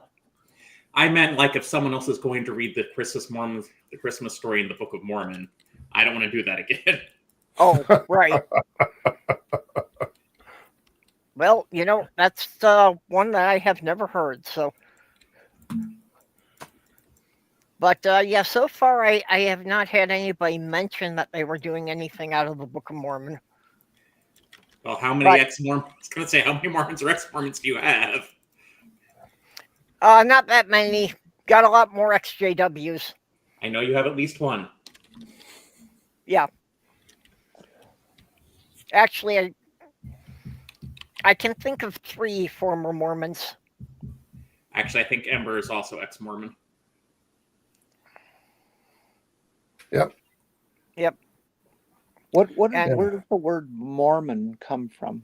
I meant if someone else is going to read the Christmas story in the Book of Mormon, I don't want to do that again. Oh, right. Well, that's one that I have never heard. So, but yeah, so far I have not had anybody mention that they were doing anything out of the Book of Mormon. Well, how many ex-Mormons? I was going to say, how many Mormons or ex-Mormons do you have? Not that many. Got a lot more XJWs. I know you have at least one. Yeah. Actually, I can think of 3 former Mormons. Actually, I think Ember is also ex-Mormon. Yep. Where does the word Mormon come from?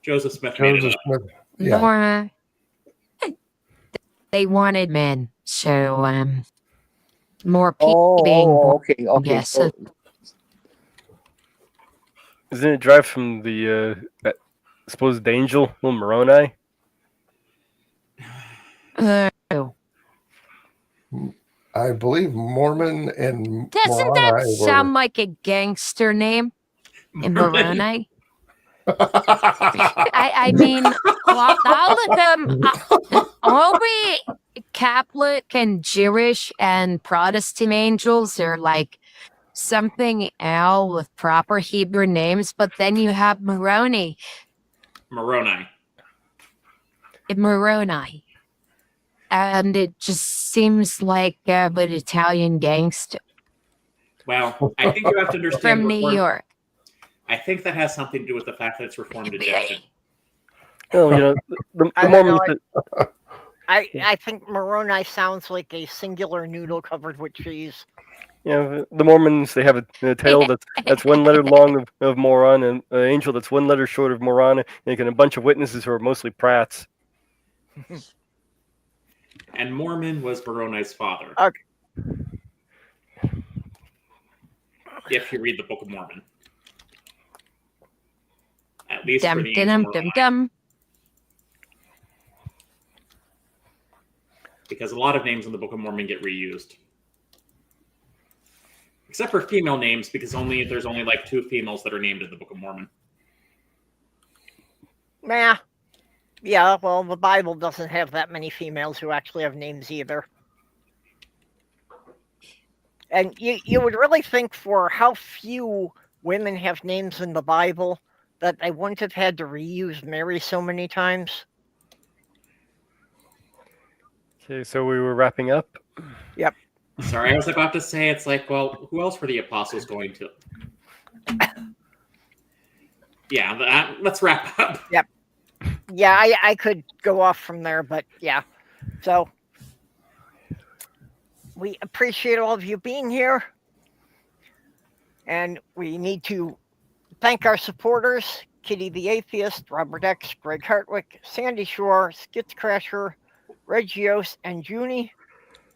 Joseph Smith made it up. Yeah. More, they wanted men, so more people being born. Okay. Yes. So, Isn't it derived from the supposed angel, little Moroni? I believe Mormon and doesn't Moroni that sound like a gangster name? Moroni? I mean, all of them, all the Catholic and Jewish and Protestant angels are something else with proper Hebrew names, but then you have Moroni. Moroni. And it just seems like an Italian gangster. Well, I think you have to understand. From New York. I think that has something to do with the fact that it's Reformed adjacent. Oh, the Mormons. I think Moroni sounds like a singular noodle covered with cheese. The Mormons, they have a tail that's 1 letter long of moron, and an angel that's 1 letter short of moron, and a bunch of witnesses who are mostly prats. And Mormon was Moroni's father. Okay. If you read the Book of Mormon. At least for the angel Moroni. Because a lot of names in the Book of Mormon get reused. Except for female names, because there's only 2 females that are named in the Book of Mormon. Nah. Yeah, well, the Bible doesn't have that many females who actually have names either. And you would really think for how few women have names in the Bible that they wouldn't have had to reuse Mary so many times. Okay, so we were wrapping up. Yep. Sorry, I was about to say, it's well, who else were the apostles going to? Yeah, let's wrap up. Yep. Yeah, I could go off from there, but yeah. So we appreciate all of you being here. And we need to thank our supporters, Kitty the Atheist, Robert X, Greg Hartwick, Sandy Shore, Skitscrasher, Regios, and Junie.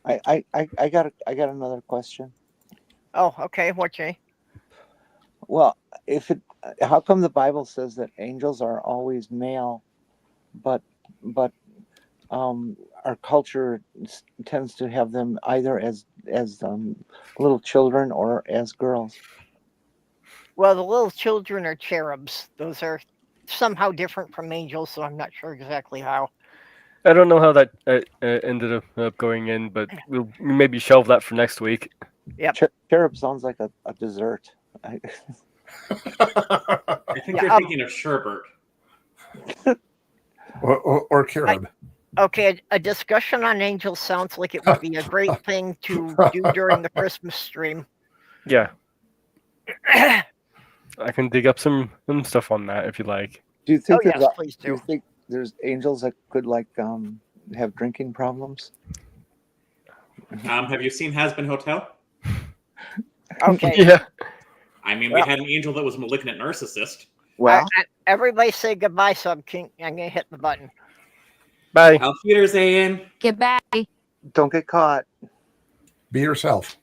I got another question. Oh, okay. What, Jay? Well, how come the Bible says that angels are always male, but our culture tends to have them either as little children or as girls? Well, the little children are cherubs. Those are somehow different from angels, so I'm not sure exactly how. I don't know how that ended up going in, but we'll maybe shelve that for next week. Cherub sounds like a dessert. I think Yeah, you're thinking of sherbet. or carob. Okay, a discussion on angels sounds like it would be a great thing to do during the Christmas stream. Yeah, I can dig up some stuff on that if you like. Do you think Oh, yes, please do you do. think there's angels that could have drinking problems? Have you seen Has Been Hotel? Okay. Yeah. I mean, we Well- had an angel that was a malignant narcissist. Well, Everybody say goodbye, so I'm going to hit the button. Bye. Auf Wiedersehen. Goodbye. don't get caught. Be yourself.